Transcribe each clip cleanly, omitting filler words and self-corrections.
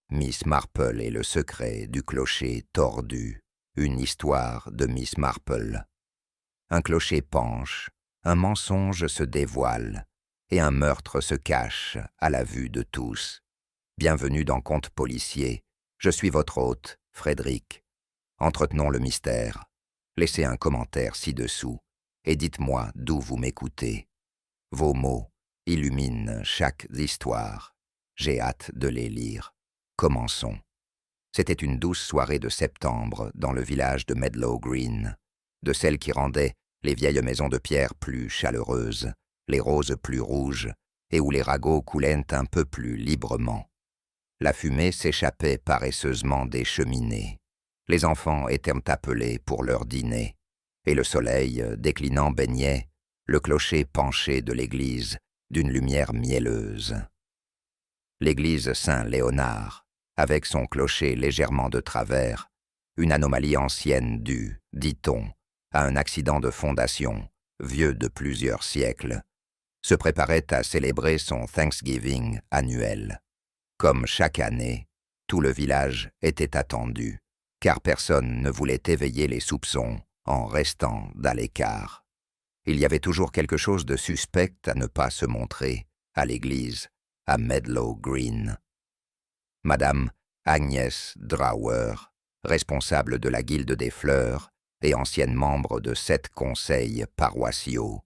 Miss Marple et le secret du clocher tordu. Une histoire de Miss Marple. Un clocher penche, un mensonge se dévoile, et un meurtre se cache à la vue de tous. Bienvenue dans Contes policiers. Je suis votre hôte, Frédéric. Entretenons le mystère. Laissez un commentaire ci-dessous et dites-moi d'où vous m'écoutez. Vos mots illuminent chaque histoire. J'ai hâte de les lire. Commençons. C'était une douce soirée de septembre dans le village de Medlow Green, de celles qui rendaient les vieilles maisons de pierre plus chaleureuses, les roses plus rouges, et où les ragots coulaient un peu plus librement. La fumée s'échappait paresseusement des cheminées. Les enfants étaient appelés pour leur dîner, et le soleil, déclinant, baignait le clocher penché de l'église d'une lumière mielleuse. L'église Saint-Léonard, avec son clocher légèrement de travers, une anomalie ancienne due, dit-on, à un accident de fondation, vieux de plusieurs siècles, se préparait à célébrer son Thanksgiving annuel. Comme chaque année, tout le village était attendu, car personne ne voulait éveiller les soupçons en restant à l'écart. Il y avait toujours quelque chose de suspect à ne pas se montrer à l'église, à Medlow Green. Madame Agnès Drawer, responsable de la Guilde des Fleurs et ancienne membre de 7 conseils paroissiaux,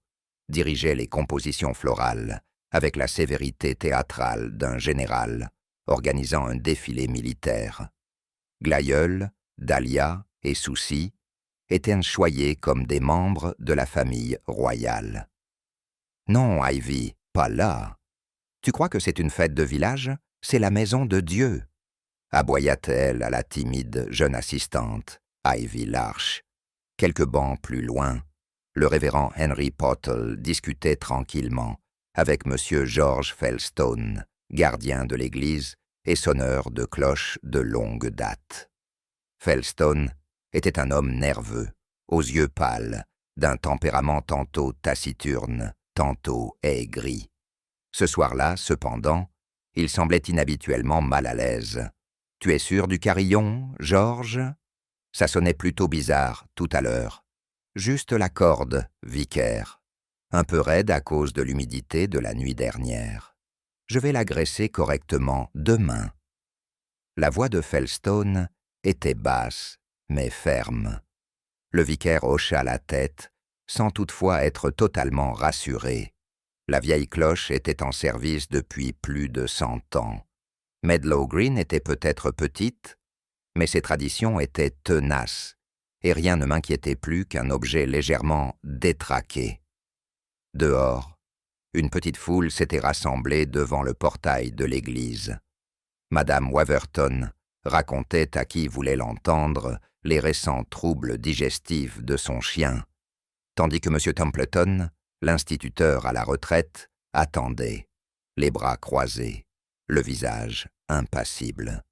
dirigeait les compositions florales avec la sévérité théâtrale d'un général organisant un défilé militaire. Glaïeul, Dahlia et Souci étaient choyés comme des membres de la famille royale. « Non, Ivy, pas là. Tu crois que c'est une fête de village? C'est la maison de Dieu. » aboya-t-elle à la timide jeune assistante, Ivy Larch. Quelques bancs plus loin, le révérend Henry Pottle discutait tranquillement avec M. George Felstone, gardien de l'église et sonneur de cloches de longue date. Felstone était un homme nerveux, aux yeux pâles, d'un tempérament tantôt taciturne, tantôt aigri. Ce soir-là, cependant, il semblait inhabituellement mal à l'aise. « Tu es sûr du carillon, George ?» Ça sonnait plutôt bizarre, tout à l'heure. « Juste la corde, vicaire. Un peu raide à cause de l'humidité de la nuit dernière. Je vais la graisser correctement demain. » La voix de Felstone était basse, mais ferme. Le vicaire hocha la tête, sans toutefois être totalement rassuré. La vieille cloche était en service depuis plus de 100 ans. Medlow Green était peut-être petite, mais ses traditions étaient tenaces, et rien ne m'inquiétait plus qu'un objet légèrement détraqué. Dehors, une petite foule s'était rassemblée devant le portail de l'église. Madame Waverton racontait à qui voulait l'entendre les récents troubles digestifs de son chien, tandis que M. Templeton, l'instituteur à la retraite, attendait, les bras croisés, le visage impassible.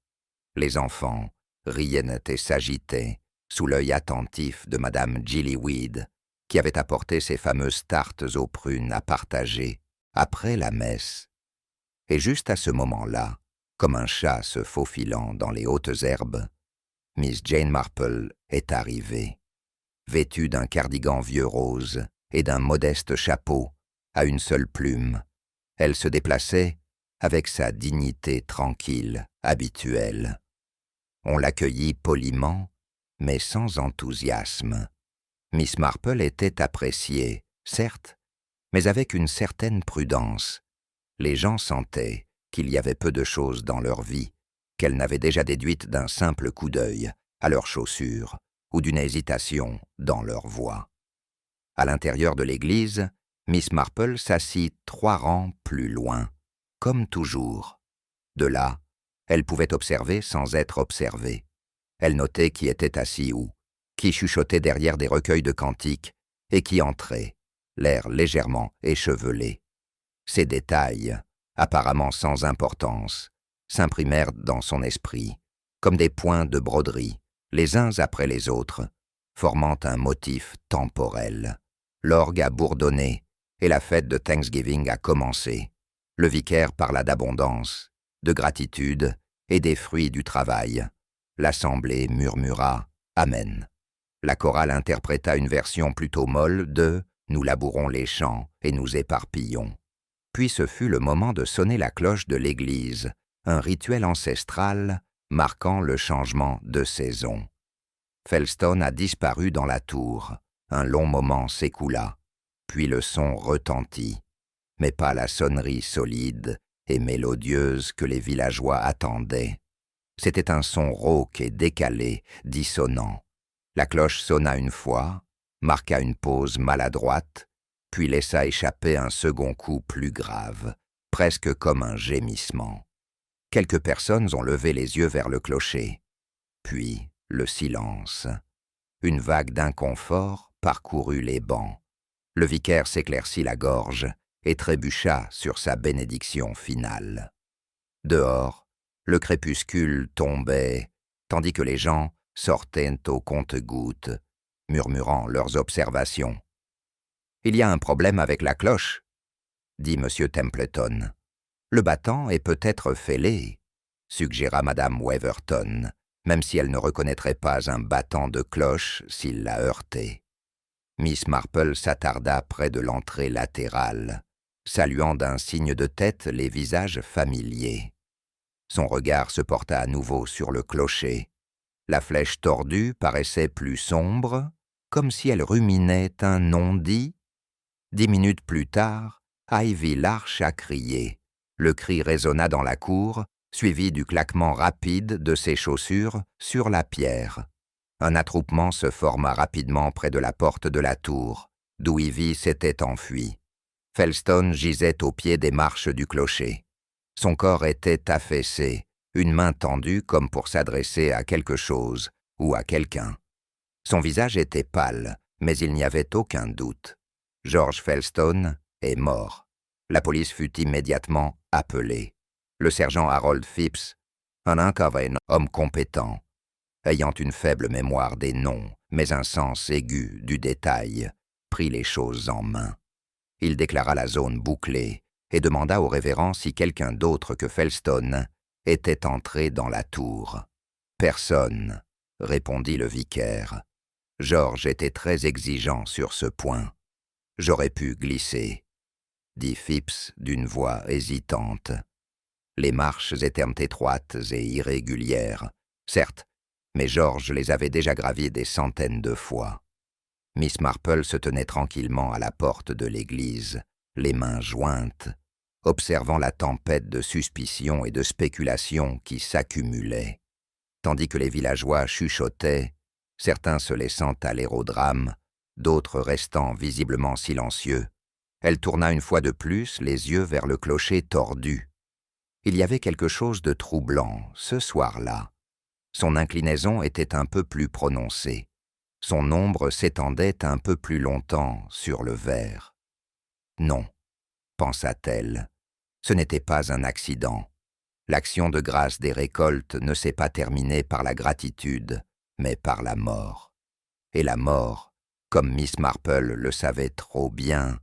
Les enfants riaient et s'agitaient sous l'œil attentif de Madame Gillyweed, qui avait apporté ses fameuses tartes aux prunes à partager après la messe. Et juste à ce moment-là, comme un chat se faufilant dans les hautes herbes, Miss Jane Marple est arrivée, vêtue d'un cardigan vieux rose et d'un modeste chapeau à une seule plume. Elle se déplaçait avec sa dignité tranquille, habituelle. On l'accueillit poliment, mais sans enthousiasme. Miss Marple était appréciée, certes, mais avec une certaine prudence. Les gens sentaient qu'il y avait peu de choses dans leur vie qu'elles n'avaient déjà déduites d'un simple coup d'œil à leurs chaussures ou d'une hésitation dans leur voix. À l'intérieur de l'église, Miss Marple s'assit 3 rangs plus loin, comme toujours. De là, elle pouvait observer sans être observée. Elle notait qui était assis où, qui chuchotait derrière des recueils de cantiques et qui entrait, l'air légèrement échevelé. Ces détails, apparemment sans importance, s'imprimèrent dans son esprit, comme des points de broderie, les uns après les autres, formant un motif temporel. L'orgue a bourdonné et la fête de Thanksgiving a commencé. Le vicaire parla d'abondance, de gratitude et des fruits du travail. L'assemblée murmura « Amen ». La chorale interpréta une version plutôt molle de « Nous labourons les champs et nous éparpillons ». Puis ce fut le moment de sonner la cloche de l'église, un rituel ancestral marquant le changement de saison. Felston a disparu dans la tour. Un long moment s'écoula, puis le son retentit, mais pas la sonnerie solide et mélodieuse que les villageois attendaient. C'était un son rauque et décalé, dissonant. La cloche sonna une fois, marqua une pause maladroite, puis laissa échapper un second coup plus grave, presque comme un gémissement. Quelques personnes ont levé les yeux vers le clocher. Puis le silence. Une vague d'inconfort parcourut les bancs. Le vicaire s'éclaircit la gorge et trébucha sur sa bénédiction finale. Dehors, le crépuscule tombait, tandis que les gens sortaient au compte-gouttes, murmurant leurs observations. « Il y a un problème avec la cloche, » dit M. Templeton. « Le battant est peut-être fêlé, » suggéra Mme Weverton, même si elle ne reconnaîtrait pas un battant de cloche s'il la heurtait. Miss Marple s'attarda près de l'entrée latérale, saluant d'un signe de tête les visages familiers. Son regard se porta à nouveau sur le clocher. La flèche tordue paraissait plus sombre, comme si elle ruminait un non-dit. 10 minutes plus tard, Ivy Larch a crié. Le cri résonna dans la cour, suivi du claquement rapide de ses chaussures sur la pierre. Un attroupement se forma rapidement près de la porte de la tour, d'où Ivy s'était enfui. Felston gisait au pied des marches du clocher. Son corps était affaissé, une main tendue comme pour s'adresser à quelque chose ou à quelqu'un. Son visage était pâle, mais il n'y avait aucun doute. George Felston est mort. La police fut immédiatement appelée. Le sergent Harold Phipps, un Incaven, homme compétent, ayant une faible mémoire des noms, mais un sens aigu du détail, prit les choses en main. Il déclara la zone bouclée et demanda au révérend si quelqu'un d'autre que Felston était entré dans la tour. « Personne », répondit le vicaire. George était très exigeant sur ce point. « J'aurais pu glisser », dit Phipps d'une voix hésitante. Les marches étaient étroites et irrégulières, certes, mais George les avait déjà gravies des centaines de fois. Miss Marple se tenait tranquillement à la porte de l'église, les mains jointes, observant la tempête de suspicion et de spéculation qui s'accumulait. Tandis que les villageois chuchotaient, certains se laissant aller au drame, d'autres restant visiblement silencieux, elle tourna une fois de plus les yeux vers le clocher tordu. Il y avait quelque chose de troublant, ce soir-là. Son inclinaison était un peu plus prononcée. Son ombre s'étendait un peu plus longtemps sur le verre. Non, pensa-t-elle, ce n'était pas un accident. L'action de grâce des récoltes ne s'est pas terminée par la gratitude, mais par la mort. Et la mort, comme Miss Marple le savait trop bien,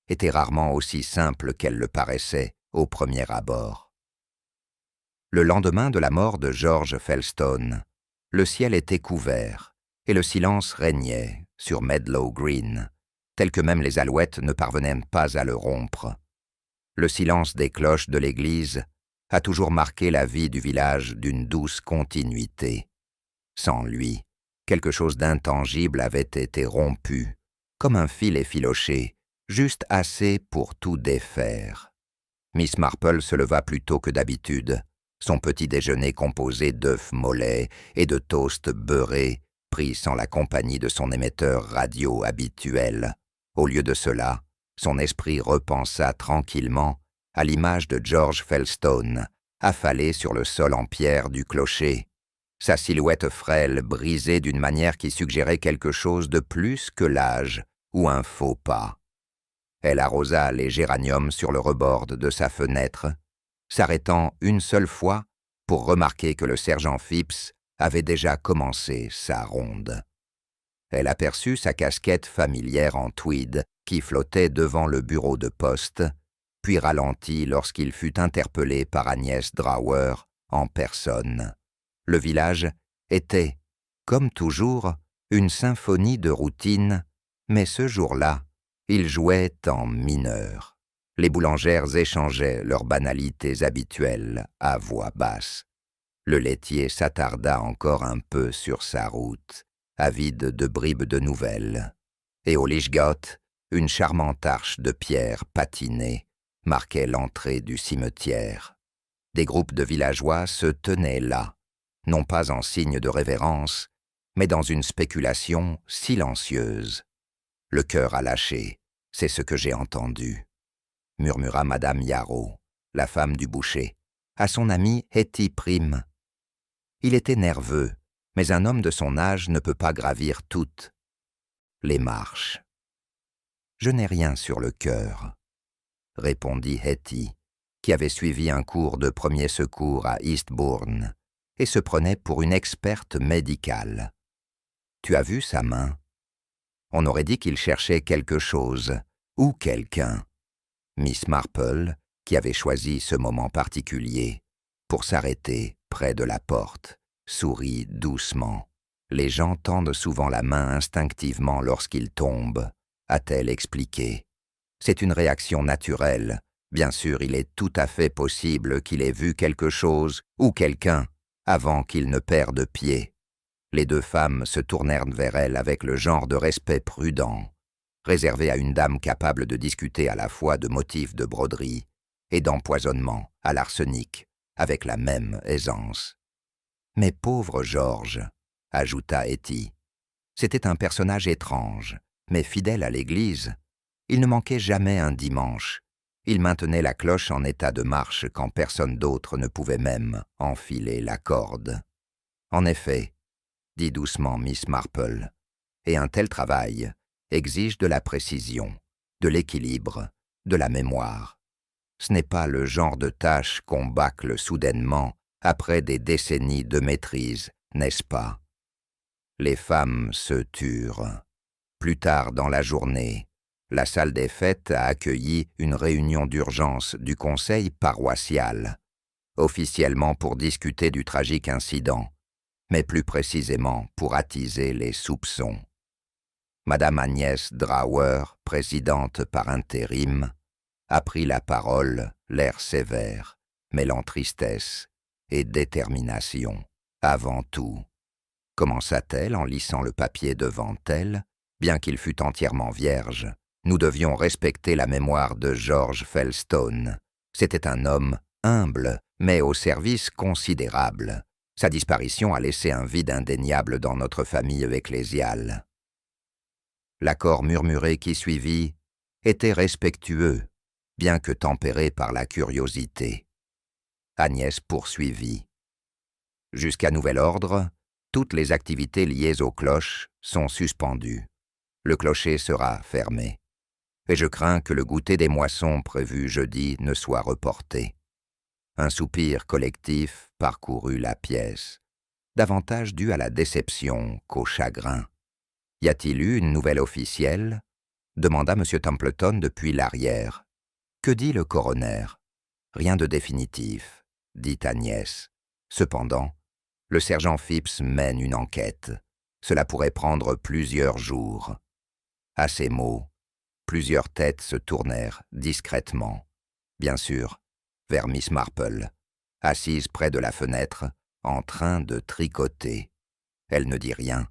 était rarement aussi simple qu'elle le paraissait au premier abord. Le lendemain de la mort de George Felston, le ciel était couvert et le silence régnait sur Medlow Green, tel que même les alouettes ne parvenaient pas à le rompre. Le silence des cloches de l'église a toujours marqué la vie du village d'une douce continuité. Sans lui, quelque chose d'intangible avait été rompu, comme un fil effiloché, juste assez pour tout défaire. Miss Marple se leva plus tôt que d'habitude. Son petit déjeuner composé d'œufs mollets et de toast beurré, pris sans la compagnie de son émetteur radio habituel. Au lieu de cela, son esprit repensa tranquillement à l'image de George Felston, affalé sur le sol en pierre du clocher, sa silhouette frêle brisée d'une manière qui suggérait quelque chose de plus que l'âge ou un faux pas. Elle arrosa les géraniums sur le rebord de sa fenêtre, s'arrêtant une seule fois pour remarquer que le sergent Phipps avait déjà commencé sa ronde. Elle aperçut sa casquette familière en tweed qui flottait devant le bureau de poste, puis ralentit lorsqu'il fut interpellé par Agnès Drawer en personne. Le village était, comme toujours, une symphonie de routine, mais ce jour-là, il jouait en mineur. Les boulangères échangeaient leurs banalités habituelles à voix basse. Le laitier s'attarda encore un peu sur sa route, avide de bribes de nouvelles. Et au Lichgott, une charmante arche de pierre patinée marquait l'entrée du cimetière. Des groupes de villageois se tenaient là, non pas en signe de révérence, mais dans une spéculation silencieuse. « Le cœur a lâché, c'est ce que j'ai entendu », murmura Madame Yarrow, la femme du boucher, à son ami Hetty Prim. Il était nerveux, mais un homme de son âge ne peut pas gravir toutes les marches. « Je n'ai rien sur le cœur », répondit Hetty, qui avait suivi un cours de premier secours à Eastbourne et se prenait pour une experte médicale. « Tu as vu sa main ? On aurait dit qu'il cherchait quelque chose, ou quelqu'un. » Miss Marple, qui avait choisi ce moment particulier pour s'arrêter près de la porte, sourit doucement. « Les gens tendent souvent la main instinctivement lorsqu'ils tombent », a-t-elle expliqué. « C'est une réaction naturelle. Bien sûr, il est tout à fait possible qu'il ait vu quelque chose ou quelqu'un avant qu'il ne perde pied. » Les deux femmes se tournèrent vers elle avec le genre de respect prudent, réservé à une dame capable de discuter à la fois de motifs de broderie et d'empoisonnement à l'arsenic avec la même aisance. « Mais pauvre George », ajouta Hetty. C'était un personnage étrange, mais fidèle à l'église. Il ne manquait jamais un dimanche. Il maintenait la cloche en état de marche quand personne d'autre ne pouvait même enfiler la corde. « En effet, » dit doucement Miss Marple, « et un tel travail exige de la précision, de l'équilibre, de la mémoire. Ce n'est pas le genre de tâche qu'on bâcle soudainement après des décennies de maîtrise, n'est-ce pas ? » Les femmes se turent. Plus tard dans la journée, la salle des fêtes a accueilli une réunion d'urgence du conseil paroissial, officiellement pour discuter du tragique incident, mais plus précisément pour attiser les soupçons. Madame Agnès Drawer, présidente par intérim, a pris la parole, l'air sévère, mêlant tristesse et détermination. « Avant tout », commença-t-elle en lissant le papier devant elle, bien qu'il fût entièrement vierge, « nous devions respecter la mémoire de George Fellstone. C'était un homme humble, mais au service considérable. Sa disparition a laissé un vide indéniable dans notre famille ecclésiale. » L'accord murmuré qui suivit était respectueux, bien que tempéré par la curiosité. Agnès poursuivit. « Jusqu'à nouvel ordre, toutes les activités liées aux cloches sont suspendues. Le clocher sera fermé. Et je crains que le goûter des moissons prévu jeudi ne soit reporté. » Un soupir collectif parcourut la pièce, davantage dû à la déception qu'au chagrin. « Y a-t-il eu une nouvelle officielle ?» demanda M. Templeton depuis l'arrière. « Que dit le coroner ?»« Rien de définitif, » dit Agnès. « Cependant, le sergent Phipps mène une enquête. Cela pourrait prendre plusieurs jours. » À ces mots, plusieurs têtes se tournèrent discrètement, bien sûr, vers Miss Marple, assise près de la fenêtre, en train de tricoter. Elle ne dit rien,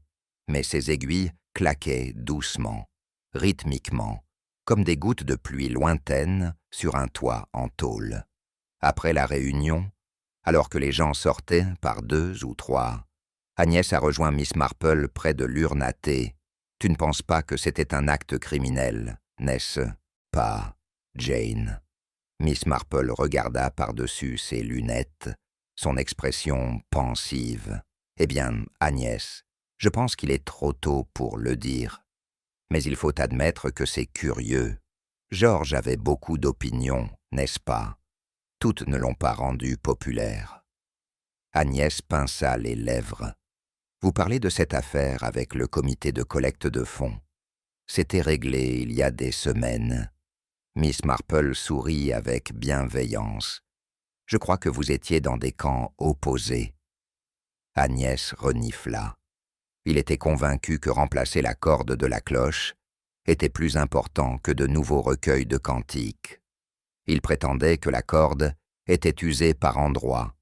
mais ses aiguilles claquaient doucement, rythmiquement, comme des gouttes de pluie lointaines sur un toit en tôle. Après la réunion, alors que les gens sortaient par deux ou trois, Agnès a rejoint Miss Marple près de l'urne à thé. « Tu ne penses pas que c'était un acte criminel, n'est-ce pas, Jane ?» Miss Marple regarda par-dessus ses lunettes, son expression pensive. « Eh bien, Agnès, je pense qu'il est trop tôt pour le dire. Mais il faut admettre que c'est curieux. George avait beaucoup d'opinions, n'est-ce pas? Toutes ne l'ont pas rendu populaire. » Agnès pinça les lèvres. « Vous parlez de cette affaire avec le comité de collecte de fonds. C'était réglé il y a des semaines. » Miss Marple sourit avec bienveillance. « Je crois que vous étiez dans des camps opposés. » Agnès renifla. Il était convaincu que remplacer la corde de la cloche était plus important que de nouveaux recueils de cantiques. Il prétendait que la corde était usée par endroits,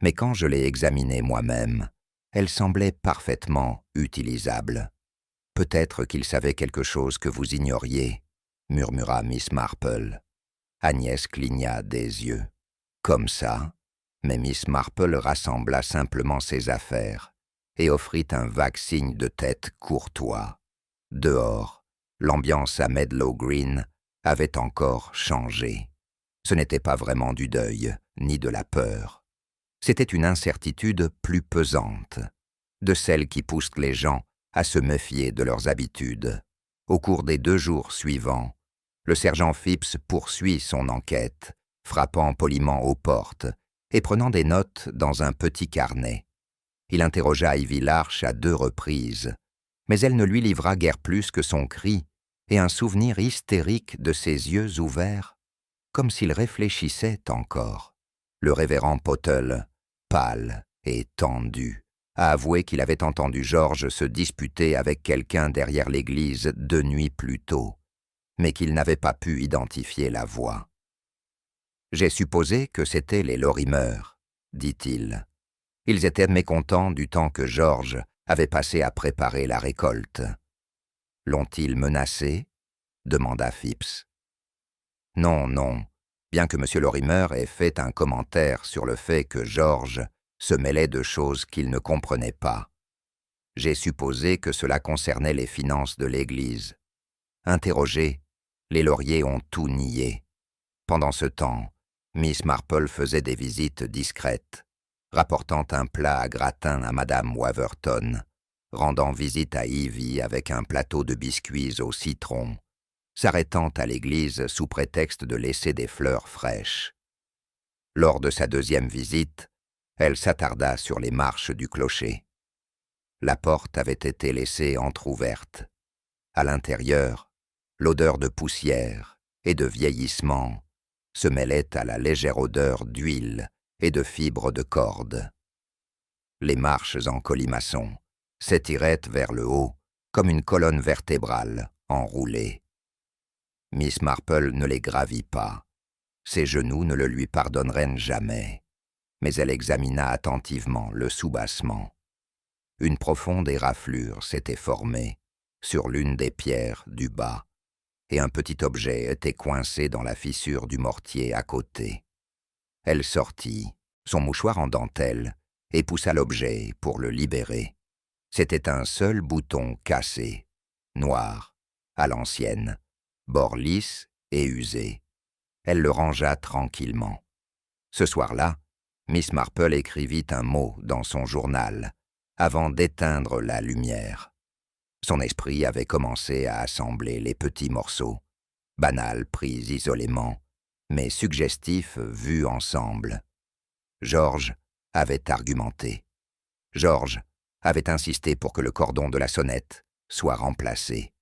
mais quand je l'ai examinée moi-même, elle semblait parfaitement utilisable. « Peut-être qu'il savait quelque chose que vous ignoriez, » murmura Miss Marple. Agnès cligna des yeux. Comme ça, mais Miss Marple rassembla simplement ses affaires et offrit un vague signe de tête courtois. Dehors, l'ambiance à Medlow Green avait encore changé. Ce n'était pas vraiment du deuil, ni de la peur. C'était une incertitude plus pesante, de celle qui pousse les gens à se méfier de leurs habitudes. Au cours des 2 jours suivants, le sergent Phipps poursuit son enquête, frappant poliment aux portes et prenant des notes dans un petit carnet. Il interrogea Ivy Larch à 2 reprises, mais elle ne lui livra guère plus que son cri et un souvenir hystérique de ses yeux ouverts, comme s'il réfléchissait encore. Le révérend Pottle, pâle et tendu, a avoué qu'il avait entendu George se disputer avec quelqu'un derrière l'église 2 nuits plus tôt, mais qu'il n'avait pas pu identifier la voix. « J'ai supposé que c'étaient les Lorimer, » dit-il. « Ils étaient mécontents du temps que George avait passé à préparer la récolte. »« L'ont-ils menacé ?» demanda Phipps. « Non, non, bien que M. Lorimer ait fait un commentaire sur le fait que George se mêlait de choses qu'il ne comprenait pas. J'ai supposé que cela concernait les finances de l'Église. Interrogés, les Lauriers ont tout nié. Pendant ce temps, Miss Marple faisait des visites discrètes, rapportant un plat à gratin à Madame Waverton, rendant visite à Ivy avec un plateau de biscuits au citron, s'arrêtant à l'église sous prétexte de laisser des fleurs fraîches. Lors de sa 2e visite, elle s'attarda sur les marches du clocher. La porte avait été laissée entr'ouverte. À l'intérieur, l'odeur de poussière et de vieillissement se mêlait à la légère odeur d'huile et de fibres de corde. Les marches en colimaçon s'étiraient vers le haut comme une colonne vertébrale enroulée. Miss Marple ne les gravit pas. Ses genoux ne le lui pardonneraient jamais. Mais elle examina attentivement le soubassement. Une profonde éraflure s'était formée sur l'une des pierres du bas, et un petit objet était coincé dans la fissure du mortier à côté. Elle sortit, son mouchoir en dentelle, et poussa l'objet pour le libérer. C'était un seul bouton cassé, noir, à l'ancienne, bord lisse et usé. Elle le rangea tranquillement. Ce soir-là, Miss Marple écrivit un mot dans son journal, avant d'éteindre la lumière. Son esprit avait commencé à assembler les petits morceaux, banals pris isolément, mais suggestifs vus ensemble. George avait argumenté. George avait insisté pour que le cordon de la sonnette soit remplacé.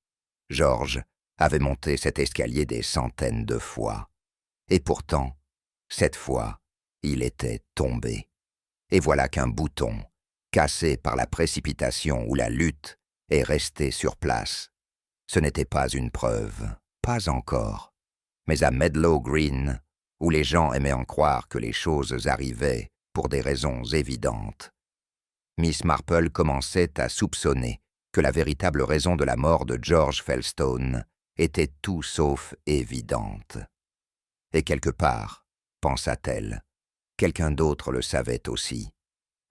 George avait monté cet escalier des centaines de fois. Et pourtant, cette fois, il était tombé. Et voilà qu'un bouton, cassé par la précipitation ou la lutte, est resté sur place. Ce n'était pas une preuve, pas encore. Mais à Medlow Green, où les gens aimaient en croire que les choses arrivaient pour des raisons évidentes, Miss Marple commençait à soupçonner que la véritable raison de la mort de George Felstone était tout sauf évidente. Et quelque part, pensa-t-elle, quelqu'un d'autre le savait aussi.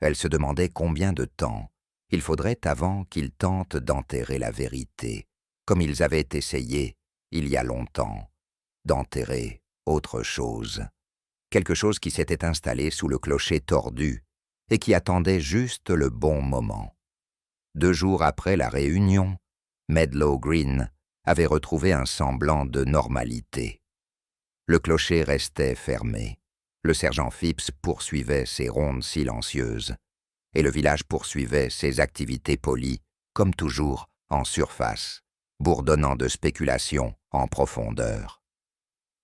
Elle se demandait combien de temps il faudrait avant qu'ils tentent d'enterrer la vérité, comme ils avaient essayé, il y a longtemps, d'enterrer autre chose. Quelque chose qui s'était installé sous le clocher tordu et qui attendait juste le bon moment. 2 jours après la réunion, Medlow Green avait retrouvé un semblant de normalité. Le clocher restait fermé. Le sergent Phipps poursuivait ses rondes silencieuses, et le village poursuivait ses activités polies, comme toujours, en surface, bourdonnant de spéculations en profondeur.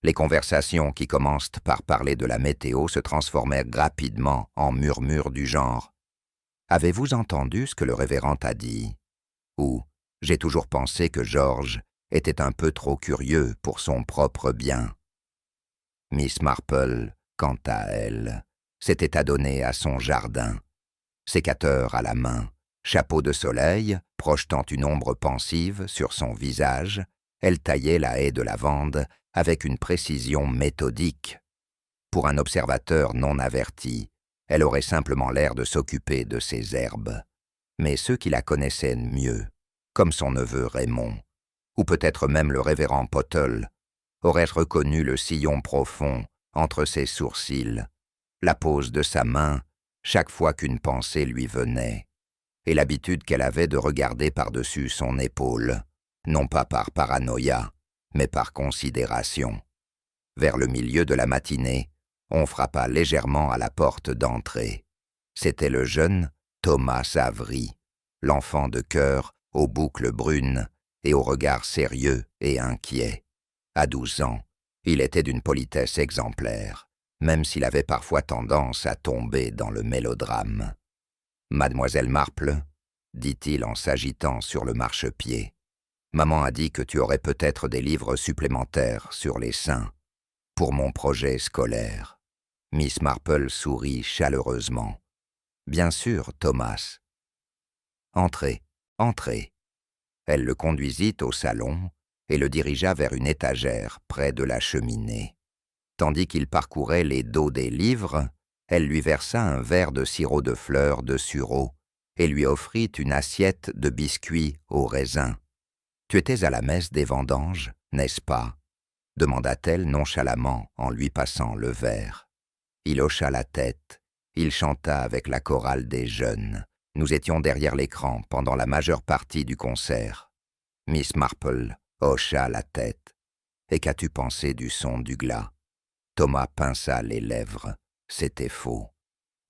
Les conversations qui commencent par parler de la météo se transformèrent rapidement en murmures du genre « Avez-vous entendu ce que le révérend a dit ?» ou « J'ai toujours pensé que George était un peu trop curieux pour son propre bien. » Miss Marple, quant à elle, s'était adonnée à son jardin, sécateur à la main, chapeau de soleil, projetant une ombre pensive sur son visage, elle taillait la haie de lavande avec une précision méthodique. Pour un observateur non averti, elle aurait simplement l'air de s'occuper de ses herbes. Mais ceux qui la connaissaient mieux, comme son neveu Raymond, ou peut-être même le révérend Pottle, auraient reconnu le sillon profond entre ses sourcils, la pose de sa main chaque fois qu'une pensée lui venait, et l'habitude qu'elle avait de regarder par-dessus son épaule, non pas par paranoïa, mais par considération. Vers le milieu de la matinée, on frappa légèrement à la porte d'entrée. C'était le jeune Thomas Avery, l'enfant de cœur aux boucles brunes et au regard sérieux et inquiet. À 12 ans, il était d'une politesse exemplaire, même s'il avait parfois tendance à tomber dans le mélodrame. « Mademoiselle Marple, dit-il en s'agitant sur le marchepied, maman a dit que tu aurais peut-être des livres supplémentaires sur les saints pour mon projet scolaire. » Miss Marple sourit chaleureusement. « Bien sûr, Thomas. »« Entrez, entrez. » Elle le conduisit au salon et le dirigea vers une étagère près de la cheminée. Tandis qu'il parcourait les dos des livres, elle lui versa un verre de sirop de fleurs de sureau et lui offrit une assiette de biscuits au raisin. « Tu étais à la messe des vendanges, n'est-ce pas ?» demanda-t-elle nonchalamment en lui passant le verre. Il hocha la tête. Il chanta avec la chorale des jeunes. Nous étions derrière l'écran pendant la majeure partie du concert. Miss Marple hocha la tête. « Et qu'as-tu pensé du son du glas ?» Thomas pinça les lèvres. C'était faux.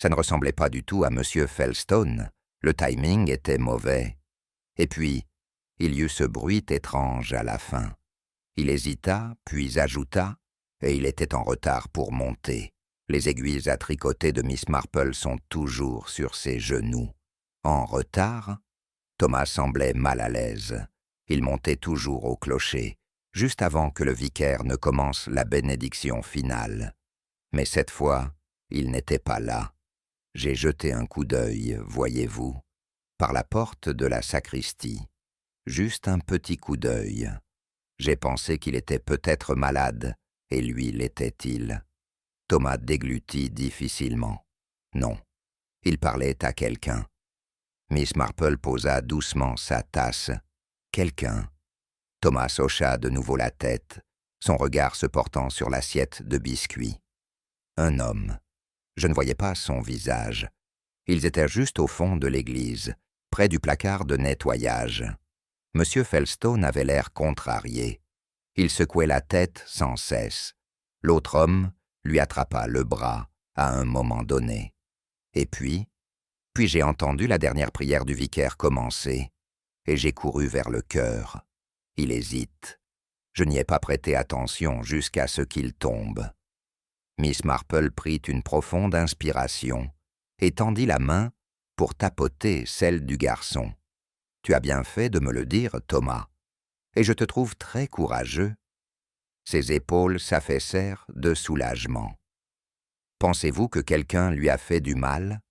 Ça ne ressemblait pas du tout à M. Felstone. Le timing était mauvais. Et puis, il y eut ce bruit étrange à la fin. Il hésita, puis ajouta, et il était en retard pour monter. Les aiguilles à tricoter de Miss Marple sont toujours sur ses genoux. En retard? Thomas semblait mal à l'aise. Il montait toujours au clocher, juste avant que le vicaire ne commence la bénédiction finale. Mais cette fois, il n'était pas là. J'ai jeté un coup d'œil, voyez-vous, par la porte de la sacristie. Juste un petit coup d'œil. J'ai pensé qu'il était peut-être malade, et lui l'était-il. Thomas déglutit difficilement. Non, il parlait à quelqu'un. Miss Marple posa doucement sa tasse. Quelqu'un. Thomas hocha de nouveau la tête, son regard se portant sur l'assiette de biscuits. Un homme. Je ne voyais pas son visage. Ils étaient juste au fond de l'église, près du placard de nettoyage. Monsieur Felstone avait l'air contrarié. Il secouait la tête sans cesse. L'autre homme lui attrapa le bras à un moment donné. Et puis j'ai entendu la dernière prière du vicaire commencer, et j'ai couru vers le chœur. Il hésite. Je n'y ai pas prêté attention jusqu'à ce qu'il tombe. Miss Marple prit une profonde inspiration et tendit la main pour tapoter celle du garçon. « Tu as bien fait de me le dire, Thomas, et je te trouve très courageux. » Ses épaules s'affaissèrent de soulagement. « Pensez-vous que quelqu'un lui a fait du mal ?»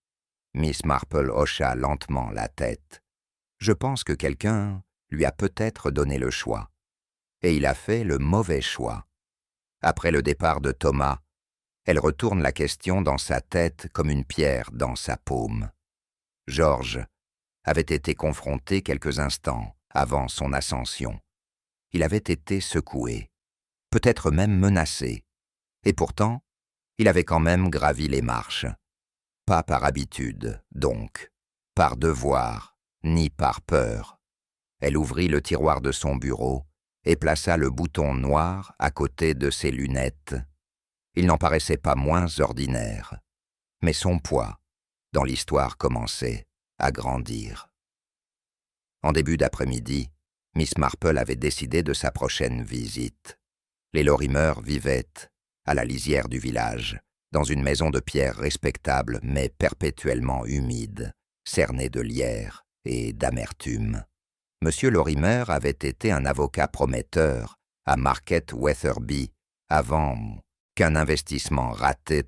Miss Marple hocha lentement la tête. « Je pense que quelqu'un lui a peut-être donné le choix. Et il a fait le mauvais choix. » Après le départ de Thomas, elle retourne la question dans sa tête comme une pierre dans sa paume. George avait été confronté quelques instants avant son ascension. Il avait été secoué, peut-être même menacé, et pourtant, il avait quand même gravi les marches. Pas par habitude, donc, par devoir, ni par peur. Elle ouvrit le tiroir de son bureau et plaça le bouton noir à côté de ses lunettes. Il n'en paraissait pas moins ordinaire, mais son poids, dans l'histoire, commençait à grandir. En début d'après-midi, Miss Marple avait décidé de sa prochaine visite. Les Lorimer vivaient à la lisière du village, dans une maison de pierre respectable mais perpétuellement humide, cernée de lierre et d'amertume. Monsieur Lorimer avait été un avocat prometteur à Market Wetherby avant qu'un investissement raté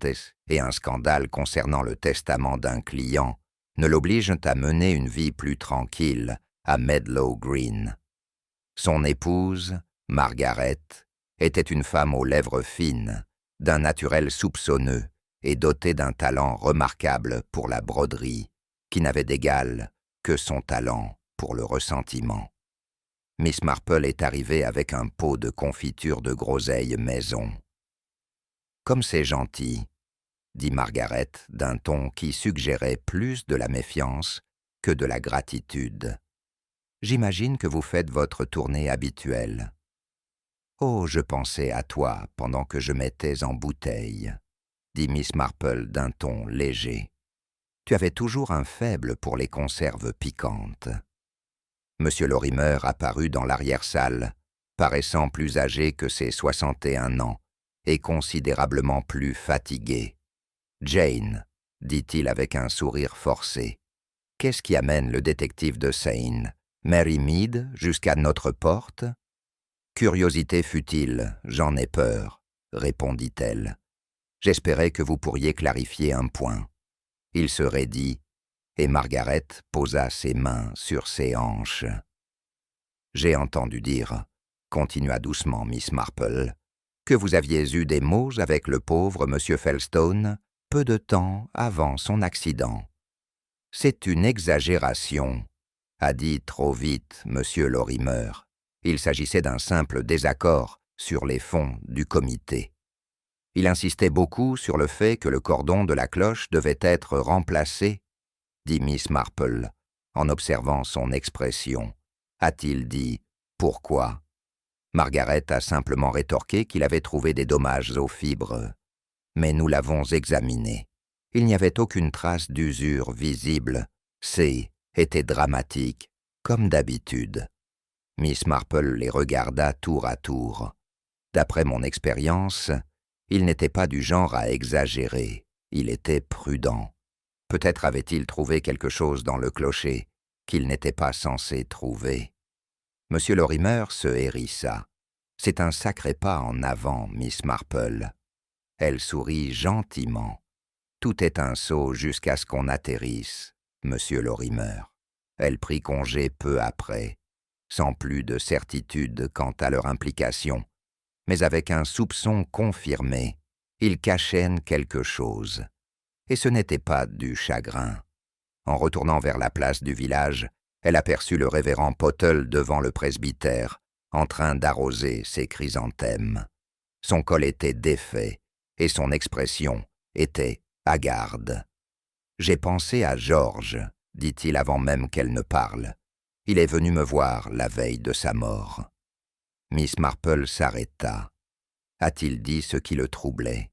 et un scandale concernant le testament d'un client ne l'obligent à mener une vie plus tranquille à Medlow Green. Son épouse, Margaret, était une femme aux lèvres fines, d'un naturel soupçonneux et dotée d'un talent remarquable pour la broderie, qui n'avait d'égal que son talent pour le ressentiment. Miss Marple est arrivée avec un pot de confiture de groseille maison. « Comme c'est gentil », dit Margaret d'un ton qui suggérait plus de la méfiance que de la gratitude. « J'imagine que vous faites votre tournée habituelle. »« Oh, je pensais à toi pendant que je mettais en bouteille, » dit Miss Marple d'un ton léger. « Tu avais toujours un faible pour les conserves piquantes. » Monsieur Lorimer apparut dans l'arrière-salle, paraissant plus âgé que ses 61 ans et considérablement plus fatigué. « Jane, » dit-il avec un sourire forcé, « qu'est-ce qui amène le détective de Seine, Mary Mead, jusqu'à notre porte ?»« Curiosité futile, j'en ai peur, » répondit-elle. « J'espérais que vous pourriez clarifier un point. » Il se raidit, et Margaret posa ses mains sur ses hanches. « J'ai entendu dire, » continua doucement Miss Marple, « que vous aviez eu des maux avec le pauvre Monsieur Felstone peu de temps avant son accident. »« C'est une exagération, » a dit trop vite Monsieur Lorimer. Il s'agissait d'un simple désaccord sur les fonds du comité. Il insistait beaucoup sur le fait que le cordon de la cloche devait être remplacé, dit Miss Marple, en observant son expression. A-t-il dit « Pourquoi ?» Margaret a simplement rétorqué qu'il avait trouvé des dommages aux fibres. Mais nous l'avons examiné. Il n'y avait aucune trace d'usure visible. C était dramatique, comme d'habitude. Miss Marple les regarda tour à tour. D'après mon expérience, il n'était pas du genre à exagérer. Il était prudent. Peut-être avait-il trouvé quelque chose dans le clocher qu'il n'était pas censé trouver. Monsieur Lorimer se hérissa. « C'est un sacré pas en avant, Miss Marple. » Elle sourit gentiment. « Tout est un saut jusqu'à ce qu'on atterrisse, Monsieur Lorimer. » Elle prit congé peu après, sans plus de certitude quant à leur implication, mais avec un soupçon confirmé. Ils cachaient quelque chose. Et ce n'était pas du chagrin. En retournant vers la place du village, elle aperçut le révérend Pottle devant le presbytère, en train d'arroser ses chrysanthèmes. Son col était défait, et son expression était hagarde. « J'ai pensé à George, » dit-il avant même qu'elle ne parle. « Il est venu me voir la veille de sa mort. » Miss Marple s'arrêta. A-t-il dit ce qui le troublait?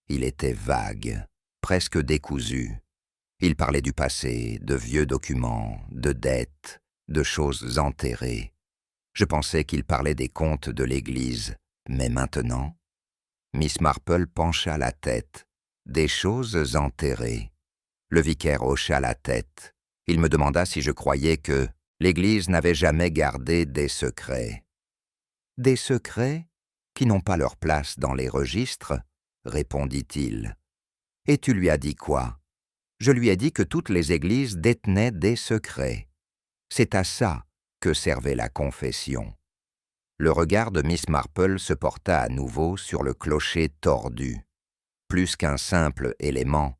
Il était vague, presque décousu. Il parlait du passé, de vieux documents, de dettes, de choses enterrées. Je pensais qu'il parlait des comptes de l'Église, mais maintenant... Miss Marple pencha la tête. Des choses enterrées. Le vicaire hocha la tête. Il me demanda si je croyais que l'Église n'avait jamais gardé des secrets. « Des secrets qui n'ont pas leur place dans les registres, » répondit-il. « Et tu lui as dit quoi? » Je lui ai dit que toutes les églises détenaient des secrets. C'est à ça que servait la confession. Le regard de Miss Marple se porta à nouveau sur le clocher tordu. Plus qu'un simple élément,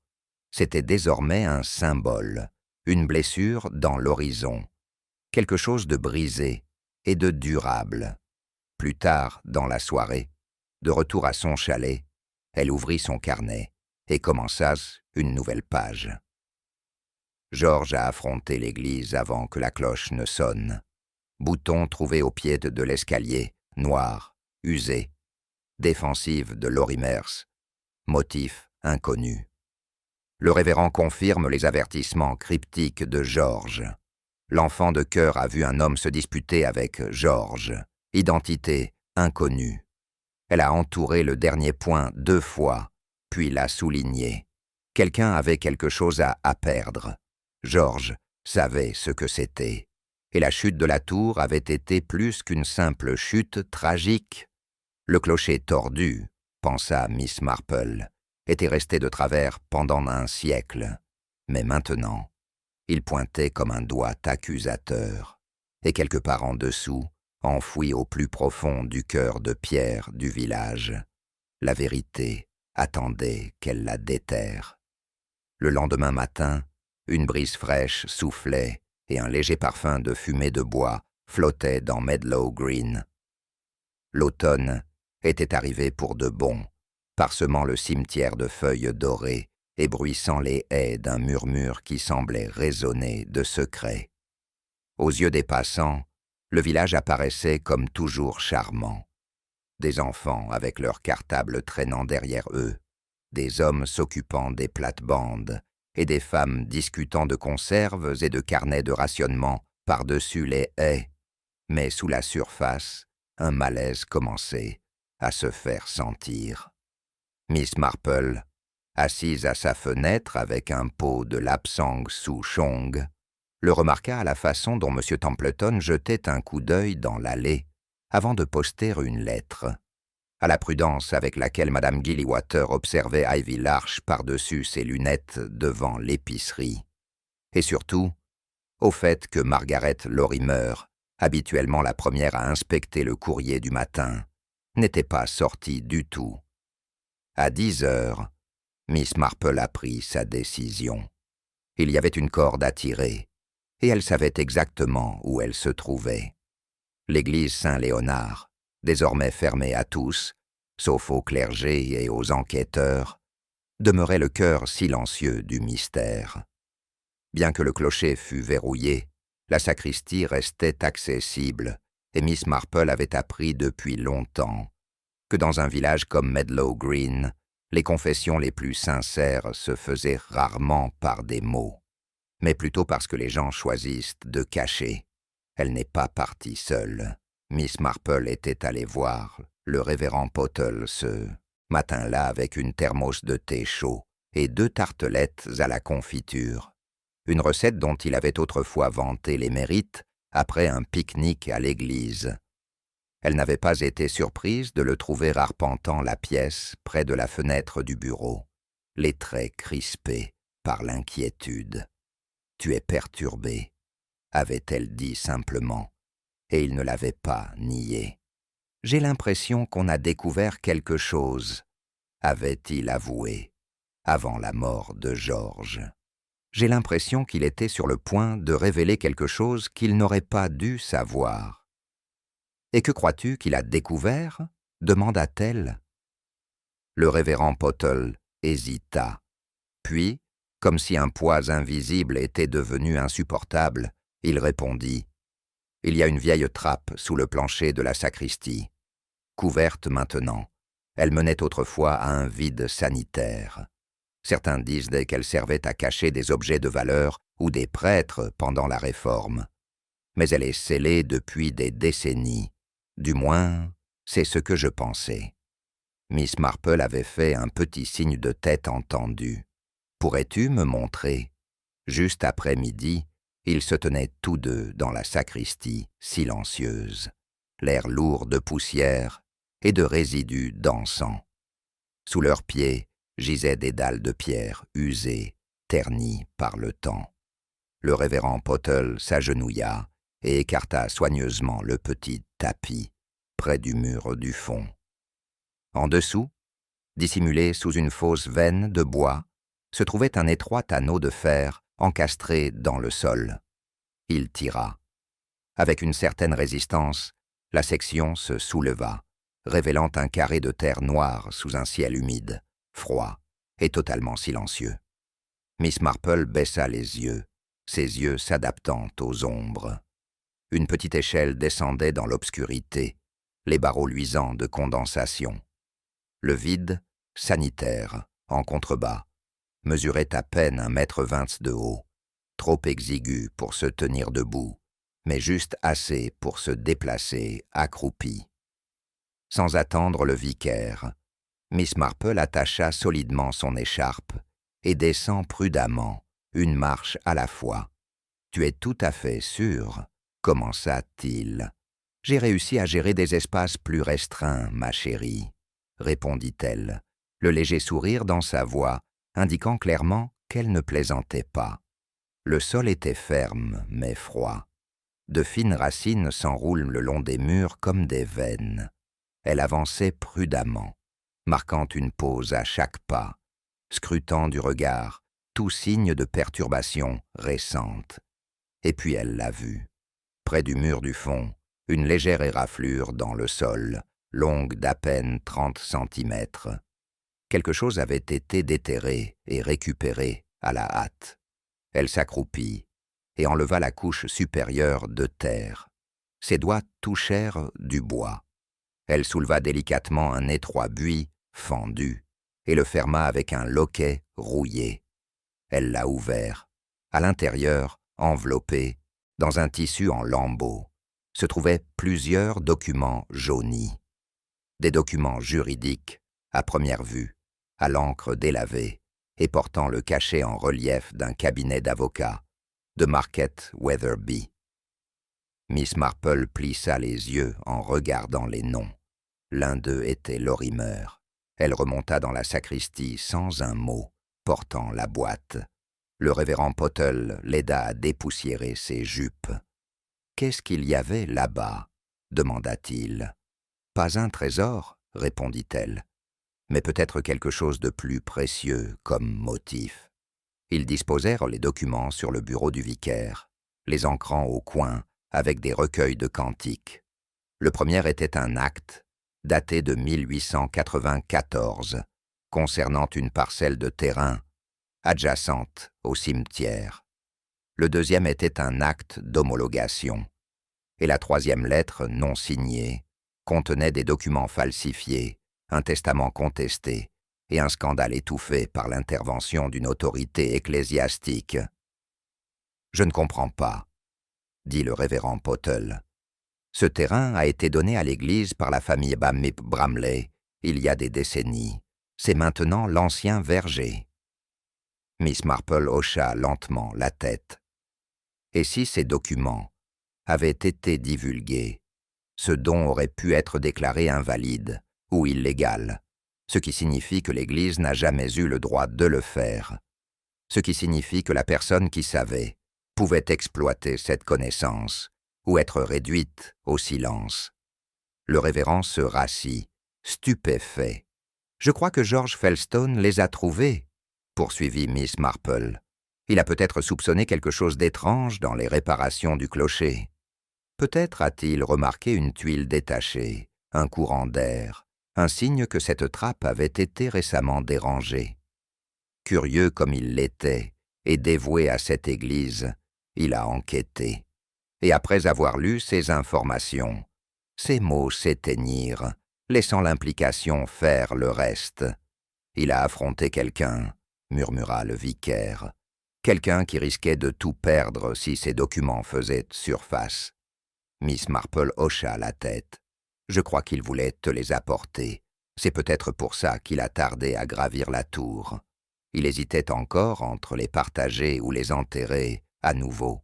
c'était désormais un symbole, une blessure dans l'horizon, quelque chose de brisé et de durable. Plus tard, dans la soirée, de retour à son chalet, elle ouvrit son carnet et commença une nouvelle page. George a affronté l'église avant que la cloche ne sonne. Bouton trouvé au pied de l'escalier, noir, usé. Défensive de Lorimers. Motif inconnu. Le révérend confirme les avertissements cryptiques de George. L'enfant de cœur a vu un homme se disputer avec George. Identité inconnue. Elle a entouré le dernier point 2 fois, puis l'a souligné. Quelqu'un avait quelque chose à perdre. George savait ce que c'était. Et la chute de la tour avait été plus qu'une simple chute tragique. Le clocher tordu, pensa Miss Marple, était resté de travers pendant un siècle. Mais maintenant, il pointait comme un doigt accusateur. Et quelque part en dessous, enfoui au plus profond du cœur de pierre du village, la vérité attendait qu'elle la déterre. Le lendemain matin, une brise fraîche soufflait et un léger parfum de fumée de bois flottait dans Medlow Green. L'automne était arrivé pour de bon, parsemant le cimetière de feuilles dorées et bruissant les haies d'un murmure qui semblait résonner de secrets. Aux yeux des passants, le village apparaissait comme toujours charmant. Des enfants avec leurs cartables traînant derrière eux, des hommes s'occupant des plates-bandes et des femmes discutant de conserves et de carnets de rationnement par-dessus les haies. Mais sous la surface, un malaise commençait à se faire sentir. Miss Marple, assise à sa fenêtre avec un pot de lapsang souchong, le remarqua à la façon dont M. Templeton jetait un coup d'œil dans l'allée avant de poster une lettre, à la prudence avec laquelle Mme Gillywater observait Ivy Larch par-dessus ses lunettes devant l'épicerie, et surtout au fait que Margaret Lorimer, habituellement la première à inspecter le courrier du matin, n'était pas sortie du tout. À 10 heures, Miss Marple a pris sa décision. Il y avait une corde à tirer, et elle savait exactement où elle se trouvait. L'église Saint-Léonard, désormais fermée à tous, sauf au clergé et aux enquêteurs, demeurait le cœur silencieux du mystère. Bien que le clocher fût verrouillé, la sacristie restait accessible, et Miss Marple avait appris depuis longtemps que dans un village comme Medlow Green, les confessions les plus sincères se faisaient rarement par des mots, mais plutôt parce que les gens choisissent de cacher. Elle n'est pas partie seule. Miss Marple était allée voir le révérend Pottle ce matin-là avec une thermos de thé chaud et 2 tartelettes à la confiture, une recette dont il avait autrefois vanté les mérites après un pique-nique à l'église. Elle n'avait pas été surprise de le trouver arpentant la pièce près de la fenêtre du bureau, les traits crispés par l'inquiétude. « Tu es perturbé », avait-elle dit simplement, et il ne l'avait pas nié. « J'ai l'impression qu'on a découvert quelque chose », avait-il avoué, avant la mort de George. « J'ai l'impression qu'il était sur le point de révéler quelque chose qu'il n'aurait pas dû savoir. » « Et que crois-tu qu'il a découvert ?» demanda-t-elle. Le révérend Pottle hésita. Puis, comme si un poids invisible était devenu insupportable, il répondit « Il y a une vieille trappe sous le plancher de la sacristie. Couverte maintenant, elle menait autrefois à un vide sanitaire. Certains disaient qu'elle servait à cacher des objets de valeur ou des prêtres pendant la Réforme. Mais elle est scellée depuis des décennies. Du moins, c'est ce que je pensais. » Miss Marple avait fait un petit signe de tête entendu. « Pourrais-tu me montrer ?» Juste après midi, ils se tenaient tous deux dans la sacristie silencieuse, l'air lourd de poussière et de résidus d'encens. Sous leurs pieds gisaient des dalles de pierre usées, ternies par le temps. Le révérend Pottle s'agenouilla et écarta soigneusement le petit tapis près du mur du fond. En dessous, dissimulé sous une fausse veine de bois, se trouvait un étroit anneau de fer encastré dans le sol. Il tira. Avec une certaine résistance, la section se souleva, révélant un carré de terre noire sous un ciel humide, froid et totalement silencieux. Miss Marple baissa les yeux, ses yeux s'adaptant aux ombres. Une petite échelle descendait dans l'obscurité, les barreaux luisants de condensation. Le vide, sanitaire, en contrebas, mesurait à peine 1,20 m de haut, trop exigu pour se tenir debout, mais juste assez pour se déplacer accroupi. Sans attendre le vicaire, Miss Marple attacha solidement son écharpe et descend prudemment, une marche à la fois. « Tu es tout à fait sûr ?» commença-t-il. « J'ai réussi à gérer des espaces plus restreints, ma chérie, » répondit-elle, le léger sourire dans sa voix indiquant clairement qu'elle ne plaisantait pas. Le sol était ferme, mais froid. De fines racines s'enroulent le long des murs comme des veines. Elle avançait prudemment, marquant une pause à chaque pas, scrutant du regard tout signe de perturbation récente. Et puis elle l'a vu. Près du mur du fond, une légère éraflure dans le sol, longue d'à peine 30 centimètres. Quelque chose avait été déterré et récupéré à la hâte. Elle s'accroupit et enleva la couche supérieure de terre. Ses doigts touchèrent du bois. Elle souleva délicatement un étroit buis fendu et le ferma avec un loquet rouillé. Elle l'a ouvert. À l'intérieur, enveloppé, dans un tissu en lambeaux, se trouvaient plusieurs documents jaunis. Des documents juridiques, à première vue, à l'encre délavée, et portant le cachet en relief d'un cabinet d'avocats, de Marquette Weatherby. Miss Marple plissa les yeux en regardant les noms. L'un d'eux était Lorimer. Elle remonta dans la sacristie sans un mot, portant la boîte. Le révérend Pottle l'aida à dépoussiérer ses jupes. « Qu'est-ce qu'il y avait là-bas » demanda-t-il. « Pas un trésor » répondit-elle, « mais peut-être quelque chose de plus précieux comme motif. » Ils disposèrent les documents sur le bureau du vicaire, les ancrant au coin avec des recueils de cantiques. Le premier était un acte, daté de 1894, concernant une parcelle de terrain adjacente au cimetière. Le deuxième était un acte d'homologation. Et la troisième lettre, non signée, contenait des documents falsifiés, un testament contesté et un scandale étouffé par l'intervention d'une autorité ecclésiastique. « Je ne comprends pas, » dit le révérend Pottle. « Ce terrain a été donné à l'Église par la famille Bamip Bramley il y a des décennies. C'est maintenant l'ancien verger. » Miss Marple hocha lentement la tête. Et si ces documents avaient été divulgués, ce don aurait pu être déclaré invalide ou illégal, ce qui signifie que l'Église n'a jamais eu le droit de le faire, ce qui signifie que la personne qui savait pouvait exploiter cette connaissance ou être réduite au silence. Le révérend se rassit, stupéfait. « Je crois que George Felstone les a trouvés, » poursuivit Miss Marple. « Il a peut-être soupçonné quelque chose d'étrange dans les réparations du clocher. Peut-être a-t-il remarqué une tuile détachée, un courant d'air, un signe que cette trappe avait été récemment dérangée. Curieux comme il l'était et dévoué à cette église, il a enquêté. Et après avoir lu ces informations, ses mots s'éteignirent, laissant l'implication faire le reste. Il a affronté quelqu'un, murmura le vicaire, quelqu'un qui risquait de tout perdre si ses documents faisaient surface. Miss Marple hocha la tête. Je crois qu'il voulait te les apporter. C'est peut-être pour ça qu'il a tardé à gravir la tour. Il hésitait encore entre les partager ou les enterrer à nouveau.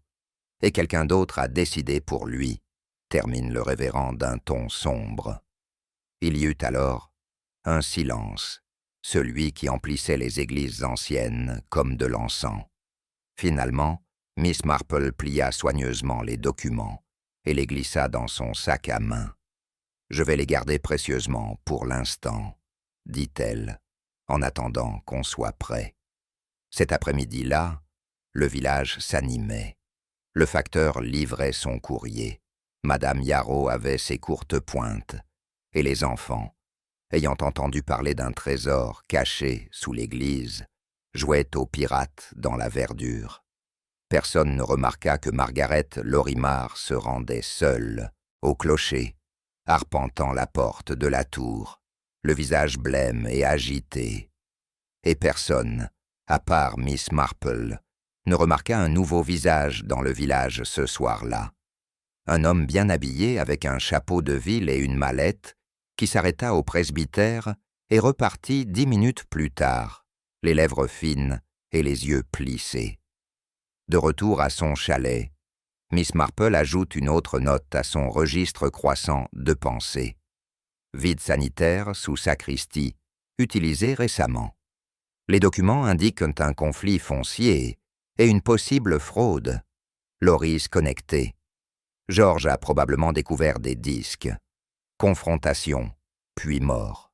Et quelqu'un d'autre a décidé pour lui, termine le révérend d'un ton sombre. Il y eut alors un silence, celui qui emplissait les églises anciennes comme de l'encens. Finalement, Miss Marple plia soigneusement les documents et les glissa dans son sac à main. « Je vais les garder précieusement pour l'instant, » dit-elle, en attendant qu'on soit prêt. Cet après-midi-là, le village s'animait. Le facteur livrait son courrier. Madame Yarrow avait ses courtes pointes. Et les enfants, ayant entendu parler d'un trésor caché sous l'église, jouaient aux pirates dans la verdure. Personne ne remarqua que Margaret Lorimer se rendait seule, au clocher, arpentant la porte de la tour, le visage blême et agité. Et personne, à part Miss Marple, ne remarqua un nouveau visage dans le village ce soir-là. Un homme bien habillé avec un chapeau de ville et une mallette, qui s'arrêta au presbytère et repartit 10 minutes plus tard, les lèvres fines et les yeux plissés. De retour à son chalet, Miss Marple ajoute une autre note à son registre croissant de pensées. Vide sanitaire sous sacristie, utilisé récemment. Les documents indiquent un conflit foncier et une possible fraude. Loris connecté. George a probablement découvert des disques. Confrontation, puis mort.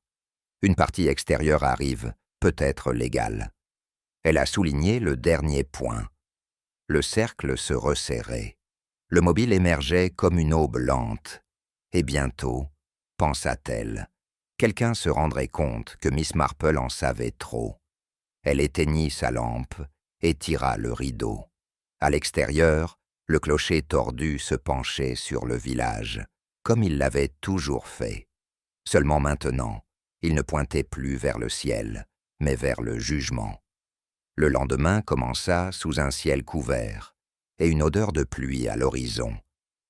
Une partie extérieure arrive, peut-être légale. Elle a souligné le dernier point. Le cercle se resserrait. Le mobile émergeait comme une aube lente. Et bientôt, pensa-t-elle, quelqu'un se rendrait compte que Miss Marple en savait trop. Elle éteignit sa lampe et tira le rideau. À l'extérieur, le clocher tordu se penchait sur le village, comme il l'avait toujours fait. Seulement maintenant, il ne pointait plus vers le ciel, mais vers le jugement. Le lendemain commença sous un ciel couvert, et une odeur de pluie à l'horizon,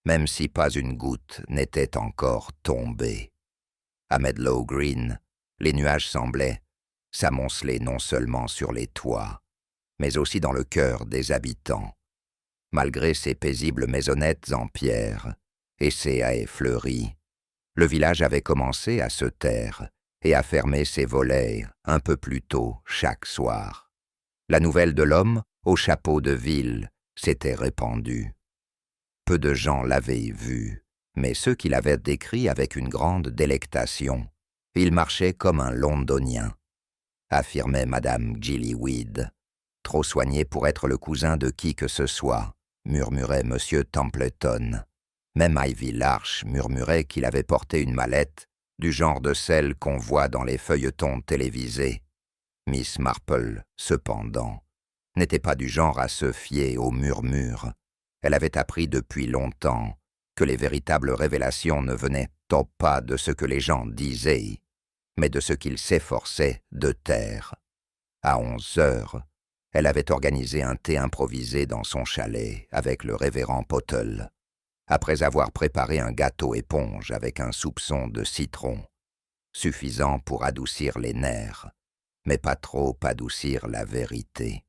même si pas une goutte n'était encore tombée. À Medlow Green, les nuages semblaient s'amonceler non seulement sur les toits, mais aussi dans le cœur des habitants. Malgré ses paisibles maisonnettes en pierre et ses haies fleuries, le village avait commencé à se taire et à fermer ses volets un peu plus tôt chaque soir. La nouvelle de l'homme au chapeau de ville s'était répandue. Peu de gens l'avaient vu, mais ceux qui l'avaient décrit avec une grande délectation, il marchait comme un Londonien, affirmait Madame Gillyweed. Trop soigné pour être le cousin de qui que ce soit, murmurait M. Templeton. Même Ivy Larch murmurait qu'il avait porté une mallette du genre de celle qu'on voit dans les feuilletons télévisés. Miss Marple, cependant, n'était pas du genre à se fier aux murmures. Elle avait appris depuis longtemps que les véritables révélations ne venaient pas de ce que les gens disaient, mais de ce qu'ils s'efforçaient de taire. À 11 heures, elle avait organisé un thé improvisé dans son chalet avec le révérend Pottle, après avoir préparé un gâteau éponge avec un soupçon de citron, suffisant pour adoucir les nerfs, mais pas trop adoucir la vérité.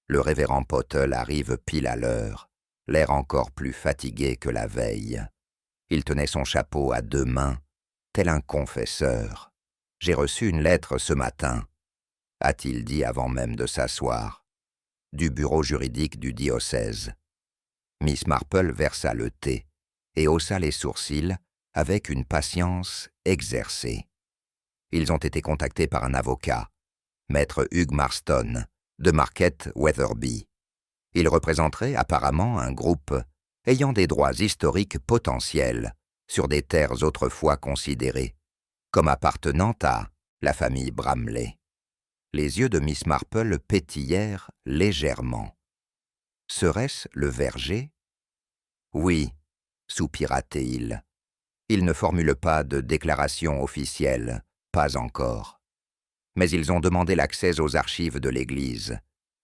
Le révérend Pottle arrive pile à l'heure, l'air encore plus fatigué que la veille. Il tenait son chapeau à 2 mains, tel un confesseur. « J'ai reçu une lettre ce matin », a-t-il dit avant même de s'asseoir, du bureau juridique du diocèse. Miss Marple versa le thé et haussa les sourcils avec une patience exercée. Ils ont été contactés par un avocat, maître Hugh Marston, de Market Wetherby. Il représenterait apparemment un groupe ayant des droits historiques potentiels sur des terres autrefois considérées comme appartenant à la famille Bramley. Les yeux de Miss Marple pétillèrent légèrement. Serait-ce le verger? Oui, soupira-t-il. Ils ne formulent pas de déclaration officielle, pas encore. Mais ils ont demandé l'accès aux archives de l'Église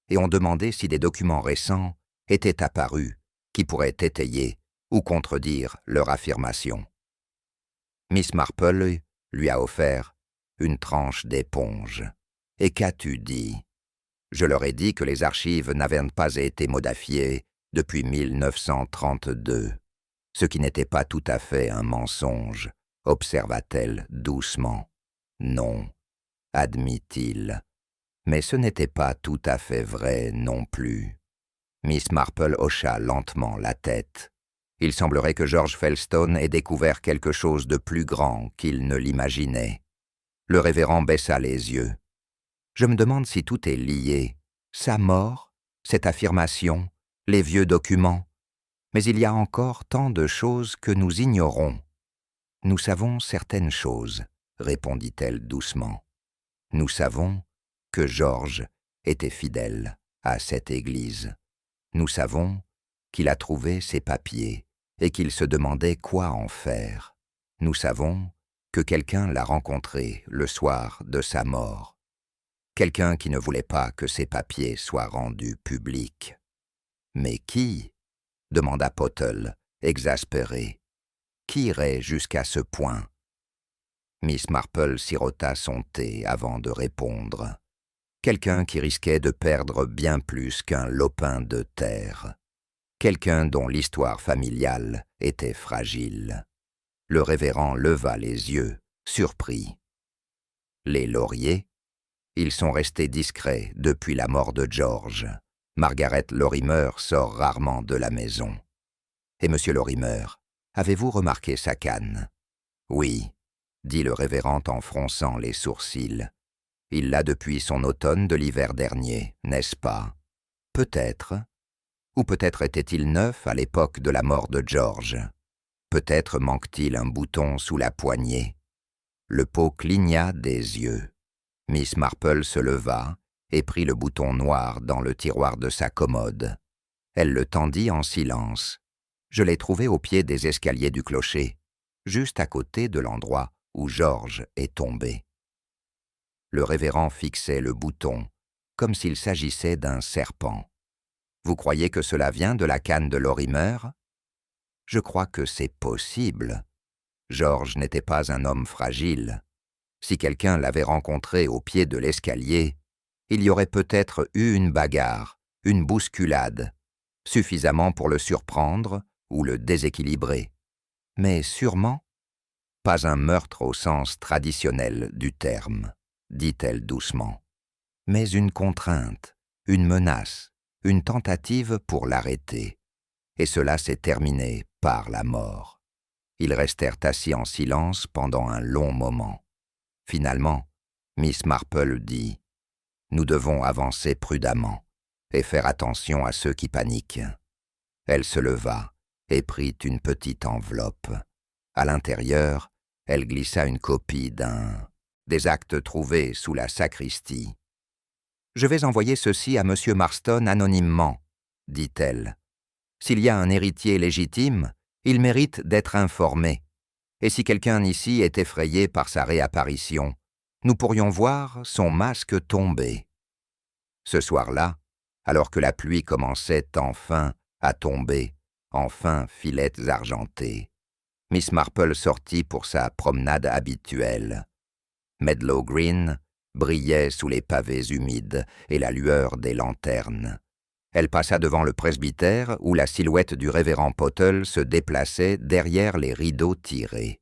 et ont demandé si des documents récents étaient apparus qui pourraient étayer ou contredire leur affirmation. Miss Marple lui a offert une tranche d'éponge. « Et qu'as-tu dit ?» Je leur ai dit que les archives n'avaient pas été modifiées depuis 1932, ce qui n'était pas tout à fait un mensonge, observa-t-elle doucement. Non, admit-il, mais ce n'était pas tout à fait vrai non plus. Miss Marple hocha lentement la tête. Il semblerait que George Felstone ait découvert quelque chose de plus grand qu'il ne l'imaginait. Le révérend baissa les yeux. Je me demande si tout est lié. Sa mort, cette affirmation, les vieux documents. Mais il y a encore tant de choses que nous ignorons. Nous savons certaines choses, répondit-elle doucement. Nous savons que George était fidèle à cette église. Nous savons qu'il a trouvé ses papiers et qu'il se demandait quoi en faire. Nous savons que quelqu'un l'a rencontré le soir de sa mort. Quelqu'un qui ne voulait pas que ses papiers soient rendus publics. « Mais qui ?» demanda Pottle, exaspéré. « Qui irait jusqu'à ce point ?» Miss Marple sirota son thé avant de répondre. Quelqu'un qui risquait de perdre bien plus qu'un lopin de terre. Quelqu'un dont l'histoire familiale était fragile. Le révérend leva les yeux, surpris. Les Laurier, ils sont restés discrets depuis la mort de George. Margaret Lorimer sort rarement de la maison. Et Monsieur Lorimer, avez-vous remarqué sa canne? Oui, dit le révérend en fronçant les sourcils. Il l'a depuis son automne de l'hiver dernier, n'est-ce pas? Peut-être. Ou peut-être était-il neuf à l'époque de la mort de George. Peut-être manque-t-il un bouton sous la poignée. Le pot cligna des yeux. Miss Marple se leva et prit le bouton noir dans le tiroir de sa commode. Elle le tendit en silence. Je l'ai trouvé au pied des escaliers du clocher, juste à côté de l'endroit où George est tombé. Le révérend fixait le bouton, comme s'il s'agissait d'un serpent. Vous croyez que cela vient de la canne de Lorimer? Je crois que c'est possible. George n'était pas un homme fragile. Si quelqu'un l'avait rencontré au pied de l'escalier, il y aurait peut-être eu une bagarre, une bousculade, suffisamment pour le surprendre ou le déséquilibrer. Mais sûrement, pas un meurtre au sens traditionnel du terme, dit-elle doucement, mais une contrainte, une menace, une tentative pour l'arrêter. Et cela s'est terminé par la mort. Ils restèrent assis en silence pendant un long moment. Finalement, Miss Marple dit « Nous devons avancer prudemment et faire attention à ceux qui paniquent. » Elle se leva et prit une petite enveloppe. À l'intérieur, elle glissa une copie des actes trouvés sous la sacristie. « Je vais envoyer ceci à Monsieur Marston anonymement, » dit-elle. « S'il y a un héritier légitime, il mérite d'être informé. Et si quelqu'un ici est effrayé par sa réapparition, nous pourrions voir son masque tomber. » Ce soir-là, alors que la pluie commençait enfin à tomber, en fins filettes argentées, Miss Marple sortit pour sa promenade habituelle. Medlow Green brillait sous les pavés humides et la lueur des lanternes. Elle passa devant le presbytère où la silhouette du révérend Pottle se déplaçait derrière les rideaux tirés.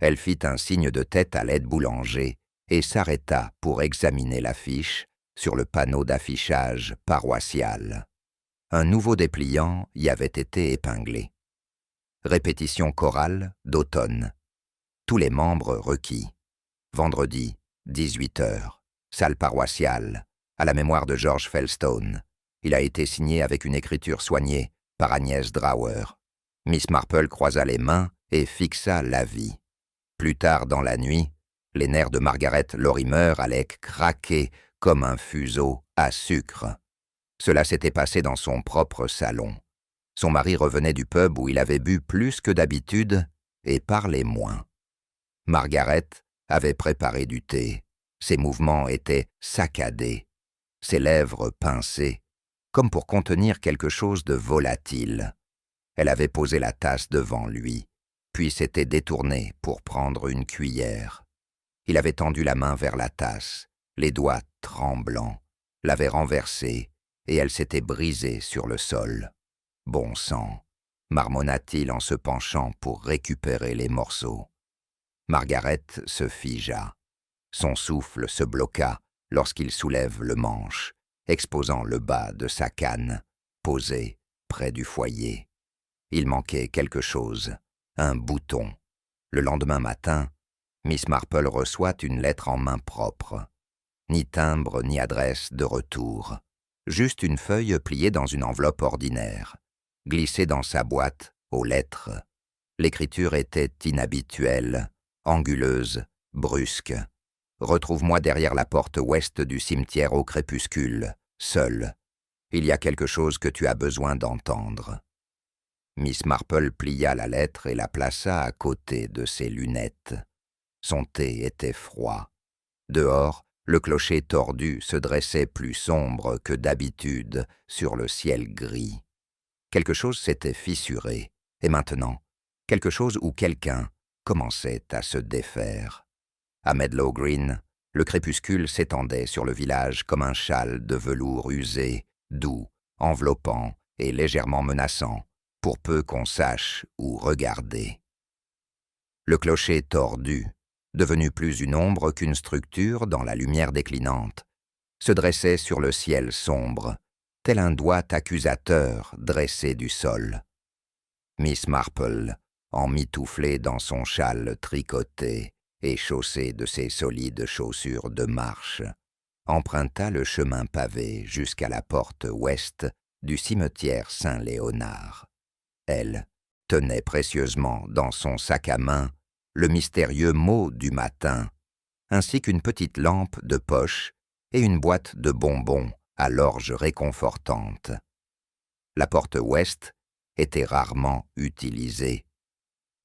Elle fit un signe de tête à l'aide boulanger et s'arrêta pour examiner l'affiche sur le panneau d'affichage paroissial. Un nouveau dépliant y avait été épinglé. Répétition chorale d'automne. Tous les membres requis. Vendredi, 18h. Salle paroissiale, à la mémoire de George Fellstone. Il a été signé avec une écriture soignée par Agnès Drawer. Miss Marple croisa les mains et fixa l'avis. Plus tard dans la nuit, les nerfs de Margaret Lorimer allaient craquer comme un fuseau à sucre. Cela s'était passé dans son propre salon. Son mari revenait du pub où il avait bu plus que d'habitude et parlait moins. Margaret avait préparé du thé. Ses mouvements étaient saccadés, ses lèvres pincées, comme pour contenir quelque chose de volatile. Elle avait posé la tasse devant lui, puis s'était détournée pour prendre une cuillère. Il avait tendu la main vers la tasse, les doigts tremblants, l'avait renversée, et elle s'était brisée sur le sol. « Bon sang !» marmonna-t-il en se penchant pour récupérer les morceaux. Margaret se figea. Son souffle se bloqua lorsqu'il soulève le manche, exposant le bas de sa canne, posée près du foyer. Il manquait quelque chose, un bouton. Le lendemain matin, Miss Marple reçoit une lettre en main propre. Ni timbre ni adresse de retour. Juste une feuille pliée dans une enveloppe ordinaire, glissée dans sa boîte aux lettres. L'écriture était inhabituelle, anguleuse, brusque. « Retrouve-moi derrière la porte ouest du cimetière au crépuscule, seul. Il y a quelque chose que tu as besoin d'entendre. » Miss Marple plia la lettre et la plaça à côté de ses lunettes. Son thé était froid. Dehors, le clocher tordu se dressait plus sombre que d'habitude sur le ciel gris. Quelque chose s'était fissuré, et maintenant, quelque chose ou quelqu'un commençait à se défaire. À Medlow Green, le crépuscule s'étendait sur le village comme un châle de velours usé, doux, enveloppant et légèrement menaçant, pour peu qu'on sache où regarder. Le clocher tordu, devenu plus une ombre qu'une structure dans la lumière déclinante, se dressait sur le ciel sombre, tel un doigt accusateur dressé du sol. Miss Marple, emmitouflée dans son châle tricoté et chaussée de ses solides chaussures de marche, emprunta le chemin pavé jusqu'à la porte ouest du cimetière Saint-Léonard. Elle tenait précieusement dans son sac à main le mystérieux mot du matin, ainsi qu'une petite lampe de poche et une boîte de bonbons à l'orge réconfortante. La porte ouest était rarement utilisée.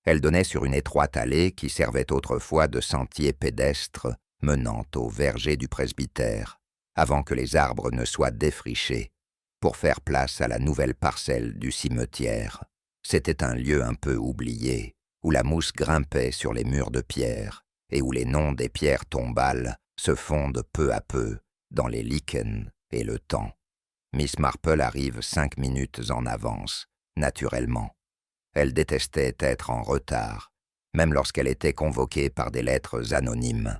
Elle donnait sur une étroite allée qui servait autrefois de sentier pédestre menant au verger du presbytère, avant que les arbres ne soient défrichés, pour faire place à la nouvelle parcelle du cimetière. C'était un lieu un peu oublié, où la mousse grimpait sur les murs de pierre, et où les noms des pierres tombales se fondent peu à peu dans les lichens et le temps. Miss Marple arrive 5 minutes en avance, naturellement. Elle détestait être en retard, même lorsqu'elle était convoquée par des lettres anonymes.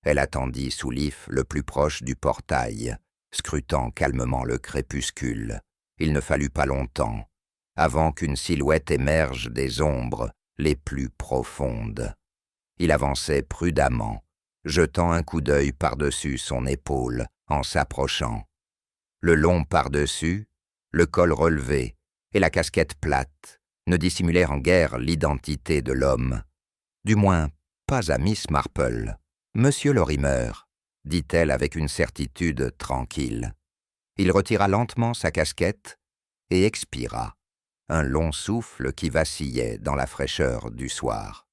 Elle attendit sous l'if le plus proche du portail, scrutant calmement le crépuscule. Il ne fallut pas longtemps, avant qu'une silhouette émerge des ombres les plus profondes. Il avançait prudemment, jetant un coup d'œil par-dessus son épaule en s'approchant. Le long par-dessus, le col relevé et la casquette plate ne dissimulèrent en guère l'identité de l'homme. Du moins, pas à Miss Marple. « Monsieur Lorimer », dit-elle avec une certitude tranquille. Il retira lentement sa casquette et expira, un long souffle qui vacillait dans la fraîcheur du soir.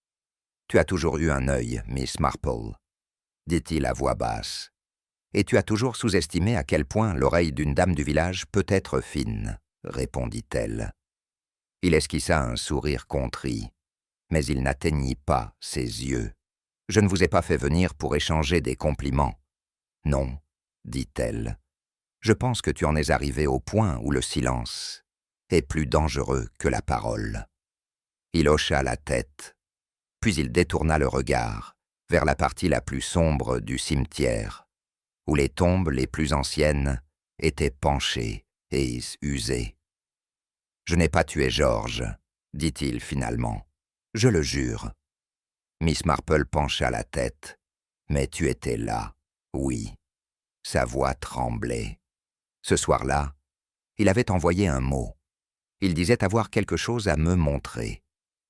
« Tu as toujours eu un œil, Miss Marple, » dit-il à voix basse, « et tu as toujours sous-estimé à quel point l'oreille d'une dame du village peut être fine, » répondit-elle. Il esquissa un sourire contrit, mais il n'atteignit pas ses yeux. « Je ne vous ai pas fait venir pour échanger des compliments. »« Non, » dit-elle. « Je pense que tu en es arrivé au point où le silence est plus dangereux que la parole. » Il hocha la tête, puis il détourna le regard vers la partie la plus sombre du cimetière, où les tombes les plus anciennes étaient penchées et usées. « Je n'ai pas tué George, » dit-il finalement. « Je le jure. » Miss Marple pencha la tête. « Mais tu étais là, oui. » Sa voix tremblait. Ce soir-là, il avait envoyé un mot. Il disait avoir quelque chose à me montrer,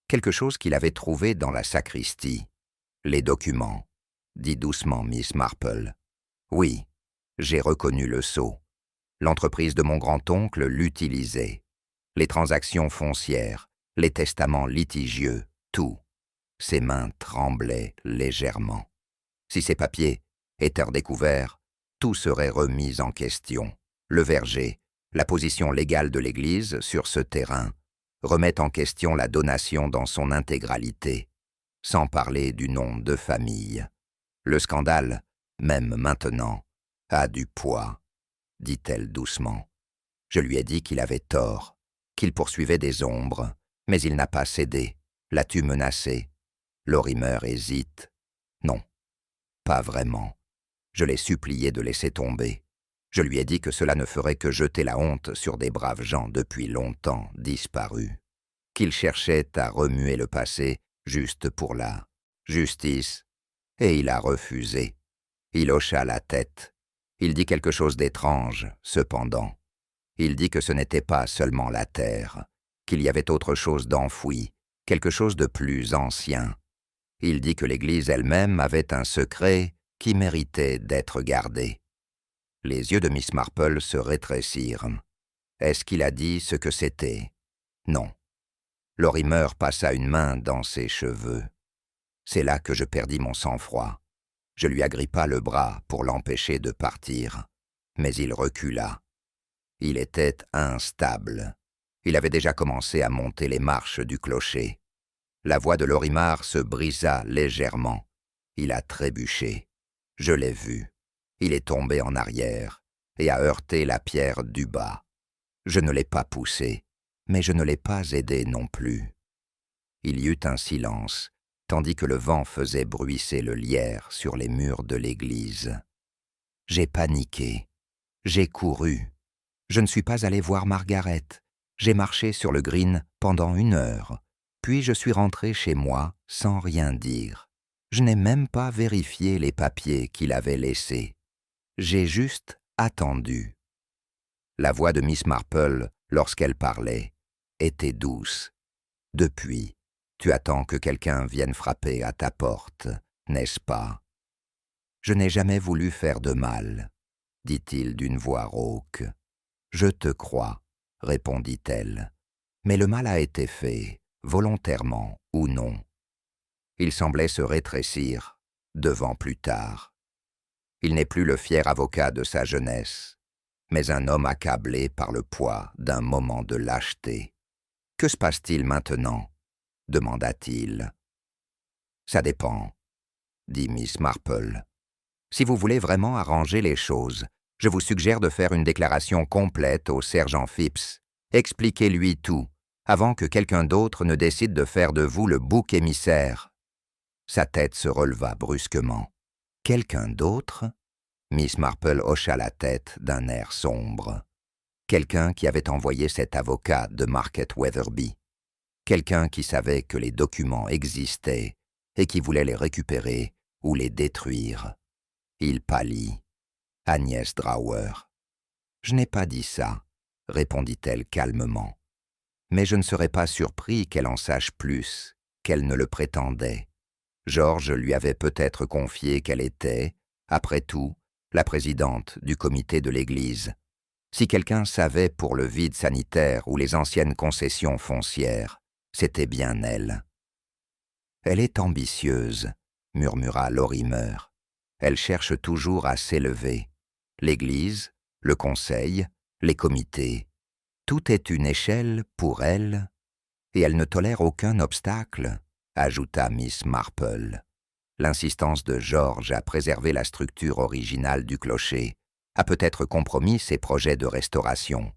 quelque chose qu'il avait trouvé dans la sacristie. « Les documents, » dit doucement Miss Marple. « Oui, j'ai reconnu le sceau. L'entreprise de mon grand-oncle l'utilisait. Les transactions foncières, les testaments litigieux, tout. » Ses mains tremblaient légèrement. Si ces papiers étaient redécouverts, tout serait remis en question. Le verger, la position légale de l'Église sur ce terrain, remet en question la donation dans son intégralité, sans parler du nom de famille. Le scandale, même maintenant, a du poids, dit-elle doucement. Je lui ai dit qu'il avait tort, qu'il poursuivait des ombres, mais il n'a pas cédé. L'as-tu menacé ? Lorimer hésite. Non, pas vraiment. Je l'ai supplié de laisser tomber. Je lui ai dit que cela ne ferait que jeter la honte sur des braves gens depuis longtemps disparus, qu'il cherchait à remuer le passé juste pour la justice, et il a refusé. Il hocha la tête. Il dit quelque chose d'étrange, cependant. Il dit que ce n'était pas seulement la terre, qu'il y avait autre chose d'enfoui, quelque chose de plus ancien. Il dit que l'Église elle-même avait un secret qui méritait d'être gardé. Les yeux de Miss Marple se rétrécirent. Est-ce qu'il a dit ce que c'était? Non. Lorimer passa une main dans ses cheveux. C'est là que je perdis mon sang-froid. Je lui agrippa le bras pour l'empêcher de partir, mais il recula. Il était instable. Il avait déjà commencé à monter les marches du clocher. La voix de Lorimer se brisa légèrement. Il a trébuché. Je l'ai vu. Il est tombé en arrière et a heurté la pierre du bas. Je ne l'ai pas poussé, mais je ne l'ai pas aidé non plus. Il y eut un silence, tandis que le vent faisait bruisser le lierre sur les murs de l'église. J'ai paniqué. J'ai couru. Je ne suis pas allé voir Margaret. J'ai marché sur le green pendant 1 heure. Puis je suis rentré chez moi sans rien dire. Je n'ai même pas vérifié les papiers qu'il avait laissés. J'ai juste attendu. La voix de Miss Marple, lorsqu'elle parlait, était douce. Depuis, tu attends que quelqu'un vienne frapper à ta porte, n'est-ce pas? Je n'ai jamais voulu faire de mal, dit-il d'une voix rauque. Je te crois, répondit-elle. Mais le mal a été fait, volontairement ou non. Il semblait se rétrécir, devant plus tard. Il n'est plus le fier avocat de sa jeunesse, mais un homme accablé par le poids d'un moment de lâcheté. « Que se passe-t-il maintenant » demanda-t-il. « Ça dépend, » dit Miss Marple. « Si vous voulez vraiment arranger les choses, je vous suggère de faire une déclaration complète au sergent Phipps. Expliquez-lui tout, avant que quelqu'un d'autre ne décide de faire de vous le bouc émissaire. » Sa tête se releva brusquement. « Quelqu'un d'autre » Miss Marple hocha la tête d'un air sombre. Quelqu'un qui avait envoyé cet avocat de Market Weatherby. Quelqu'un qui savait que les documents existaient et qui voulait les récupérer ou les détruire. Il pâlit. Agnès Drawer. « Je n'ai pas dit ça, » répondit-elle calmement. « Mais je ne serais pas surpris qu'elle en sache plus, qu'elle ne le prétendait. George lui avait peut-être confié qu'elle était, après tout, la présidente du comité de l'Église. Si quelqu'un savait pour le vide sanitaire ou les anciennes concessions foncières, c'était bien elle. « Elle est ambitieuse, » murmura Lorimer. « Elle cherche toujours à s'élever. L'Église, le Conseil, les comités, tout est une échelle pour elle, et elle ne tolère aucun obstacle, » ajouta Miss Marple. L'insistance de George à préserver la structure originale du clocher a peut-être compromis ses projets de restauration,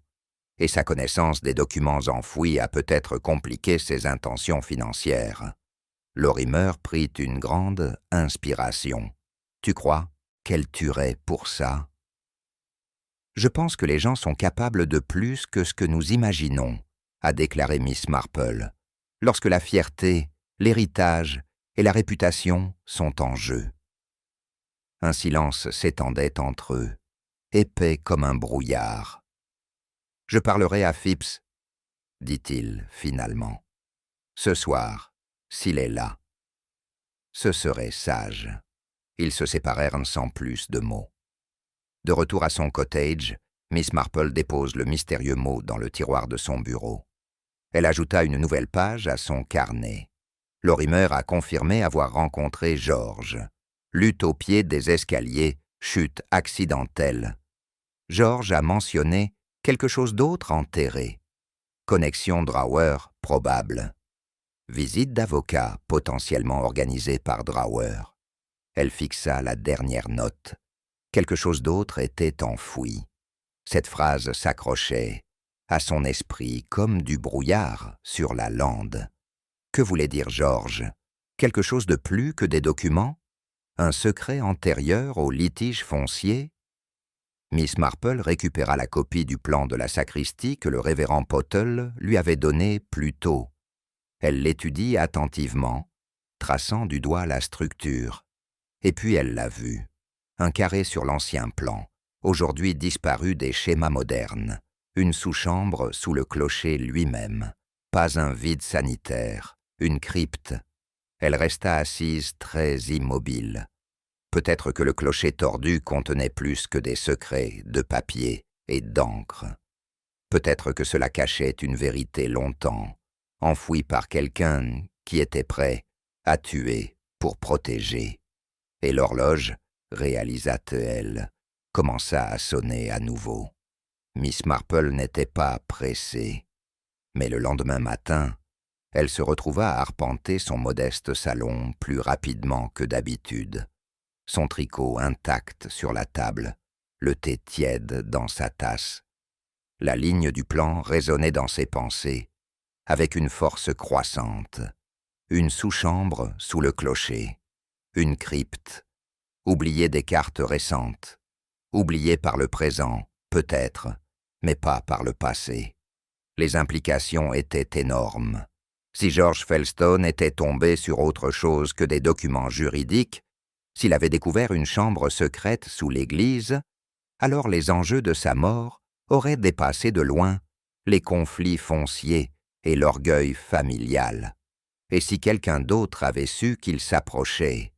et sa connaissance des documents enfouis a peut-être compliqué ses intentions financières. Lorimer prit une grande inspiration. « Tu crois qu'elle tuerait pour ça ?» « Je pense que les gens sont capables de plus que ce que nous imaginons, » a déclaré Miss Marple, « lorsque la fierté, l'héritage et la réputation sont en jeu. » Un silence s'étendait entre eux, épais comme un brouillard. « Je parlerai à Phipps, » dit-il finalement. « Ce soir, s'il est là. » Ce serait sage. Ils se séparèrent sans plus de mots. De retour à son cottage, Miss Marple dépose le mystérieux mot dans le tiroir de son bureau. Elle ajouta une nouvelle page à son carnet. Lorimer a confirmé avoir rencontré George. Lutte au pied des escaliers, chute accidentelle. George a mentionné quelque chose d'autre enterré. Connexion Drawer probable. Visite d'avocat potentiellement organisée par Drawer. Elle fixa la dernière note. Quelque chose d'autre était enfoui. Cette phrase s'accrochait à son esprit comme du brouillard sur la lande. Que voulait dire George? Quelque chose de plus que des documents? Un secret antérieur au litige foncier? Miss Marple récupéra la copie du plan de la sacristie que le révérend Pottle lui avait donné plus tôt. Elle l'étudie attentivement, traçant du doigt la structure. Et puis elle l'a vu. Un carré sur l'ancien plan, aujourd'hui disparu des schémas modernes, une sous-chambre sous le clocher lui-même, pas un vide sanitaire, une crypte. Elle resta assise très immobile. Peut-être que le clocher tordu contenait plus que des secrets de papier et d'encre. Peut-être que cela cachait une vérité longtemps, enfouie par quelqu'un qui était prêt à tuer pour protéger. Et l'horloge, réalisa-t-elle, commença à sonner à nouveau. Miss Marple n'était pas pressée. Mais le lendemain matin, Elle se retrouva à arpenter son modeste salon plus rapidement que d'habitude, son tricot intact sur la table, le thé tiède dans sa tasse. La ligne du plan résonnait dans ses pensées, avec une force croissante. Une sous-chambre sous le clocher, une crypte, oubliée des cartes récentes, oubliée par le présent, peut-être, mais pas par le passé. Les implications étaient énormes. Si George Felstone était tombé sur autre chose que des documents juridiques, s'il avait découvert une chambre secrète sous l'église, alors les enjeux de sa mort auraient dépassé de loin les conflits fonciers et l'orgueil familial. Et si quelqu'un d'autre avait su qu'il s'approchait,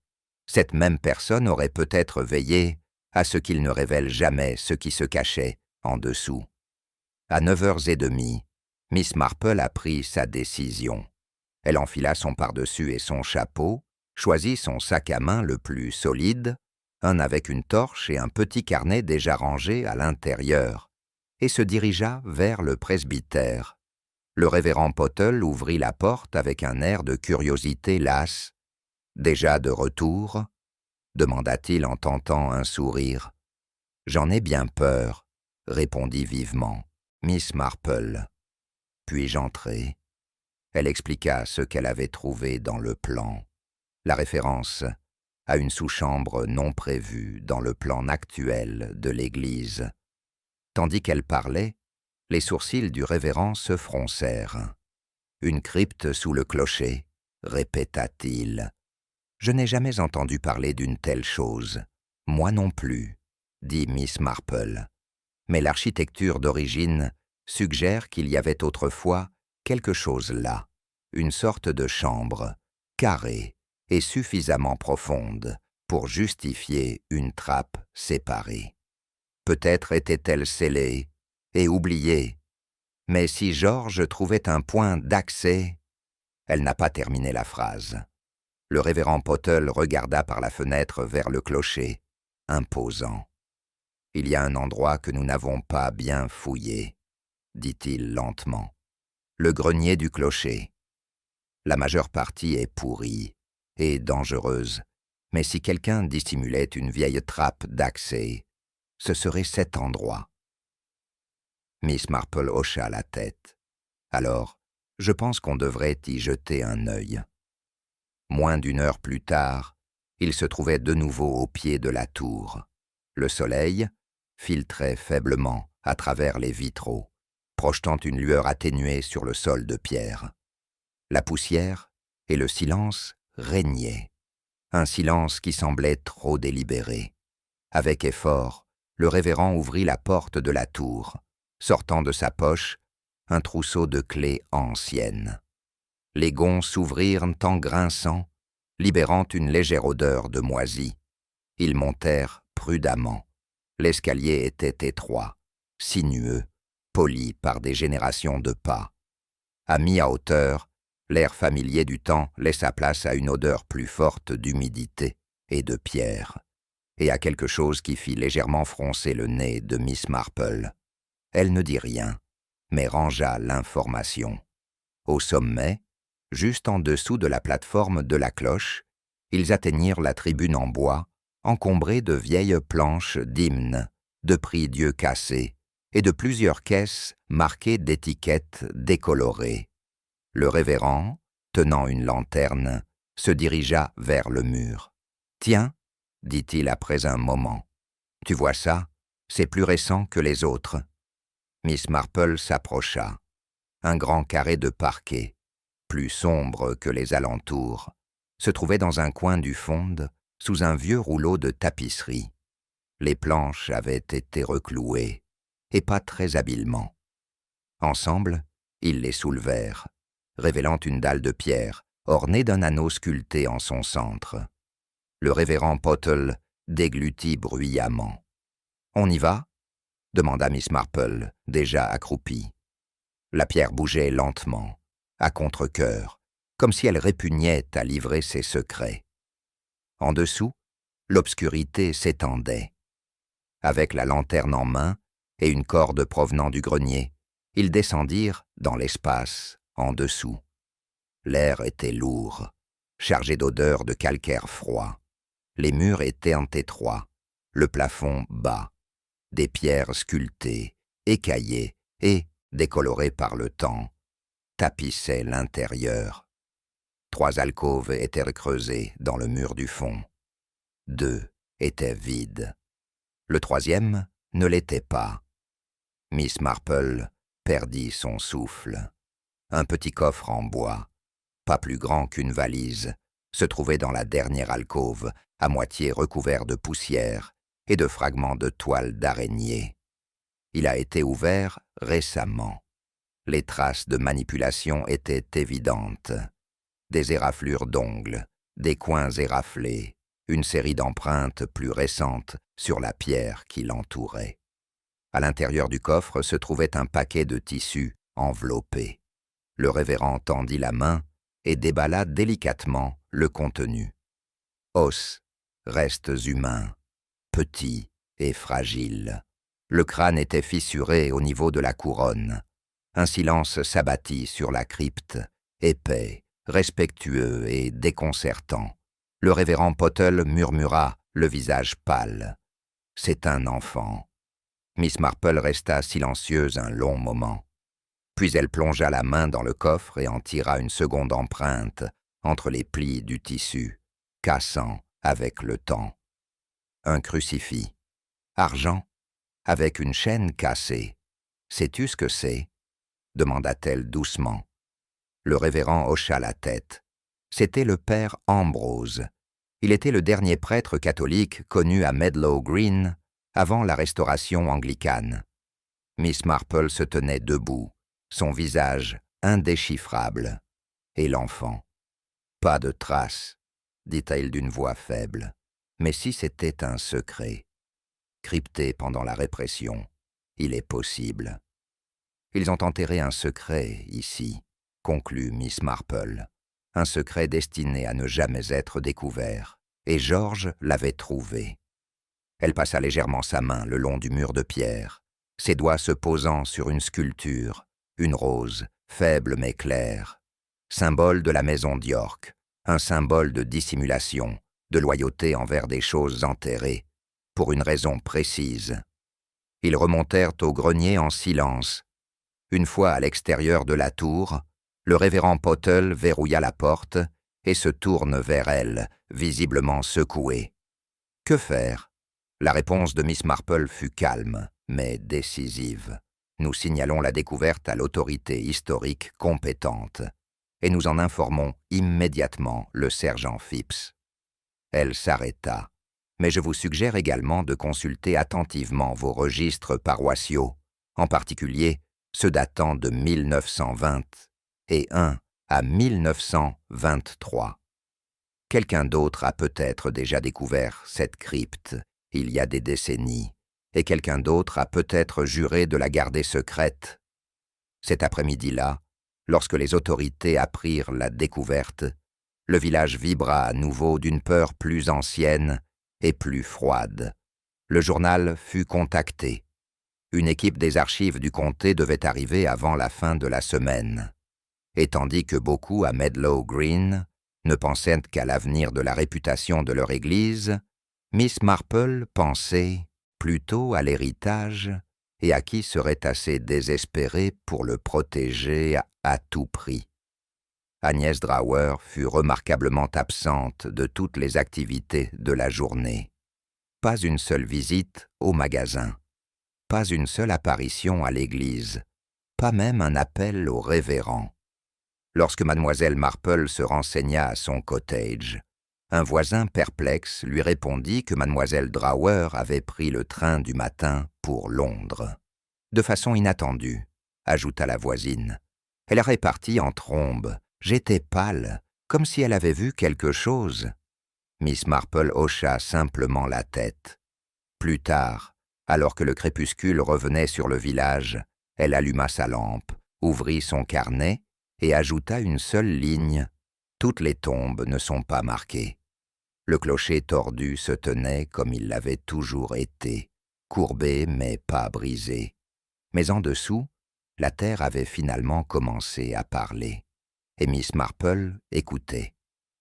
cette même personne aurait peut-être veillé à ce qu'il ne révèle jamais ce qui se cachait en dessous. À 9h30, Miss Marple a pris sa décision. Elle enfila son pardessus et son chapeau, choisit son sac à main le plus solide, un avec une torche et un petit carnet déjà rangé à l'intérieur, et se dirigea vers le presbytère. Le révérend Pottle ouvrit la porte avec un air de curiosité lasse. « Déjà de retour ?» demanda-t-il en tentant un sourire. « J'en ai bien peur », répondit vivement Miss Marple. « Puis-je entrer ?» Elle expliqua ce qu'elle avait trouvé dans le plan, la référence à une sous-chambre non prévue dans le plan actuel de l'église. Tandis qu'elle parlait, les sourcils du révérend se froncèrent. « Une crypte sous le clocher » répéta-t-il. « Je n'ai jamais entendu parler d'une telle chose. Moi non plus, » dit Miss Marple. « Mais l'architecture d'origine suggère qu'il y avait autrefois quelque chose là, une sorte de chambre, carrée et suffisamment profonde pour justifier une trappe séparée. Peut-être était-elle scellée et oubliée, mais si Georges trouvait un point d'accès... » Elle n'a pas terminé la phrase. Le révérend Pottle regarda par la fenêtre vers le clocher, imposant. « Il y a un endroit que nous n'avons pas bien fouillé, » dit-il lentement. « Le grenier du clocher. La majeure partie est pourrie et dangereuse, mais si quelqu'un dissimulait une vieille trappe d'accès, ce serait cet endroit. » Miss Marple hocha la tête. « Alors, je pense qu'on devrait y jeter un œil. » Moins d'une heure plus tard, il se trouvait de nouveau au pied de la tour. Le soleil filtrait faiblement à travers les vitraux, projetant une lueur atténuée sur le sol de pierre. La poussière et le silence régnaient, un silence qui semblait trop délibéré. Avec effort, le révérend ouvrit la porte de la tour, sortant de sa poche un trousseau de clés anciennes. Les gonds s'ouvrirent en grinçant, libérant une légère odeur de moisi. Ils montèrent prudemment. L'escalier était étroit, sinueux, poli par des générations de pas. À mi-hauteur, l'air familier du temps laissa place à une odeur plus forte d'humidité et de pierre, et à quelque chose qui fit légèrement froncer le nez de Miss Marple. Elle ne dit rien, mais rangea l'information. Au sommet, juste en dessous de la plateforme de la cloche, ils atteignirent la tribune en bois, encombrée de vieilles planches d'hymnes, de prie-dieu cassés et de plusieurs caisses marquées d'étiquettes décolorées. Le révérend, tenant une lanterne, se dirigea vers le mur. « Tiens, » dit-il après un moment, « tu vois ça? C'est plus récent que les autres. » Miss Marple s'approcha. Un grand carré de parquet, plus sombre que les alentours, se trouvait dans un coin du fonde, sous un vieux rouleau de tapisserie. Les planches avaient été reclouées, et pas très habilement. Ensemble, ils les soulevèrent, révélant une dalle de pierre ornée d'un anneau sculpté en son centre. Le révérend Pottle déglutit bruyamment. « On y va ?» demanda Miss Marple, déjà accroupie. La pierre bougeait lentement, à contre-cœur, comme si elle répugnait à livrer ses secrets. En dessous, l'obscurité s'étendait. Avec la lanterne en main et une corde provenant du grenier, ils descendirent dans l'espace en dessous. L'air était lourd, chargé d'odeurs de calcaire froid. Les murs étaient en étroit, le plafond bas, des pierres sculptées, écaillées et, décolorées par le temps, tapissaient l'intérieur. 3 alcôves étaient creusées dans le mur du fond. 2 étaient vides. Le 3e ne l'était pas. Miss Marple perdit son souffle. Un petit coffre en bois, pas plus grand qu'une valise, se trouvait dans la dernière alcôve, à moitié recouvert de poussière et de fragments de toile d'araignée. Il a été ouvert récemment. Les traces de manipulation étaient évidentes. Des éraflures d'ongles, des coins éraflés, une série d'empreintes plus récentes sur la pierre qui l'entourait. À l'intérieur du coffre se trouvait un paquet de tissus enveloppés. Le révérend tendit la main et déballa délicatement le contenu. Os, restes humains, petits et fragiles. Le crâne était fissuré au niveau de la couronne. Un silence s'abattit sur la crypte, épais, respectueux et déconcertant. Le révérend Pottle murmura, le visage pâle. « C'est un enfant. » Miss Marple resta silencieuse un long moment. Puis elle plongea la main dans le coffre et en tira une seconde empreinte entre les plis du tissu, cassant avec le temps. Un crucifix. Argent, avec une chaîne cassée. « Sais-tu ce que c'est » demanda-t-elle doucement. Le révérend hocha la tête. C'était le père Ambrose. Il était le dernier prêtre catholique connu à Medlow Green avant la restauration anglicane. Miss Marple se tenait debout, son visage indéchiffrable. Et l'enfant. « Pas de traces, » dit-elle d'une voix faible. Mais si c'était un secret, crypté pendant la répression, il est possible. Ils ont enterré un secret ici, conclut Miss Marple. Un secret destiné à ne jamais être découvert. Et George l'avait trouvé. Elle passa légèrement sa main le long du mur de pierre, ses doigts se posant sur une sculpture, une rose, faible mais claire, symbole de la maison d'York, un symbole de dissimulation, de loyauté envers des choses enterrées, pour une raison précise. Ils remontèrent au grenier en silence. Une fois à l'extérieur de la tour, le révérend Pottle verrouilla la porte et se tourne vers elle, visiblement secoué. Que faire? La réponse de Miss Marple fut calme, mais décisive. Nous signalons la découverte à l'autorité historique compétente et nous en informons immédiatement le sergent Phipps. Elle s'arrêta. Mais je vous suggère également de consulter attentivement vos registres paroissiaux, en particulier ceux datant de 1920 et un à 1923. Quelqu'un d'autre a peut-être déjà découvert cette crypte il y a des décennies, et quelqu'un d'autre a peut-être juré de la garder secrète. Cet après-midi-là, lorsque les autorités apprirent la découverte, le village vibra à nouveau d'une peur plus ancienne et plus froide. Le journal fut contacté. Une équipe des archives du comté devait arriver avant la fin de la semaine. Et tandis que beaucoup à Medlow Green ne pensaient qu'à l'avenir de la réputation de leur église, Miss Marple pensait plutôt à l'héritage et à qui serait assez désespéré pour le protéger à tout prix. Agnès Drawer fut remarquablement absente de toutes les activités de la journée. Pas une seule visite au magasin, pas une seule apparition à l'église, pas même un appel au révérend. Lorsque mademoiselle Marple se renseigna à son cottage, un voisin perplexe lui répondit que mademoiselle Drawer avait pris le train du matin pour Londres. De façon inattendue, ajouta la voisine. Elle est répartie en trombes. J'étais pâle, comme si elle avait vu quelque chose. Miss Marple hocha simplement la tête. Plus tard, alors que le crépuscule revenait sur le village, elle alluma sa lampe, ouvrit son carnet et ajouta une seule ligne. Toutes les tombes ne sont pas marquées. Le clocher tordu se tenait comme il l'avait toujours été, courbé mais pas brisé. Mais en dessous, la terre avait finalement commencé à parler. et Miss Marple écoutait.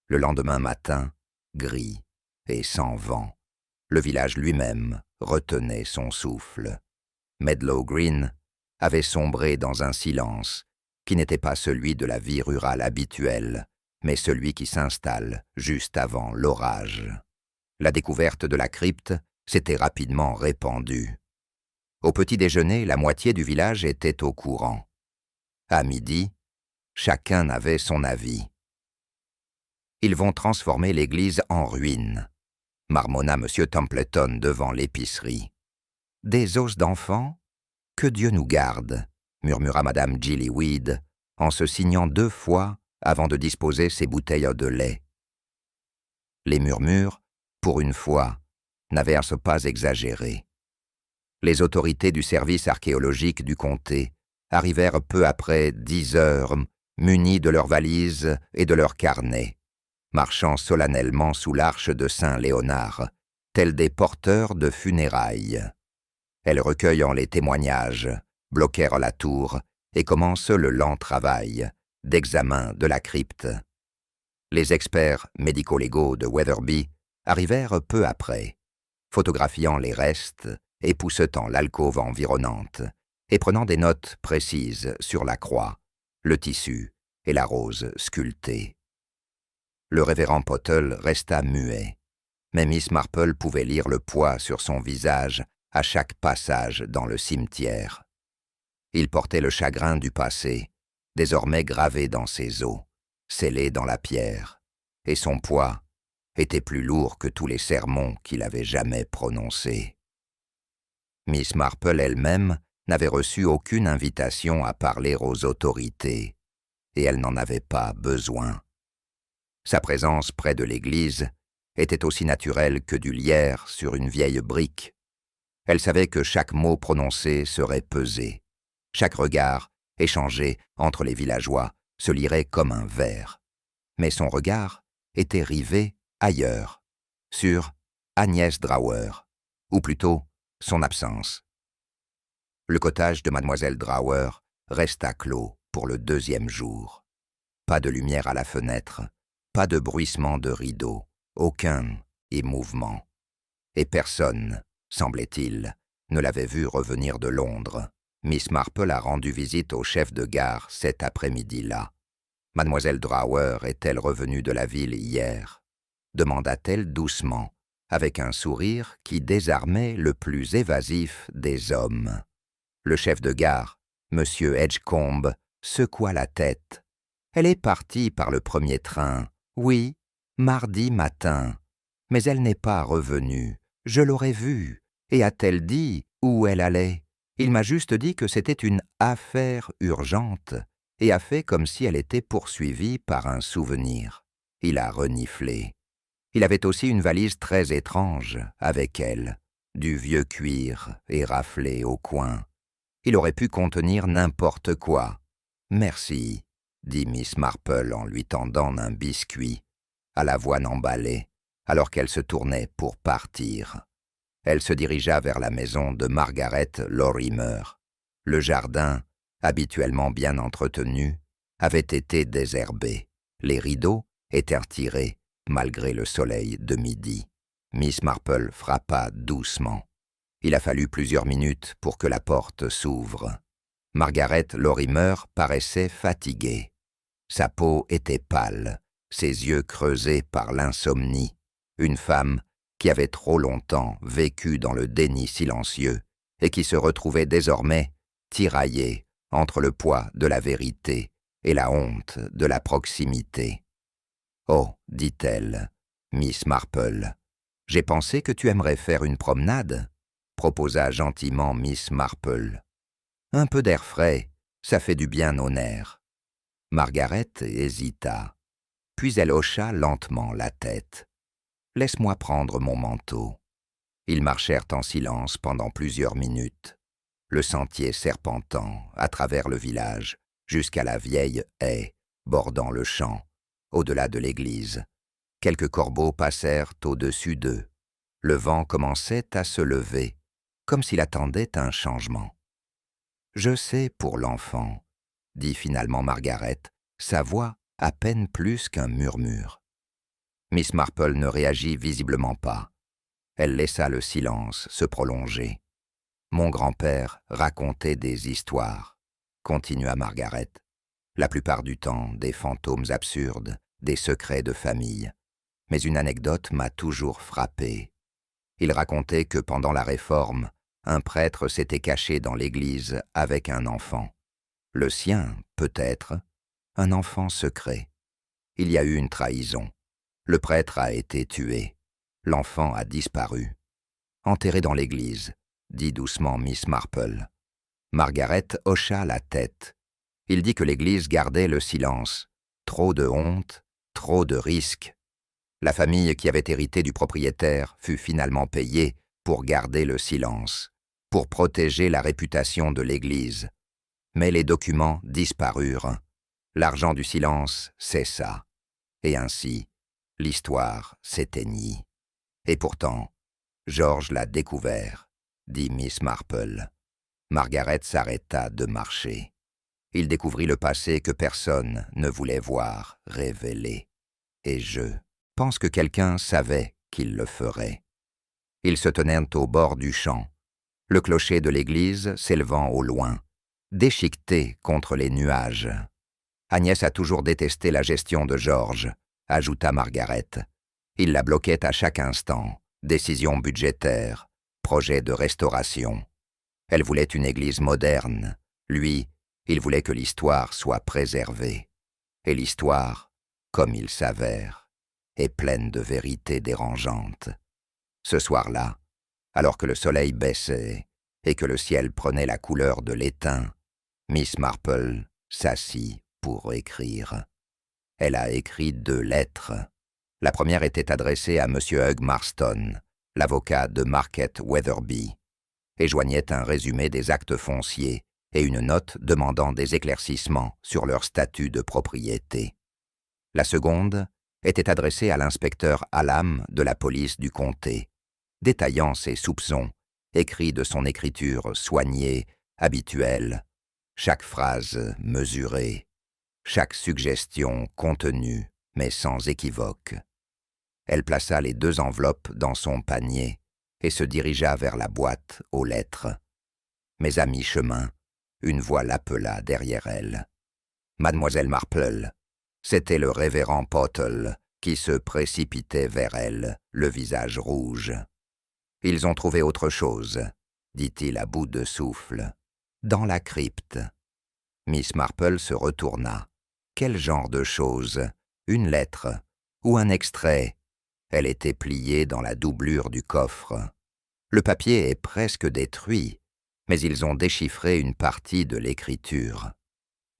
Le lendemain matin, gris et sans vent, le village lui-même retenait son souffle. Medlow Green avait sombré dans un silence qui n'était pas celui de la vie rurale habituelle, mais celui qui s'installe juste avant l'orage. La découverte de la crypte s'était rapidement répandue. Au petit déjeuner, la moitié du village était au courant. À midi, chacun avait son avis. « Ils vont transformer l'église en ruine », marmonna M. Templeton devant l'épicerie. « Des os d'enfants ? Que Dieu nous garde », murmura Madame Gillyweed en se signant 2 fois avant de disposer ses bouteilles de lait. Les murmures, pour une fois, n'avaient pas exagéré. Les autorités du service archéologique du comté arrivèrent peu après 10 heures, munis de leurs valises et de leurs carnets, marchant solennellement sous l'arche de Saint-Léonard, tels des porteurs de funérailles. Elles, recueillant les témoignages, bloquèrent la tour et commencent le lent travail d'examen de la crypte. Les experts médico-légaux de Weatherby arrivèrent peu après, photographiant les restes, époussetant l'alcôve environnante et prenant des notes précises sur la croix, le tissu et la rose sculptée. Le révérend Pottle resta muet, mais Miss Marple pouvait lire le poids sur son visage à chaque passage dans le cimetière. Il portait le chagrin du passé, désormais gravé dans ses os, scellé dans la pierre, et son poids était plus lourd que tous les sermons qu'il avait jamais prononcés. Miss Marple elle-même n'avait reçu aucune invitation à parler aux autorités, et elle n'en avait pas besoin. Sa présence près de l'église était aussi naturelle que du lierre sur une vieille brique. Elle savait que chaque mot prononcé serait pesé. Chaque regard, échangé entre les villageois, se lirait comme un vers. Mais son regard était rivé ailleurs, sur Agnès Drower, ou plutôt son absence. Le cottage de Mademoiselle Drower resta clos pour le 2e jour. Pas de lumière à la fenêtre, pas de bruissement de rideaux, aucun émouvement. Et personne, semblait-il, ne l'avait vu revenir de Londres. Miss Marple a rendu visite au chef de gare cet après-midi-là. « Mademoiselle Drower est-elle revenue de la ville hier ?» demanda-t-elle doucement, avec un sourire qui désarmait le plus évasif des hommes. Le chef de gare, M. Edgecombe, secoua la tête. « Elle est partie par le premier train, oui, mardi matin. Mais elle n'est pas revenue, je l'aurais vue. Et a-t-elle dit où elle allait ? Il m'a juste dit que c'était une affaire urgente et a fait comme si elle était poursuivie par un souvenir. » Il a reniflé. Il avait aussi une valise très étrange avec elle, du vieux cuir éraflé au coin. Il aurait pu contenir n'importe quoi. « Merci », dit Miss Marple en lui tendant un biscuit, à l'avoine emballée, alors qu'elle se tournait pour partir. Elle se dirigea vers la maison de Margaret Lorimer. Le jardin, habituellement bien entretenu, avait été désherbé. Les rideaux étaient tirés, malgré le soleil de midi. Miss Marple frappa doucement. Il a fallu plusieurs minutes pour que la porte s'ouvre. Margaret Lorimer paraissait fatiguée. Sa peau était pâle, ses yeux creusés par l'insomnie. Une femme qui avait trop longtemps vécu dans le déni silencieux et qui se retrouvait désormais tiraillée entre le poids de la vérité et la honte de la proximité. « Oh, dit-elle, Miss Marple, j'ai pensé que tu aimerais faire une promenade, » proposa gentiment Miss Marple. « Un peu d'air frais, ça fait du bien aux nerfs. » Margaret hésita, puis elle hocha lentement la tête. « Laisse-moi prendre mon manteau. » Ils marchèrent en silence pendant plusieurs minutes, le sentier serpentant à travers le village jusqu'à la vieille haie bordant le champ, au-delà de l'église. Quelques corbeaux passèrent au-dessus d'eux. Le vent commençait à se lever, comme s'il attendait un changement. « Je sais pour l'enfant, » dit finalement Margaret, sa voix à peine plus qu'un murmure. Miss Marple ne réagit visiblement pas. Elle laissa le silence se prolonger. Mon grand-père racontait des histoires, continua Margaret. La plupart du temps, des fantômes absurdes, des secrets de famille. Mais une anecdote m'a toujours frappé. Il racontait que pendant la Réforme, un prêtre s'était caché dans l'église avec un enfant. Le sien, peut-être, un enfant secret. Il y a eu une trahison. Le prêtre a été tué. L'enfant a disparu. Enterré dans l'église, dit doucement Miss Marple. Margaret hocha la tête. Il dit que l'église gardait le silence. Trop de honte, trop de risques. La famille qui avait hérité du propriétaire fut finalement payée pour garder le silence, pour protéger la réputation de l'église. Mais les documents disparurent. L'argent du silence cessa. Et ainsi, l'histoire s'éteignit. Et pourtant, George l'a découvert, dit Miss Marple. Margaret s'arrêta de marcher. Il découvrit le passé que personne ne voulait voir révélé. Et je pense que quelqu'un savait qu'il le ferait. Ils se tenaient au bord du champ, le clocher de l'église s'élevant au loin, déchiqueté contre les nuages. Agnès a toujours détesté la gestion de George, ajouta Margaret. Il la bloquait à chaque instant, décisions budgétaires, projets de restauration. Elle voulait une église moderne. Lui, il voulait que l'histoire soit préservée. Et l'histoire, comme il s'avère, est pleine de vérités dérangeantes. Ce soir-là, alors que le soleil baissait et que le ciel prenait la couleur de l'étain, Miss Marple s'assit pour écrire. Elle a écrit 2 lettres. La première était adressée à M. Hugh Marston, l'avocat de Market Weatherby, et joignait un résumé des actes fonciers et une note demandant des éclaircissements sur leur statut de propriété. La seconde était adressée à l'inspecteur Hallam de la police du comté, détaillant ses soupçons, écrits de son écriture soignée, habituelle, chaque phrase mesurée, chaque suggestion contenue, mais sans équivoque. Elle plaça les 2 enveloppes dans son panier et se dirigea vers la boîte aux lettres. Mais à mi-chemin, une voix l'appela derrière elle. Mademoiselle Marple, c'était le révérend Pottle qui se précipitait vers elle, le visage rouge. « Ils ont trouvé autre chose, » dit-il à bout de souffle. « Dans la crypte. » Miss Marple se retourna. Quel genre de chose? Une lettre ou un extrait? Elle était pliée dans la doublure du coffre. Le papier est presque détruit, mais ils ont déchiffré une partie de l'écriture.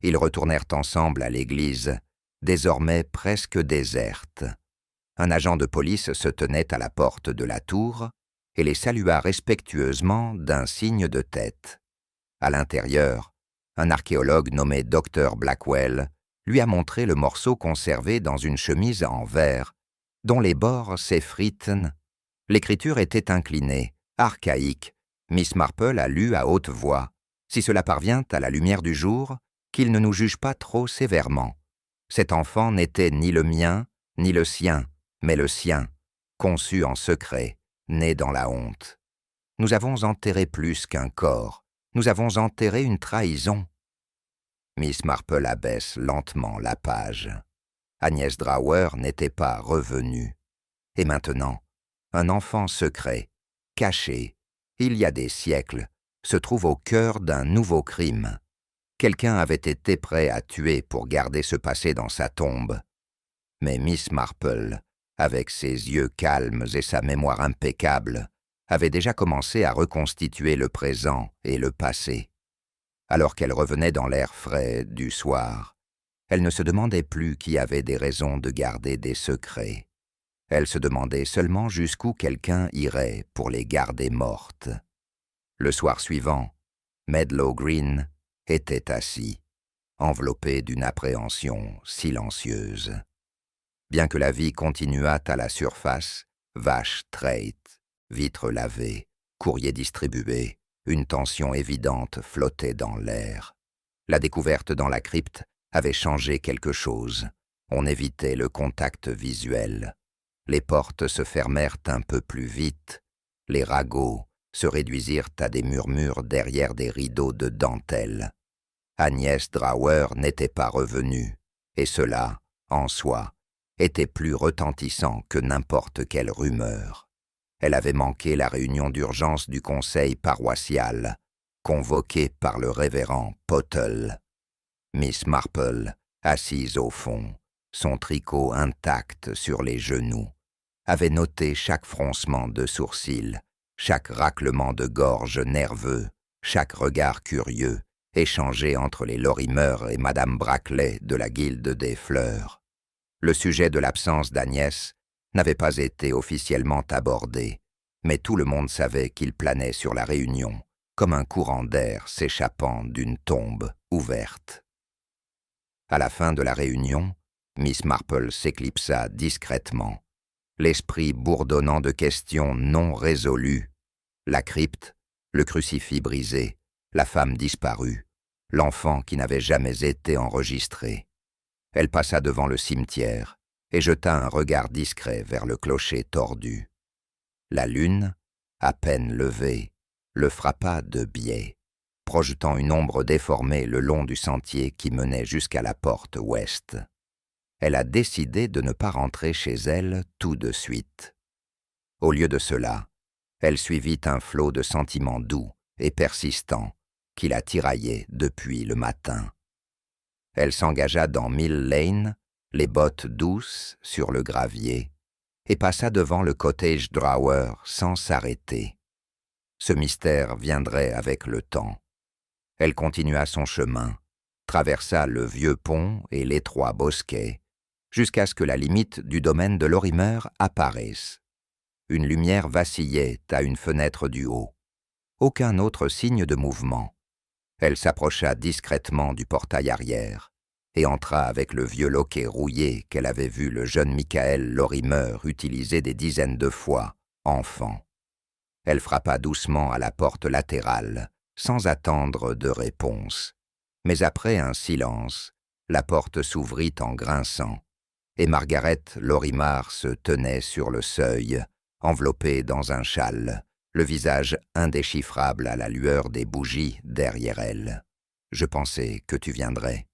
Ils retournèrent ensemble à l'église, désormais presque déserte. Un agent de police se tenait à la porte de la tour et les salua respectueusement d'un signe de tête. À l'intérieur, un archéologue nommé Dr. Blackwell lui a montré le morceau conservé dans une chemise en verre, dont les bords s'effritent. L'écriture était inclinée, archaïque. Miss Marple a lu à haute voix. Si cela parvient à la lumière du jour, qu'il ne nous juge pas trop sévèrement. Cet enfant n'était ni le mien, ni le sien, mais le sien, conçu en secret, né dans la honte. Nous avons enterré plus qu'un corps, nous avons enterré une trahison. Miss Marple abaisse lentement la page. Agnès Drawer n'était pas revenue. Et maintenant, un enfant secret, caché, il y a des siècles, se trouve au cœur d'un nouveau crime. Quelqu'un avait été prêt à tuer pour garder ce passé dans sa tombe. Mais Miss Marple, avec ses yeux calmes et sa mémoire impeccable, avait déjà commencé à reconstituer le présent et le passé. Alors qu'elle revenait dans l'air frais du soir, elle ne se demandait plus qui avait des raisons de garder des secrets. Elle se demandait seulement jusqu'où quelqu'un irait pour les garder mortes. Le soir suivant, Medlow Green était assis, enveloppé d'une appréhension silencieuse. Bien que la vie continuât à la surface, vaches traites, vitres lavées, courriers distribués, une tension évidente flottait dans l'air. La découverte dans la crypte avait changé quelque chose, On évitait le contact visuel. Les portes se fermèrent un peu plus vite. Les ragots se réduisirent à des murmures derrière des rideaux de dentelle. Agnès Drauer n'était pas revenue, et cela, en soi, était plus retentissant que n'importe quelle rumeur. Elle avait manqué la réunion d'urgence du conseil paroissial, convoquée par le révérend Pottle. Miss Marple, assise au fond, son tricot intact sur les genoux, avait noté chaque froncement de sourcils, chaque raclement de gorge nerveux, chaque regard curieux, échangé entre les Lorimer et Madame Brackley de la Guilde des Fleurs. Le sujet de l'absence d'Agnès n'avait pas été officiellement abordé, mais tout le monde savait qu'il planait sur la réunion, comme un courant d'air s'échappant d'une tombe ouverte. À la fin de la réunion, Miss Marple s'éclipsa discrètement, l'esprit bourdonnant de questions non résolues. La crypte, le crucifix brisé, la femme disparue, l'enfant qui n'avait jamais été enregistré. Elle passa devant le cimetière et jeta un regard discret vers le clocher tordu. La lune, à peine levée, le frappa de biais, projetant une ombre déformée le long du sentier qui menait jusqu'à la porte ouest. Elle a décidé de ne pas rentrer chez elle tout de suite. Au lieu de cela, elle suivit un flot de sentiments doux et persistants qui la tiraillaient depuis le matin. Elle s'engagea dans Mill Lane, les bottes douces sur le gravier, et passa devant le cottage Drauer sans s'arrêter. Ce mystère viendrait avec le temps. Elle continua son chemin, traversa le vieux pont et l'étroit bosquet, jusqu'à ce que la limite du domaine de Lorimer apparaisse. Une lumière vacillait à une fenêtre du haut. Aucun autre signe de mouvement. Elle s'approcha discrètement du portail arrière et entra avec le vieux loquet rouillé qu'elle avait vu le jeune Michael Lorimer utiliser des dizaines de fois, enfant. Elle frappa doucement à la porte latérale, sans attendre de réponse. Mais après un silence, la porte s'ouvrit en grinçant, et Margaret Lorimer se tenait sur le seuil, enveloppée dans un châle, le visage indéchiffrable à la lueur des bougies derrière elle. « Je pensais que tu viendrais, »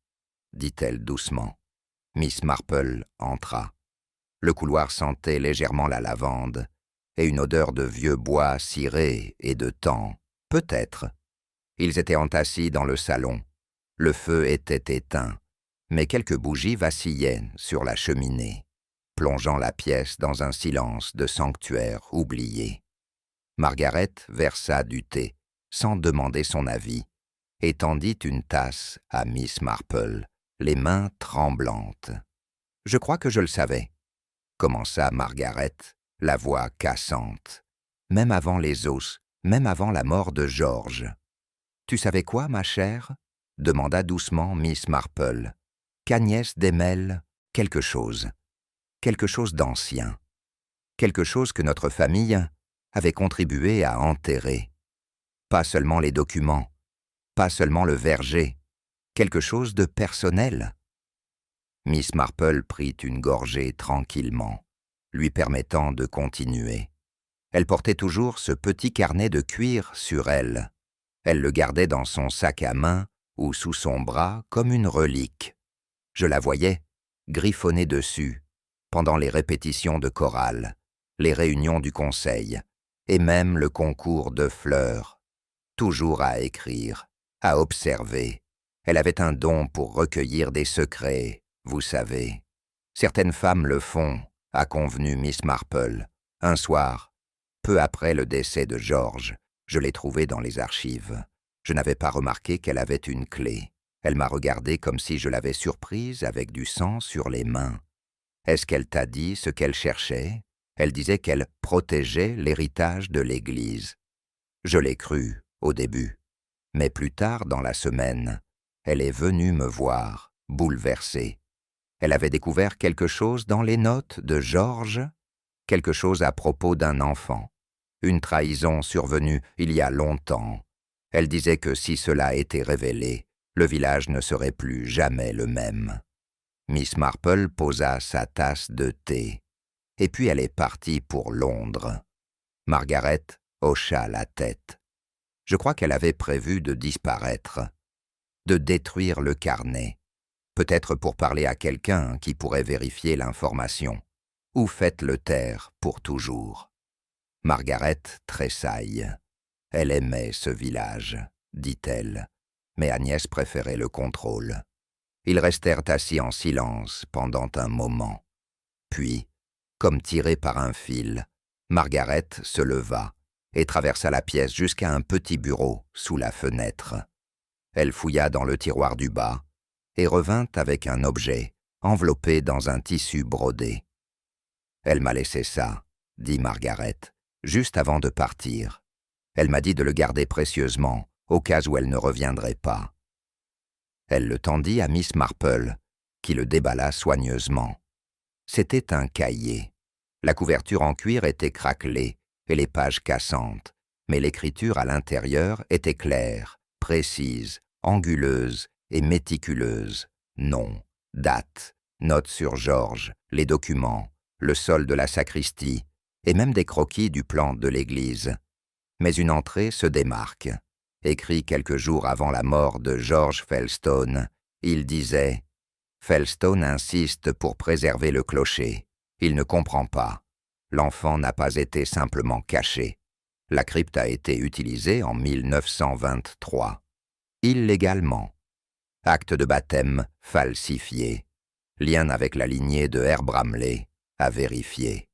dit-elle doucement. Miss Marple entra. Le couloir sentait légèrement la lavande, et une odeur de vieux bois ciré et de temps, peut-être. Ils étaient entassés dans le salon. Le feu était éteint, mais quelques bougies vacillaient sur la cheminée, plongeant la pièce dans un silence de sanctuaire oublié. Margaret versa du thé, sans demander son avis, et tendit une tasse à Miss Marple, les mains tremblantes. « Je crois que je le savais, » commença Margaret, la voix cassante. « Même avant les os, même avant la mort de George. »« Tu savais quoi, ma chère ?» demanda doucement Miss Marple. « Qu'Agnès démêle quelque chose d'ancien, quelque chose que notre famille avait contribué à enterrer. Pas seulement les documents, pas seulement le verger, quelque chose de personnel. » Miss Marple prit une gorgée tranquillement, lui permettant de continuer. Elle portait toujours ce petit carnet de cuir sur elle. Elle le gardait dans son sac à main ou sous son bras comme une relique. Je la voyais, griffonner dessus, pendant les répétitions de chorale, les réunions du conseil, et même le concours de fleurs. Toujours à écrire, à observer. Elle avait un don pour recueillir des secrets, vous savez. Certaines femmes le font, a convenu Miss Marple. Un soir, peu après le décès de George, je l'ai trouvée dans les archives. Je n'avais pas remarqué qu'elle avait une clé. Elle m'a regardé comme si je l'avais surprise avec du sang sur les mains. Est-ce qu'elle t'a dit ce qu'elle cherchait ? Elle disait qu'elle protégeait l'héritage de l'Église. Je l'ai cru, au début. Mais plus tard dans la semaine, elle est venue me voir, bouleversée. Elle avait découvert quelque chose dans les notes de George, quelque chose à propos d'un enfant. Une trahison survenue il y a longtemps. Elle disait que si cela était révélé, le village ne serait plus jamais le même. Miss Marple posa sa tasse de thé, et puis elle est partie pour Londres. Margaret hocha la tête. Je crois qu'elle avait prévu de disparaître, de détruire le carnet, peut-être pour parler à quelqu'un qui pourrait vérifier l'information, ou faites-le taire pour toujours. Margaret tressaille. Elle aimait ce village, dit-elle, mais Agnès préférait le contrôle. Ils restèrent assis en silence pendant un moment. Puis, comme tirée par un fil, Margaret se leva et traversa la pièce jusqu'à un petit bureau sous la fenêtre. Elle fouilla dans le tiroir du bas et revint avec un objet enveloppé dans un tissu brodé. « Elle m'a laissé ça, » dit Margaret, juste avant de partir. Elle m'a dit de le garder précieusement, au cas où elle ne reviendrait pas. Elle le tendit à Miss Marple, qui le déballa soigneusement. C'était un cahier. La couverture en cuir était craquelée et les pages cassantes, mais l'écriture à l'intérieur était claire, précise, anguleuse et méticuleuse. Nom, date, notes sur Georges, les documents, le sol de la sacristie, et même des croquis du plan de l'église. Mais une entrée se démarque. Écrit quelques jours avant la mort de George Felstone, il disait « Felstone insiste pour préserver le clocher. Il ne comprend pas. L'enfant n'a pas été simplement caché. La crypte a été utilisée en 1923. Illégalement. Acte de baptême falsifié. Lien avec la lignée de Herb Bramley à vérifier.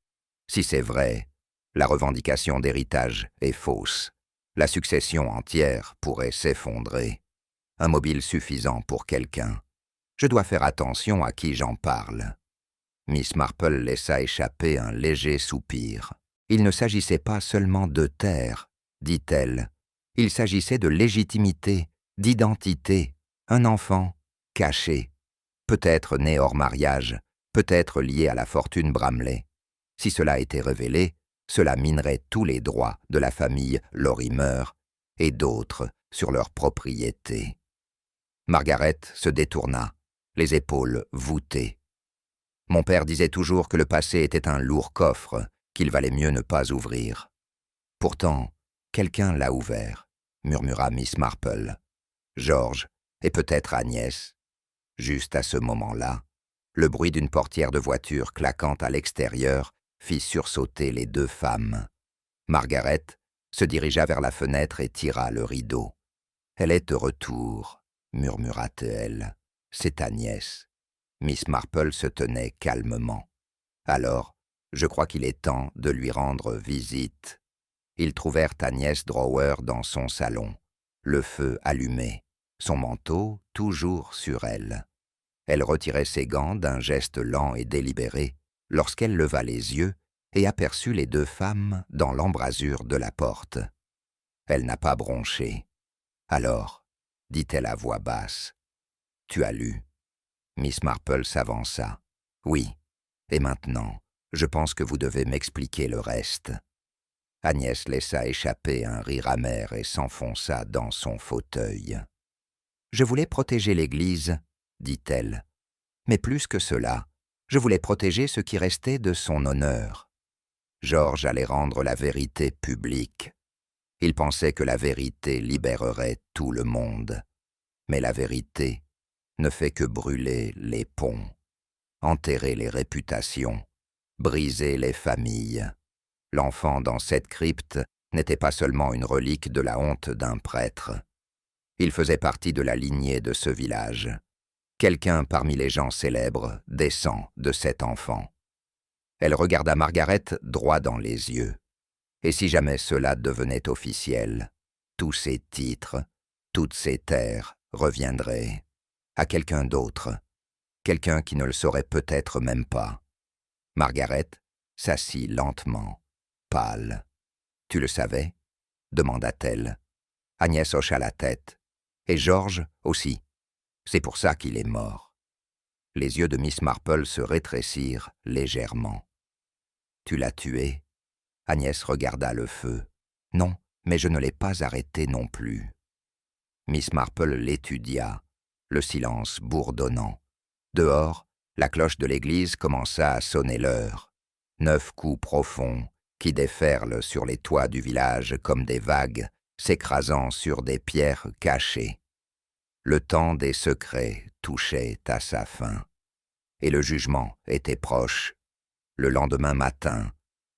Si c'est vrai, la revendication d'héritage est fausse. La succession entière pourrait s'effondrer. Un mobile suffisant pour quelqu'un. Je dois faire attention à qui j'en parle. » Miss Marple laissa échapper un léger soupir. Il ne s'agissait pas seulement de terre, dit-elle. Il s'agissait de légitimité, d'identité. Un enfant, caché. Peut-être né hors mariage, peut-être lié à la fortune Bramley. Si cela était révélé, cela minerait tous les droits de la famille Lorimer et d'autres sur leur propriété. Margaret se détourna, les épaules voûtées. Mon père disait toujours que le passé était un lourd coffre qu'il valait mieux ne pas ouvrir. Pourtant, quelqu'un l'a ouvert, murmura Miss Marple. Georges et peut-être Agnès. Juste à ce moment-là, le bruit d'une portière de voiture claquant à l'extérieur fit sursauter les deux femmes. Margaret se dirigea vers la fenêtre et tira le rideau. « Elle est de retour, » murmura-t-elle. « C'est Agnès. » Miss Marple se tenait calmement. « Alors, je crois qu'il est temps de lui rendre visite. » Ils trouvèrent Agnès Drower dans son salon, le feu allumé, son manteau toujours sur elle. Elle retirait ses gants d'un geste lent et délibéré lorsqu'elle leva les yeux et aperçut les deux femmes dans l'embrasure de la porte. Elle n'a pas bronché. « Alors, » dit-elle à voix basse, « tu as lu ?» Miss Marple s'avança. « Oui, et maintenant, je pense que vous devez m'expliquer le reste. » Agnès laissa échapper un rire amer et s'enfonça dans son fauteuil. « Je voulais protéger l'Église, » dit-elle. « Mais plus que cela, je voulais protéger ce qui restait de son honneur. Georges allait rendre la vérité publique. Il pensait que la vérité libérerait tout le monde. Mais la vérité ne fait que brûler les ponts, enterrer les réputations, briser les familles. L'enfant dans cette crypte n'était pas seulement une relique de la honte d'un prêtre. Il faisait partie de la lignée de ce village. Quelqu'un parmi les gens célèbres descend de cet enfant. » Elle regarda Margaret droit dans les yeux. Et si jamais cela devenait officiel, tous ces titres, toutes ces terres reviendraient à quelqu'un d'autre, quelqu'un qui ne le saurait peut-être même pas. Margaret s'assit lentement, pâle. « Tu le savais ?» demanda-t-elle. Agnès hocha la tête. « Et Georges aussi. C'est pour ça qu'il est mort. » Les yeux de Miss Marple se rétrécirent légèrement. « Tu l'as tué ?» Agnès regarda le feu. « Non, mais je ne l'ai pas arrêté non plus. » Miss Marple l'étudia, le silence bourdonnant. Dehors, La cloche de l'église commença à sonner l'heure. 9 coups profonds qui déferlent sur les toits du village comme des vagues, s'écrasant sur des pierres cachées. Le temps des secrets touchait à sa fin. Et le jugement était proche. Le lendemain matin,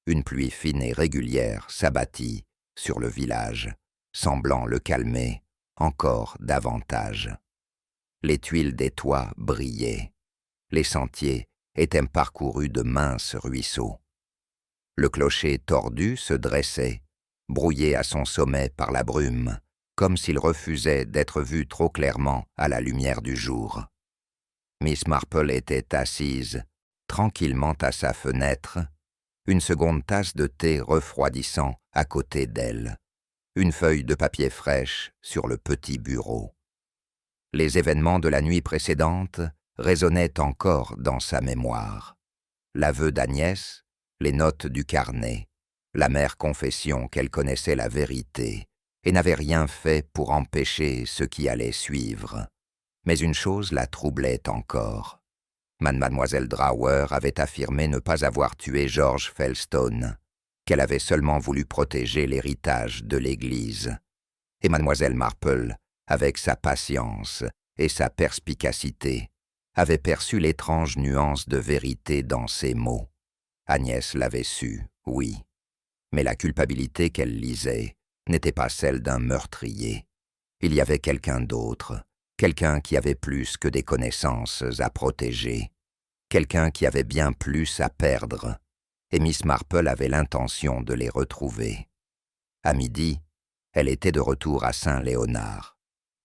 une pluie fine et régulière s'abattit sur le village, semblant le calmer encore davantage. Les tuiles des toits brillaient. Les sentiers étaient parcourus de minces ruisseaux. Le clocher tordu se dressait, brouillé à son sommet par la brume, comme s'il refusait d'être vu trop clairement à la lumière du jour. Miss Marple était assise, tranquillement à sa fenêtre, une seconde tasse de thé refroidissant à côté d'elle, une feuille de papier fraîche sur le petit bureau. Les événements de la nuit précédente résonnaient encore dans sa mémoire. L'aveu d'Agnès, les notes du carnet, l'amère confession qu'elle connaissait la vérité et n'avait rien fait pour empêcher ce qui allait suivre. Mais une chose la troublait encore. Mademoiselle Drower avait affirmé ne pas avoir tué George Felstone, qu'elle avait seulement voulu protéger l'héritage de l'Église. Et Mademoiselle Marple, avec sa patience et sa perspicacité, avait perçu l'étrange nuance de vérité dans ses mots. Agnès l'avait su, oui, mais la culpabilité qu'elle lisait n'était pas celle d'un meurtrier. Il y avait quelqu'un d'autre, quelqu'un qui avait plus que des connaissances à protéger, quelqu'un qui avait bien plus à perdre, et Miss Marple avait l'intention de les retrouver. À midi, elle était de retour à Saint-Léonard.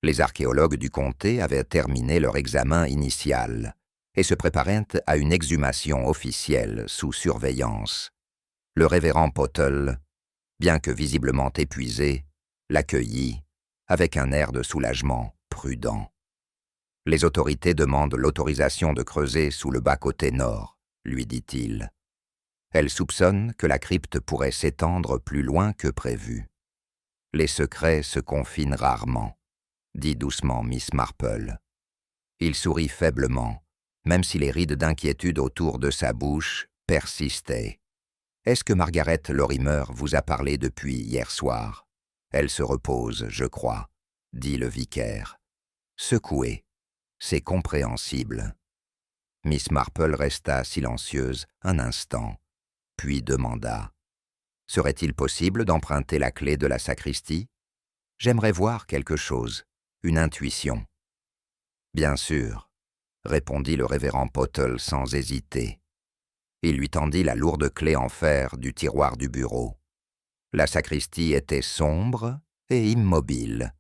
Les archéologues du comté avaient terminé leur examen initial et se préparaient à une exhumation officielle sous surveillance. Le révérend Pottle, bien que visiblement épuisé, l'accueillit avec un air de soulagement prudent. « Les autorités demandent l'autorisation de creuser sous le bas-côté nord, » lui dit-il. Elle soupçonne que la crypte pourrait s'étendre plus loin que prévu. « Les secrets se confinent rarement, » dit doucement Miss Marple. Il sourit faiblement, même si les rides d'inquiétude autour de sa bouche persistaient. « Est-ce que Margaret Lorimer vous a parlé depuis hier soir? Elle se repose, je crois, » dit le vicaire. Secoué, c'est compréhensible. Miss Marple resta silencieuse un instant, puis demanda « Serait-il possible d'emprunter la clé de la sacristie? J'aimerais voir quelque chose, une intuition. » « Bien sûr, » répondit le révérend Pottle sans hésiter. Il lui tendit la lourde clé en fer du tiroir du bureau. La sacristie était sombre et immobile,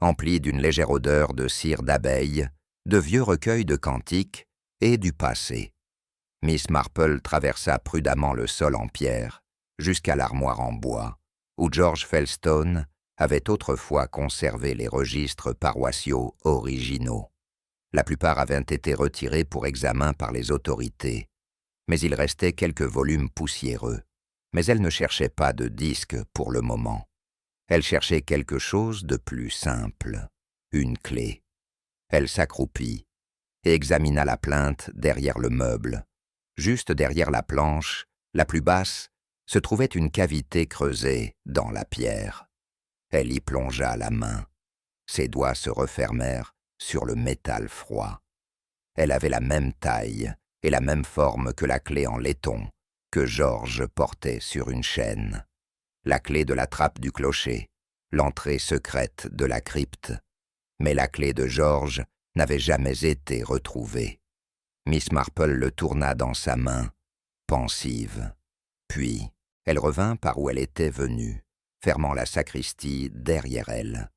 emplie d'une légère odeur de cire d'abeille, de vieux recueils de cantiques et du passé. Miss Marple traversa prudemment le sol en pierre jusqu'à l'armoire en bois, où George Felstone avait autrefois conservé les registres paroissiaux originaux. La plupart avaient été retirés pour examen par les autorités, mais il restait quelques volumes poussiéreux. Mais elle ne cherchait pas de disque pour le moment. Elle cherchait quelque chose de plus simple, une clé. Elle s'accroupit et examina la plainte derrière le meuble. Juste derrière la planche, la plus basse, se trouvait une cavité creusée dans la pierre. Elle y plongea la main. Ses doigts se refermèrent sur le métal froid. Elle avait la même taille et la même forme que la clé en laiton que George portait sur une chaîne. La clé de la trappe du clocher, l'entrée secrète de la crypte. Mais la clé de George n'avait jamais été retrouvée. Miss Marple le tourna dans sa main, pensive. Puis, elle revint par où elle était venue, fermant la sacristie derrière elle.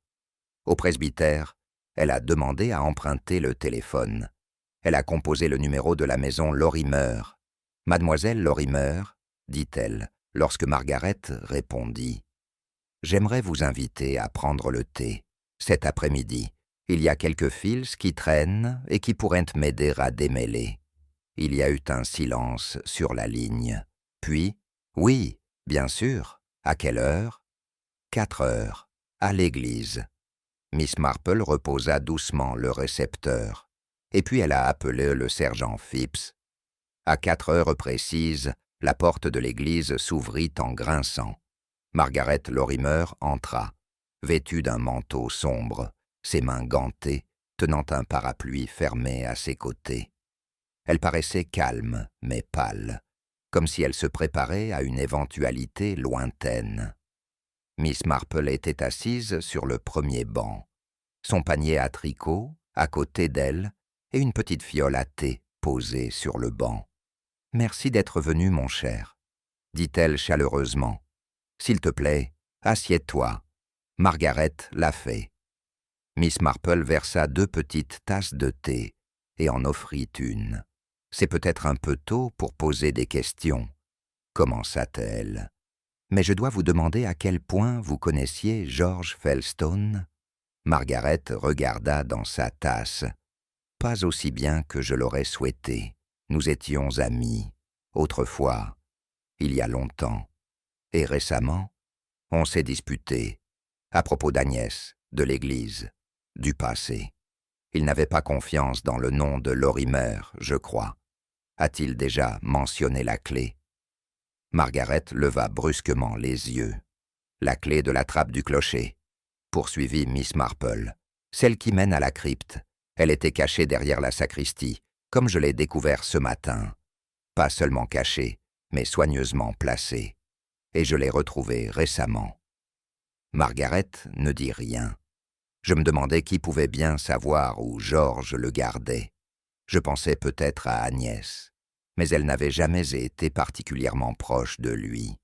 Au presbytère, elle a demandé à emprunter le téléphone. Elle a composé le numéro de la maison Lorimer. « Mademoiselle Lorimer, » dit-elle, lorsque Margaret répondit. « J'aimerais vous inviter à prendre le thé. Cet après-midi, il y a quelques fils qui traînent et qui pourraient m'aider à démêler. » Il y a eu un silence sur la ligne. Puis, « Oui, bien sûr. À quelle heure? » « 4 heures, à l'église. » Miss Marple reposa doucement le récepteur. et puis elle a appelé le sergent Phipps. À 4 heures précises, la porte de l'église s'ouvrit en grinçant. Margaret Lorimer entra, vêtue d'un manteau sombre, ses mains gantées, tenant un parapluie fermé à ses côtés. Elle paraissait calme, mais pâle, comme si elle se préparait à une éventualité lointaine. Miss Marple était assise sur le premier banc, son panier à tricot à côté d'elle et une petite fiole à thé posée sur le banc. « Merci d'être venu, mon cher, » dit-elle chaleureusement. « S'il te plaît, assieds-toi. Margaret l'a fait. » Miss Marple versa 2 petites tasses de thé et en offrit une. « C'est peut-être un peu tôt pour poser des questions, » commença-t-elle. « Mais je dois vous demander à quel point vous connaissiez George Fellstone ?» Margaret regarda dans sa tasse. « Pas aussi bien que je l'aurais souhaité. Nous étions amis, autrefois, il y a longtemps. Et récemment, on s'est disputé, à propos d'Agnès, de l'Église, du passé. Il n'avait pas confiance dans le nom de Lorimer, je crois. A-t-il déjà mentionné la clé ?» Margaret leva brusquement les yeux. « La clé de la trappe du clocher, » poursuivit Miss Marple. « Celle qui mène à la crypte. Elle était cachée derrière la sacristie, comme je l'ai découvert ce matin. Pas seulement cachée, mais soigneusement placée. Et je l'ai retrouvée récemment. » Margaret ne dit rien. Je me demandais qui pouvait bien savoir où George le gardait. Je pensais peut-être à Agnès, mais elle n'avait jamais été particulièrement proche de lui.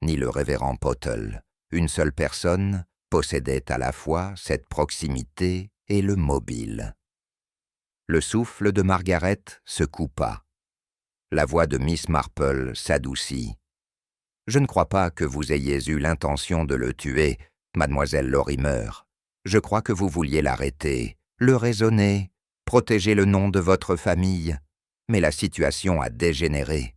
Ni le révérend Pottle. Une seule personne possédait à la fois cette proximité et le mobile. Le souffle de Margaret se coupa. La voix de Miss Marple s'adoucit. « Je ne crois pas que vous ayez eu l'intention de le tuer, mademoiselle Lorimer. Je crois que vous vouliez l'arrêter, le raisonner, protéger le nom de votre famille. Mais la situation a dégénéré. »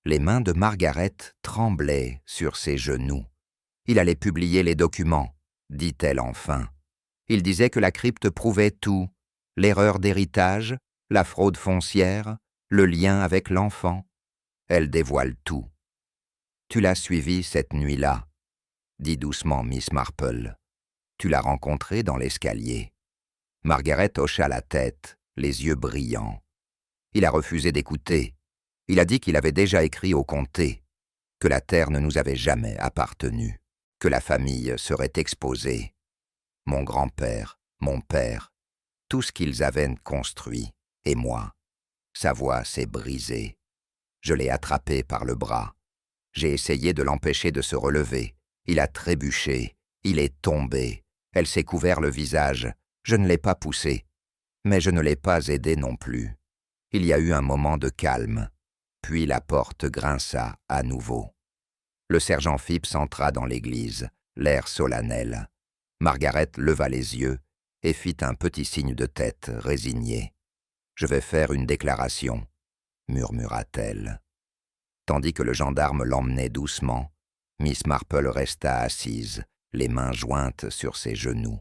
Les mains de Margaret tremblaient sur ses genoux. « Il allait publier les documents, » dit-elle enfin. « Il disait que la crypte prouvait tout, l'erreur d'héritage, la fraude foncière, le lien avec l'enfant. Elle dévoile tout. »« Tu l'as suivi cette nuit-là, » dit doucement Miss Marple. « Tu l'as rencontré dans l'escalier. » Margaret hocha la tête, les yeux brillants. « Il a refusé d'écouter. Il a dit qu'il avait déjà écrit au comté, que la terre ne nous avait jamais appartenu, que la famille serait exposée. Mon grand-père, mon père, tout ce qu'ils avaient construit, et moi. Sa voix s'est brisée. Je l'ai attrapé par le bras. J'ai essayé de l'empêcher de se relever. Il a trébuché. Il est tombé. Elle s'est couvert le visage. Je ne l'ai pas poussé. Mais je ne l'ai pas aidé non plus. Il y a eu un moment de calme. Puis la porte grinça à nouveau. Le sergent Phipps entra dans l'église, l'air solennel. Margaret leva les yeux et fit un petit signe de tête résigné. « Je vais faire une déclaration, » murmura-t-elle. Tandis que le gendarme l'emmenait doucement, Miss Marple resta assise, les mains jointes sur ses genoux.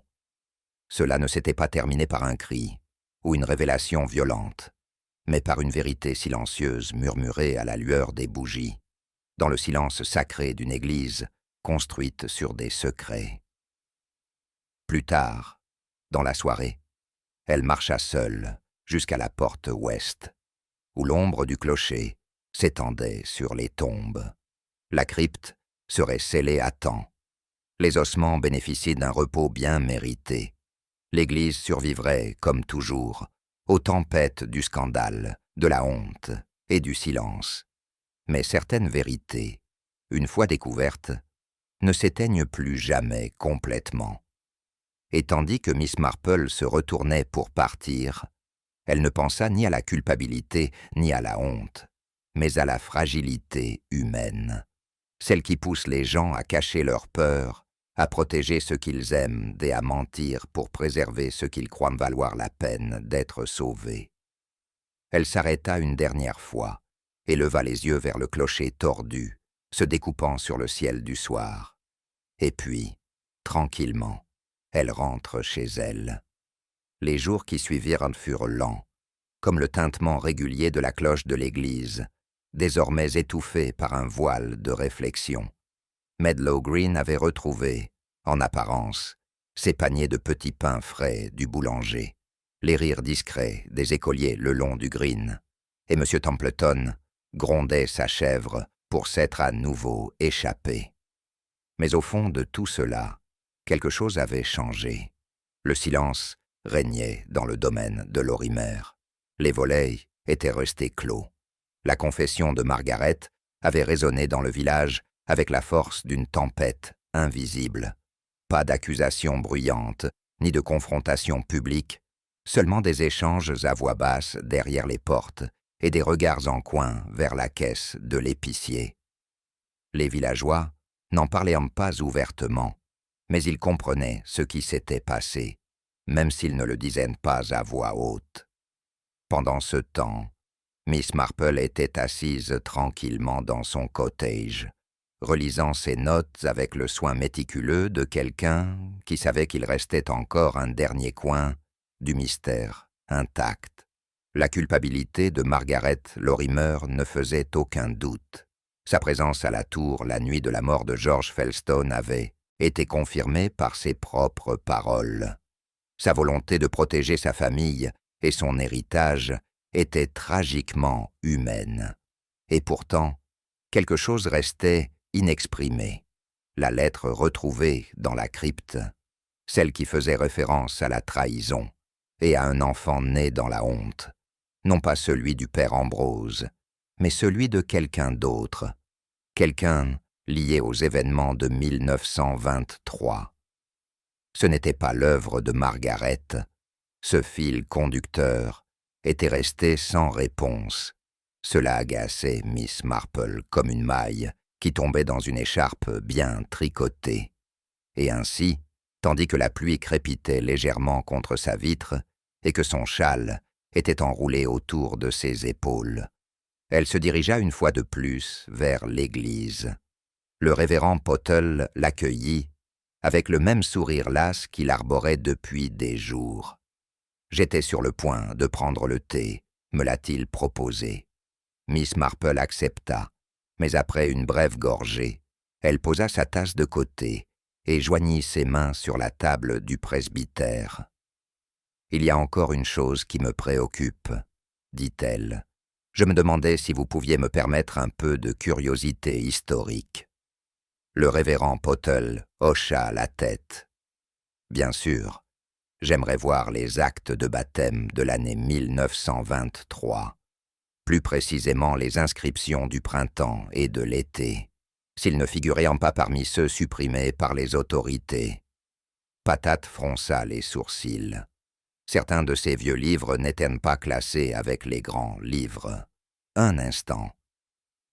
Cela ne s'était pas terminé par un cri ou une révélation violente, mais par une vérité silencieuse murmurée à la lueur des bougies, dans le silence sacré d'une église construite sur des secrets. Plus tard, dans la soirée, elle marcha seule jusqu'à la porte ouest, où l'ombre du clocher s'étendait sur les tombes. La crypte serait scellée à temps. Les ossements bénéficiaient d'un repos bien mérité. L'Église survivrait, comme toujours, aux tempêtes du scandale, de la honte et du silence. Mais certaines vérités, une fois découvertes, ne s'éteignent plus jamais complètement. Et tandis que Miss Marple se retournait pour partir, elle ne pensa ni à la culpabilité ni à la honte, mais à la fragilité humaine, celle qui pousse les gens à cacher leur peur, à protéger ce qu'ils aiment et à mentir pour préserver ce qu'ils croient valoir la peine d'être sauvés. Elle s'arrêta une dernière fois et leva les yeux vers le clocher tordu, se découpant sur le ciel du soir. Et puis, tranquillement, elle rentre chez elle. Les jours qui suivirent furent lents. comme le tintement régulier de la cloche de l'église, désormais étouffé par un voile de réflexion. Medlow Green avait retrouvé, en apparence, ses paniers de petits pains frais du boulanger, les rires discrets des écoliers le long du green, et M. Templeton grondait sa chèvre pour s'être à nouveau échappé. Mais au fond de tout cela, quelque chose avait changé. Le silence régnait dans le domaine de Lorimer. Les volets étaient restés clos. La confession de Margaret avait résonné dans le village avec la force d'une tempête invisible. Pas d'accusations bruyantes, ni de confrontations publiques, seulement des échanges à voix basse derrière les portes et des regards en coin vers la caisse de l'épicier. Les villageois n'en parlaient pas ouvertement, mais ils comprenaient ce qui s'était passé, même s'ils ne le disaient pas à voix haute. Pendant ce temps, Miss Marple était assise tranquillement dans son cottage, relisant ses notes avec le soin méticuleux de quelqu'un qui savait qu'il restait encore un dernier coin du mystère intact. La culpabilité de Margaret Lorimer ne faisait aucun doute. Sa présence à la tour la nuit de la mort de George Felstone avait été confirmée par ses propres paroles. Sa volonté de protéger sa famille et son héritage était tragiquement humaine. Et pourtant, quelque chose restait inexprimé. La lettre retrouvée dans la crypte, celle qui faisait référence à la trahison et à un enfant né dans la honte, non pas celui du père Ambrose, mais celui de quelqu'un d'autre, quelqu'un lié aux événements de 1923. Ce n'était pas l'œuvre de Margaret. Ce fil conducteur était resté sans réponse. Cela agaçait Miss Marple comme une maille qui tombait dans une écharpe bien tricotée. Et ainsi, tandis que la pluie crépitait légèrement contre sa vitre et que son châle était enroulé autour de ses épaules, elle se dirigea une fois de plus vers l'église. Le révérend Pottle l'accueillit avec le même sourire las qu'il arborait depuis des jours. « J'étais sur le point de prendre le thé », me l'a-t-il proposé. Miss Marple accepta, mais après une brève gorgée, elle posa sa tasse de côté et joignit ses mains sur la table du presbytère. « Il y a encore une chose qui me préoccupe, » dit-elle. « Je me demandais si vous pouviez me permettre un peu de curiosité historique. » Le révérend Pottle hocha la tête. « Bien sûr, j'aimerais voir les actes de baptême de l'année 1923, plus précisément les inscriptions du printemps et de l'été, s'ils ne figuraient pas parmi ceux supprimés par les autorités. » Patate fronça les sourcils. Certains de ces vieux livres n'étaient pas classés avec les grands livres. Un instant.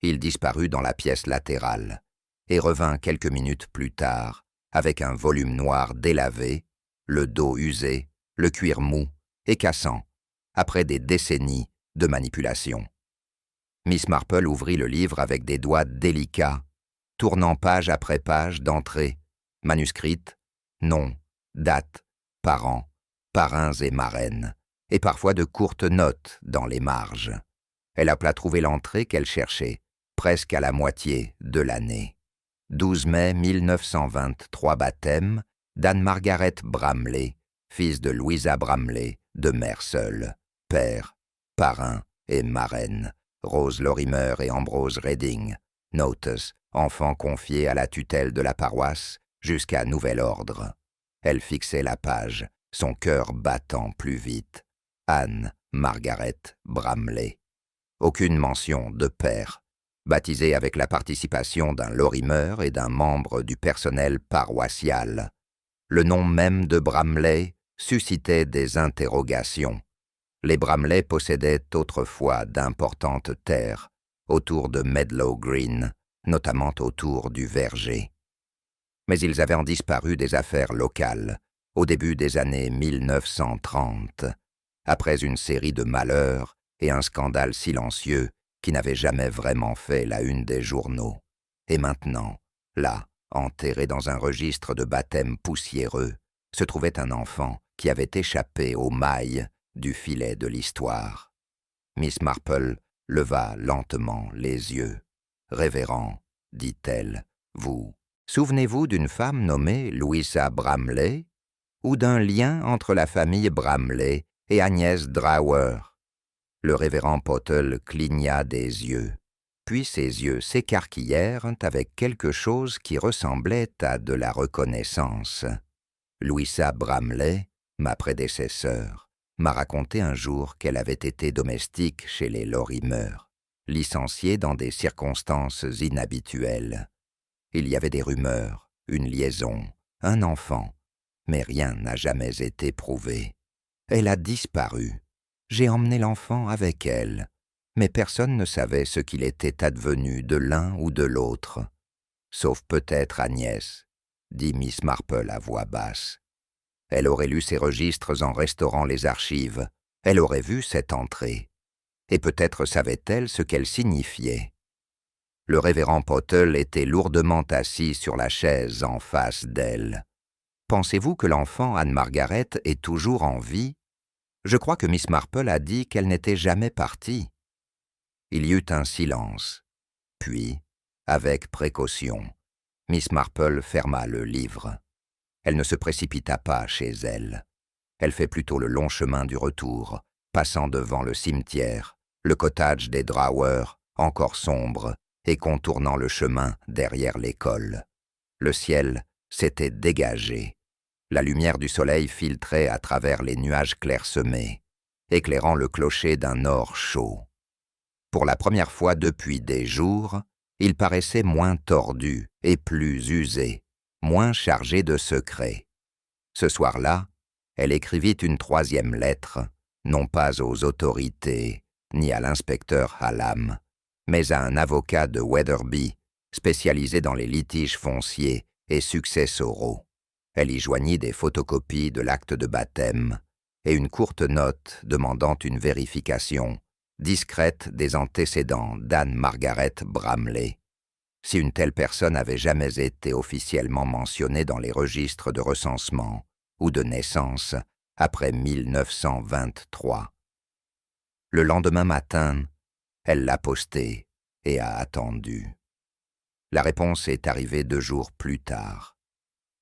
Il disparut dans la pièce latérale et revint quelques minutes plus tard avec un volume noir délavé, le dos usé, le cuir mou et cassant, après des décennies de manipulation. Miss Marple ouvrit le livre avec des doigts délicats, tournant page après page d'entrées, manuscrites, noms, dates, parents, parrains et marraines, et parfois de courtes notes dans les marges. Elle appela trouver l'entrée qu'elle cherchait, presque à la moitié de l'année. 12 mai 1923 baptême d'Anne-Margaret Bramley, fils de Louisa Bramley, de mère seule, père, parrain et marraine, Rose Lorimer et Ambrose Redding, notice, enfant confié à la tutelle de la paroisse jusqu'à nouvel ordre. Elle fixait la page, son cœur battant plus vite. Anne-Margaret Bramley. Aucune mention de père, baptisé avec la participation d'un Lorimer et d'un membre du personnel paroissial. Le nom même de Bramley suscitait des interrogations. Les Bramley possédaient autrefois d'importantes terres autour de Medlow Green, notamment autour du verger. Mais ils avaient en disparu des affaires locales au début des années 1930, après une série de malheurs et un scandale silencieux qui n'avait jamais vraiment fait la une des journaux. Et maintenant, là, enterré dans un registre de baptême poussiéreux, se trouvait un enfant qui avait échappé aux mailles du filet de l'histoire. Miss Marple leva lentement les yeux. « Révérend, dit-elle, vous souvenez-vous d'une femme nommée Louisa Bramley ou d'un lien entre la famille Bramley et Agnès Drawer ?» Le révérend Pottle cligna des yeux, puis ses yeux s'écarquillèrent avec quelque chose qui ressemblait à de la reconnaissance. « Louisa Bramley, ma prédécesseure, m'a raconté un jour qu'elle avait été domestique chez les Lorimer, licenciée dans des circonstances inhabituelles. Il y avait des rumeurs, une liaison, un enfant, mais rien n'a jamais été prouvé. Elle a disparu. J'ai emmené l'enfant avec elle, mais personne ne savait ce qu'il était advenu de l'un ou de l'autre. Sauf peut-être Agnès, dit Miss Marple à voix basse. Elle aurait lu ces registres en restaurant les archives. Elle aurait vu cette entrée. Et peut-être savait-elle ce qu'elle signifiait. Le révérend Pottle était lourdement assis sur la chaise en face d'elle. « Pensez-vous que l'enfant Anne-Margaret est toujours en vie ? Je crois que Miss Marple a dit qu'elle n'était jamais partie. » Il y eut un silence. Puis, avec précaution, Miss Marple ferma le livre. Elle ne se précipita pas chez elle. Elle fait plutôt le long chemin du retour, passant devant le cimetière, le cottage des Drawer, encore sombre, et contournant le chemin derrière l'école. Le ciel s'était dégagé. La lumière du soleil filtrait à travers les nuages clairsemés, éclairant le clocher d'un or chaud. Pour la première fois depuis des jours, il paraissait moins tordu et plus usé, moins chargé de secrets. Ce soir-là, elle écrivit une troisième lettre, non pas aux autorités, ni à l'inspecteur Hallam, mais à un avocat de Wetherby, spécialisé dans les litiges fonciers et successoraux. Elle y joignit des photocopies de l'acte de baptême et une courte note demandant une vérification discrète des antécédents d'Anne-Margaret Bramley. Si une telle personne avait jamais été officiellement mentionnée dans les registres de recensement ou de naissance après 1923. Le lendemain matin, elle l'a posté et a attendu. La réponse est arrivée 2 jours plus tard.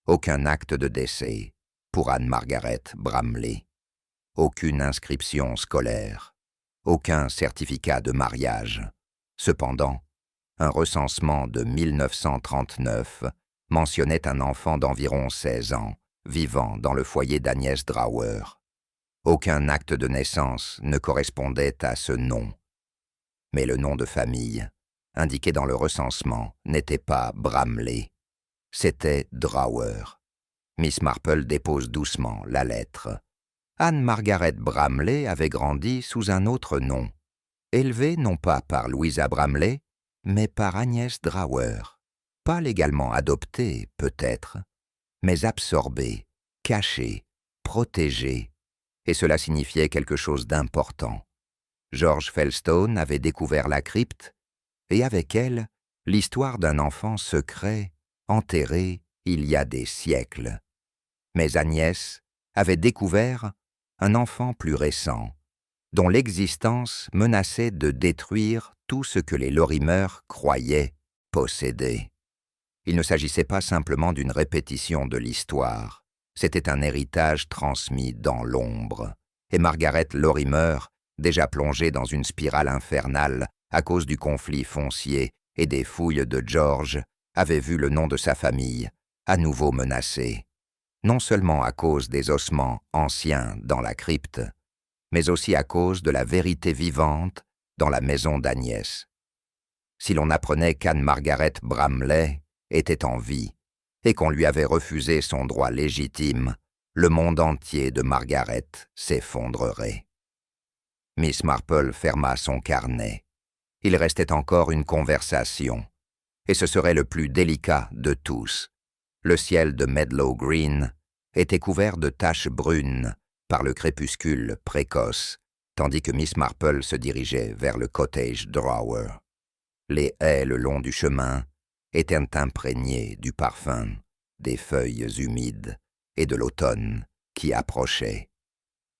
Aucun acte de décès pour Anne-Margaret Bramley. Aucune inscription scolaire. Aucun certificat de mariage. Cependant, un recensement de 1939 mentionnait un enfant d'environ 16 ans vivant dans le foyer d'Agnès Drawer. Aucun acte de naissance ne correspondait à ce nom. Mais le nom de famille, indiqué dans le recensement, n'était pas Bramley. C'était Drawer. Miss Marple dépose doucement la lettre. Anne-Margaret Bramley avait grandi sous un autre nom, élevée non pas par Louisa Bramley, mais par Agnès Drawer. Pas légalement adoptée, peut-être, mais absorbée, cachée, protégée, et cela signifiait quelque chose d'important. George Felstone avait découvert la crypte, et avec elle, l'histoire d'un enfant secret, enterré il y a des siècles. Mais Agnès avait découvert un enfant plus récent, dont l'existence menaçait de détruire tout ce que les Lorimer croyaient posséder. Il ne s'agissait pas simplement d'une répétition de l'histoire, c'était un héritage transmis dans l'ombre, et Margaret Lorimer, déjà plongée dans une spirale infernale à cause du conflit foncier et des fouilles de George, avait vu le nom de sa famille à nouveau menacé, non seulement à cause des ossements anciens dans la crypte, mais aussi à cause de la vérité vivante dans la maison d'Agnès. Si l'on apprenait qu'Anne-Margaret Bramley était en vie et qu'on lui avait refusé son droit légitime, le monde entier de Margaret s'effondrerait. Miss Marple ferma son carnet. Il restait encore une conversation, et ce serait le plus délicat de tous. Le ciel de Medlow Green était couvert de taches brunes par le crépuscule précoce, tandis que Miss Marple se dirigeait vers le cottage Drawer. Les haies le long du chemin étaient imprégnées du parfum des feuilles humides et de l'automne qui approchait.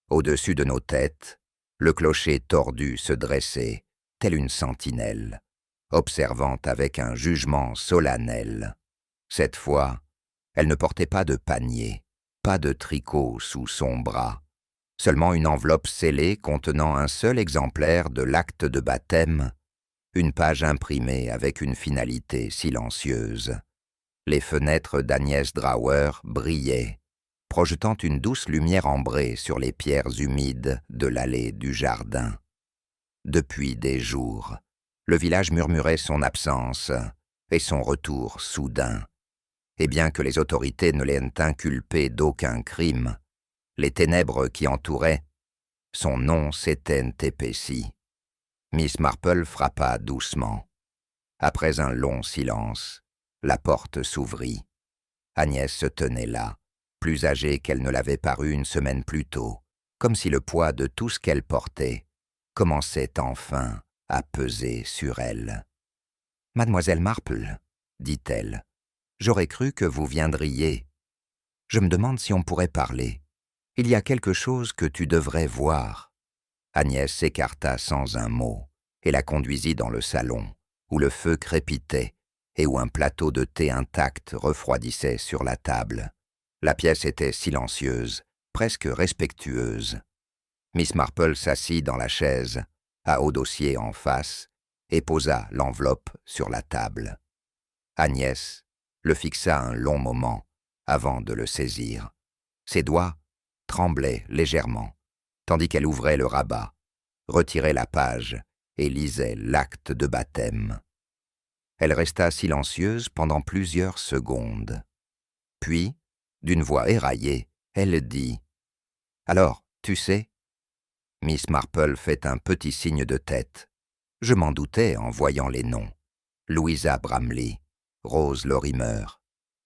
Au-dessus de nos têtes, Le clocher tordu se dressait, tel une sentinelle, observant avec un jugement solennel. Cette fois, elle ne portait pas de panier, pas de tricot sous son bras, seulement une enveloppe scellée contenant un seul exemplaire de l'acte de baptême, une page imprimée avec une finalité silencieuse. Les fenêtres d'Agnès Drauer brillaient, projetant une douce lumière ambrée sur les pierres humides de l'allée du jardin. Depuis des jours, le village murmurait son absence et son retour soudain. Et bien que les autorités ne l'aient inculpé d'aucun crime, les ténèbres qui entouraient, son nom s'étaient épaissies. Miss Marple frappa doucement. Après un long silence, la porte s'ouvrit. Agnès se tenait là, plus âgée qu'elle ne l'avait paru une semaine plus tôt, comme si le poids de tout ce qu'elle portait commençait enfin à peser sur elle. « Mademoiselle Marple, dit-elle, j'aurais cru que vous viendriez. Je me demande si on pourrait parler. Il y a quelque chose que tu devrais voir. » Agnès s'écarta sans un mot et la conduisit dans le salon, où le feu crépitait et où un plateau de thé intact refroidissait sur la table. La pièce était silencieuse, presque respectueuse. Miss Marple s'assit dans la chaise, à haut dossier en face, et posa l'enveloppe sur la table. Agnès le fixa un long moment avant de le saisir. Ses doigts tremblaient légèrement, tandis qu'elle ouvrait le rabat, retirait la page et lisait l'acte de baptême. Elle resta silencieuse pendant plusieurs secondes. Puis, d'une voix éraillée, elle dit « Alors, tu sais ?» Miss Marple fait un petit signe de tête. Je m'en doutais en voyant les noms. Louisa Bramley, Rose Lorimer,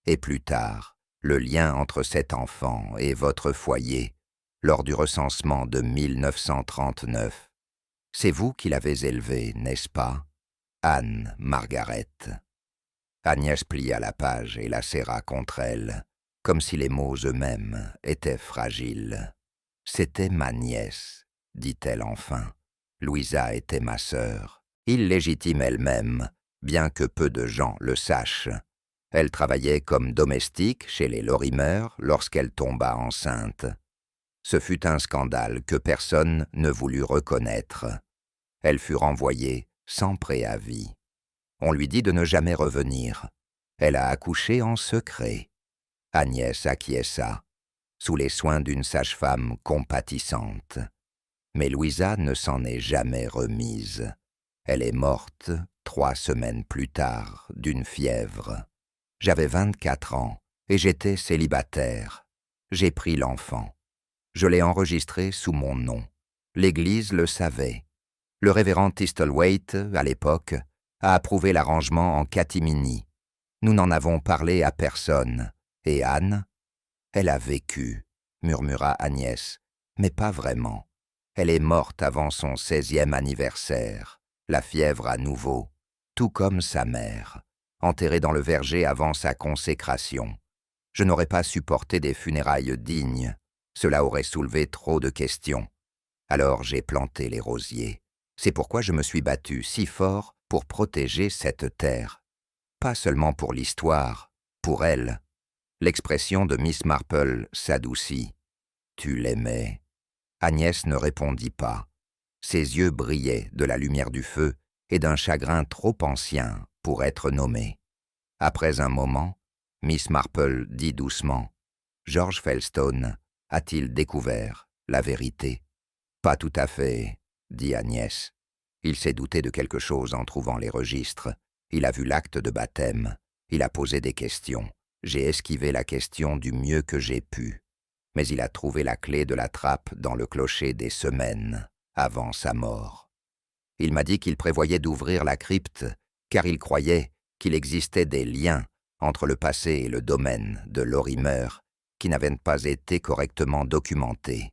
et plus tard, le lien entre cet enfant et votre foyer lors du recensement de 1939. C'est vous qui l'avez élevé, n'est-ce pas? Anne Margaret. Agnès plia la page et la serra contre elle, comme si les mots eux-mêmes étaient fragiles. C'était ma nièce, dit-elle enfin. Louisa était ma sœur, illégitime elle-même, bien que peu de gens le sachent. Elle travaillait comme domestique chez les Lorimer lorsqu'elle tomba enceinte. Ce fut un scandale que personne ne voulut reconnaître. Elle fut renvoyée sans préavis. On lui dit de ne jamais revenir. Elle a accouché en secret. Agnès acquiesça, sous les soins d'une sage-femme compatissante. Mais Louisa ne s'en est jamais remise. Elle est morte 3 semaines plus tard d'une fièvre. J'avais 24 ans et j'étais célibataire. J'ai pris l'enfant. Je l'ai enregistré sous mon nom. L'Église le savait. Le révérend Thistlethwaite, à l'époque, a approuvé l'arrangement en catimini. Nous n'en avons parlé à personne. Et Anne? Elle a vécu, murmura Agnès, mais pas vraiment. Elle est morte avant son 16e anniversaire, la fièvre à nouveau, tout comme sa mère, enterrée dans le verger avant sa consécration. Je n'aurais pas supporté des funérailles dignes, cela aurait soulevé trop de questions. Alors j'ai planté les rosiers. C'est pourquoi je me suis battu si fort pour protéger cette terre. Pas seulement pour l'histoire, pour elle. L'expression de Miss Marple s'adoucit. « Tu l'aimais ?» Agnès ne répondit pas. Ses yeux brillaient de la lumière du feu et d'un chagrin trop ancien pour être nommé. Après un moment, Miss Marple dit doucement « George Felstone a-t-il découvert la vérité ?» « Pas tout à fait, » dit Agnès. Il s'est douté de quelque chose en trouvant les registres. Il a vu l'acte de baptême. Il a posé des questions. J'ai esquivé la question du mieux que j'ai pu. Mais il a trouvé la clé de la trappe dans le clocher des semaines avant sa mort. Il m'a dit qu'il prévoyait d'ouvrir la crypte, car il croyait qu'il existait des liens entre le passé et le domaine de Lorimer qui n'avaient pas été correctement documentés.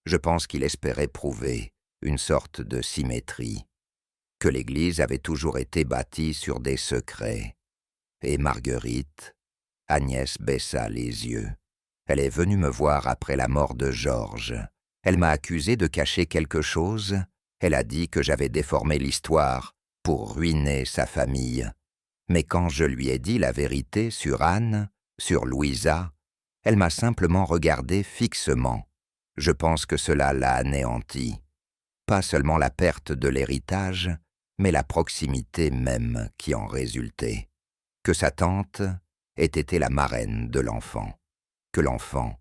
Je pense qu'il espérait prouver une sorte de symétrie, que l'Église avait toujours été bâtie sur des secrets. Et Marguerite, Agnès baissa les yeux. Elle est venue me voir après la mort de Georges. Elle m'a accusé de cacher quelque chose. Elle a dit que j'avais déformé l'histoire pour ruiner sa famille. Mais quand je lui ai dit la vérité sur Anne, sur Louisa, elle m'a simplement regardé fixement. Je pense que cela l'a anéanti. Pas seulement la perte de l'héritage, mais la proximité même qui en résultait. Que sa tante ait été la marraine de l'enfant. Que l'enfant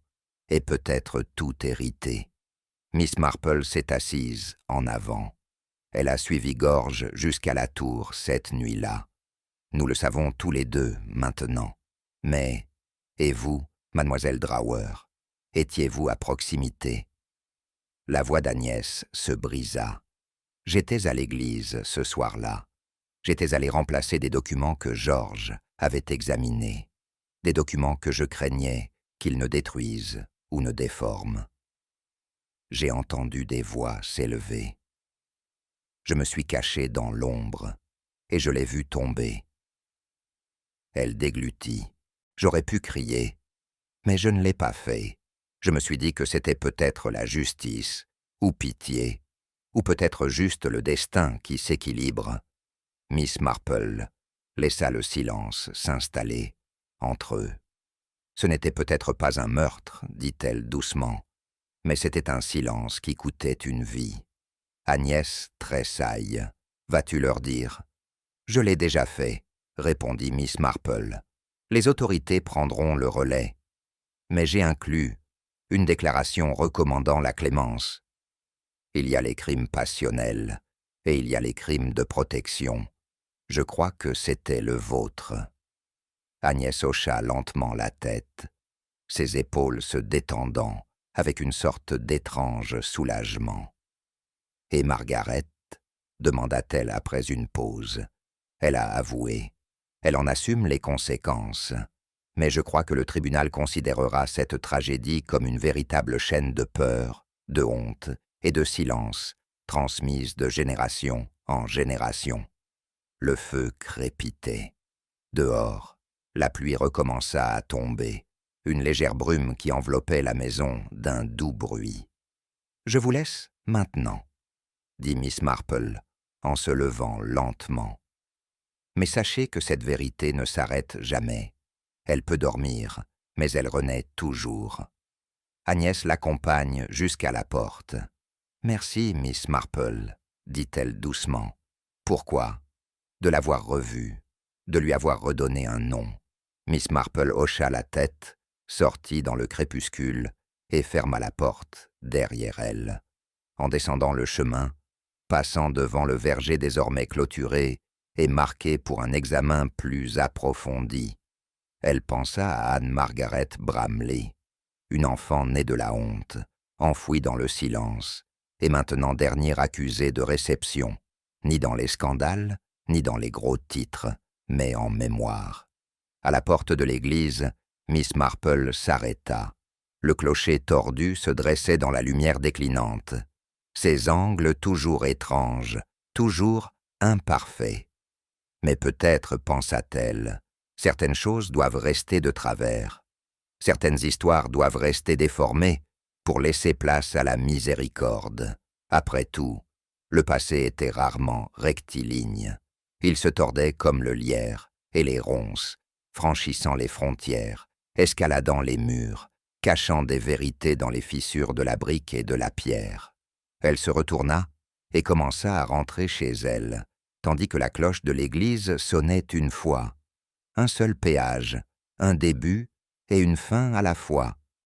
ait peut-être tout hérité. Miss Marple s'est assise en avant. Elle a suivi Gorge jusqu'à la tour cette nuit-là. Nous le savons tous les deux maintenant. Mais, et vous, mademoiselle Drower, étiez-vous à proximité? La voix d'Agnès se brisa. J'étais à l'église ce soir-là. J'étais allé remplacer des documents que Georges avait examinés. Des documents que je craignais qu'ils ne détruisent ou ne déforment. J'ai entendu des voix s'élever. Je me suis caché dans l'ombre et je l'ai vue tomber. Elle déglutit. J'aurais pu crier, mais je ne l'ai pas fait. Je me suis dit que c'était peut-être la justice, ou pitié, ou peut-être juste le destin qui s'équilibre. Miss Marple laissa le silence s'installer entre eux. Ce n'était peut-être pas un meurtre, dit-elle doucement, mais c'était un silence qui coûtait une vie. Agnès tressaille. Vas-tu leur dire? Je l'ai déjà fait, répondit Miss Marple. Les autorités prendront le relais. Mais j'ai inclus une déclaration recommandant la clémence. Il y a les crimes passionnels et il y a les crimes de protection. Je crois que c'était le vôtre. Agnès hocha lentement la tête, ses épaules se détendant avec une sorte d'étrange soulagement. « Et Margaret ?» demanda-t-elle après une pause. Elle a avoué. Elle en assume les conséquences. Mais je crois que le tribunal considérera cette tragédie comme une véritable chaîne de peur, de honte et de silence, transmise de génération en génération. Le feu crépitait. Dehors, la pluie recommença à tomber, une légère brume qui enveloppait la maison d'un doux bruit. « Je vous laisse maintenant, » dit Miss Marple, en se levant lentement. « Mais sachez que cette vérité ne s'arrête jamais. Elle peut dormir, mais elle renaît toujours. » Agnès l'accompagne jusqu'à la porte. « Merci, Miss Marple, » dit-elle doucement. « Pourquoi? De l'avoir revue, de lui avoir redonné un nom. » Miss Marple hocha la tête, sortit dans le crépuscule et ferma la porte derrière elle. En descendant le chemin, passant devant le verger désormais clôturé et marqué pour un examen plus approfondi, elle pensa à Anne-Margaret Bramley, une enfant née de la honte, enfouie dans le silence, et maintenant dernière accusée de réception, ni dans les scandales, ni dans les gros titres, mais en mémoire. À la porte de l'église, Miss Marple s'arrêta. Le clocher tordu se dressait dans la lumière déclinante. Ses angles toujours étranges, toujours imparfaits. Mais peut-être, pensa-t-elle, certaines choses doivent rester de travers. Certaines histoires doivent rester déformées pour laisser place à la miséricorde. Après tout, le passé était rarement rectiligne. Il se tordait comme le lierre et les ronces, franchissant les frontières, escaladant les murs, cachant des vérités dans les fissures de la brique et de la pierre. Elle se retourna et commença à rentrer chez elle, tandis que la cloche de l'église sonnait une fois. Un seul péage, un début et une fin à la fois.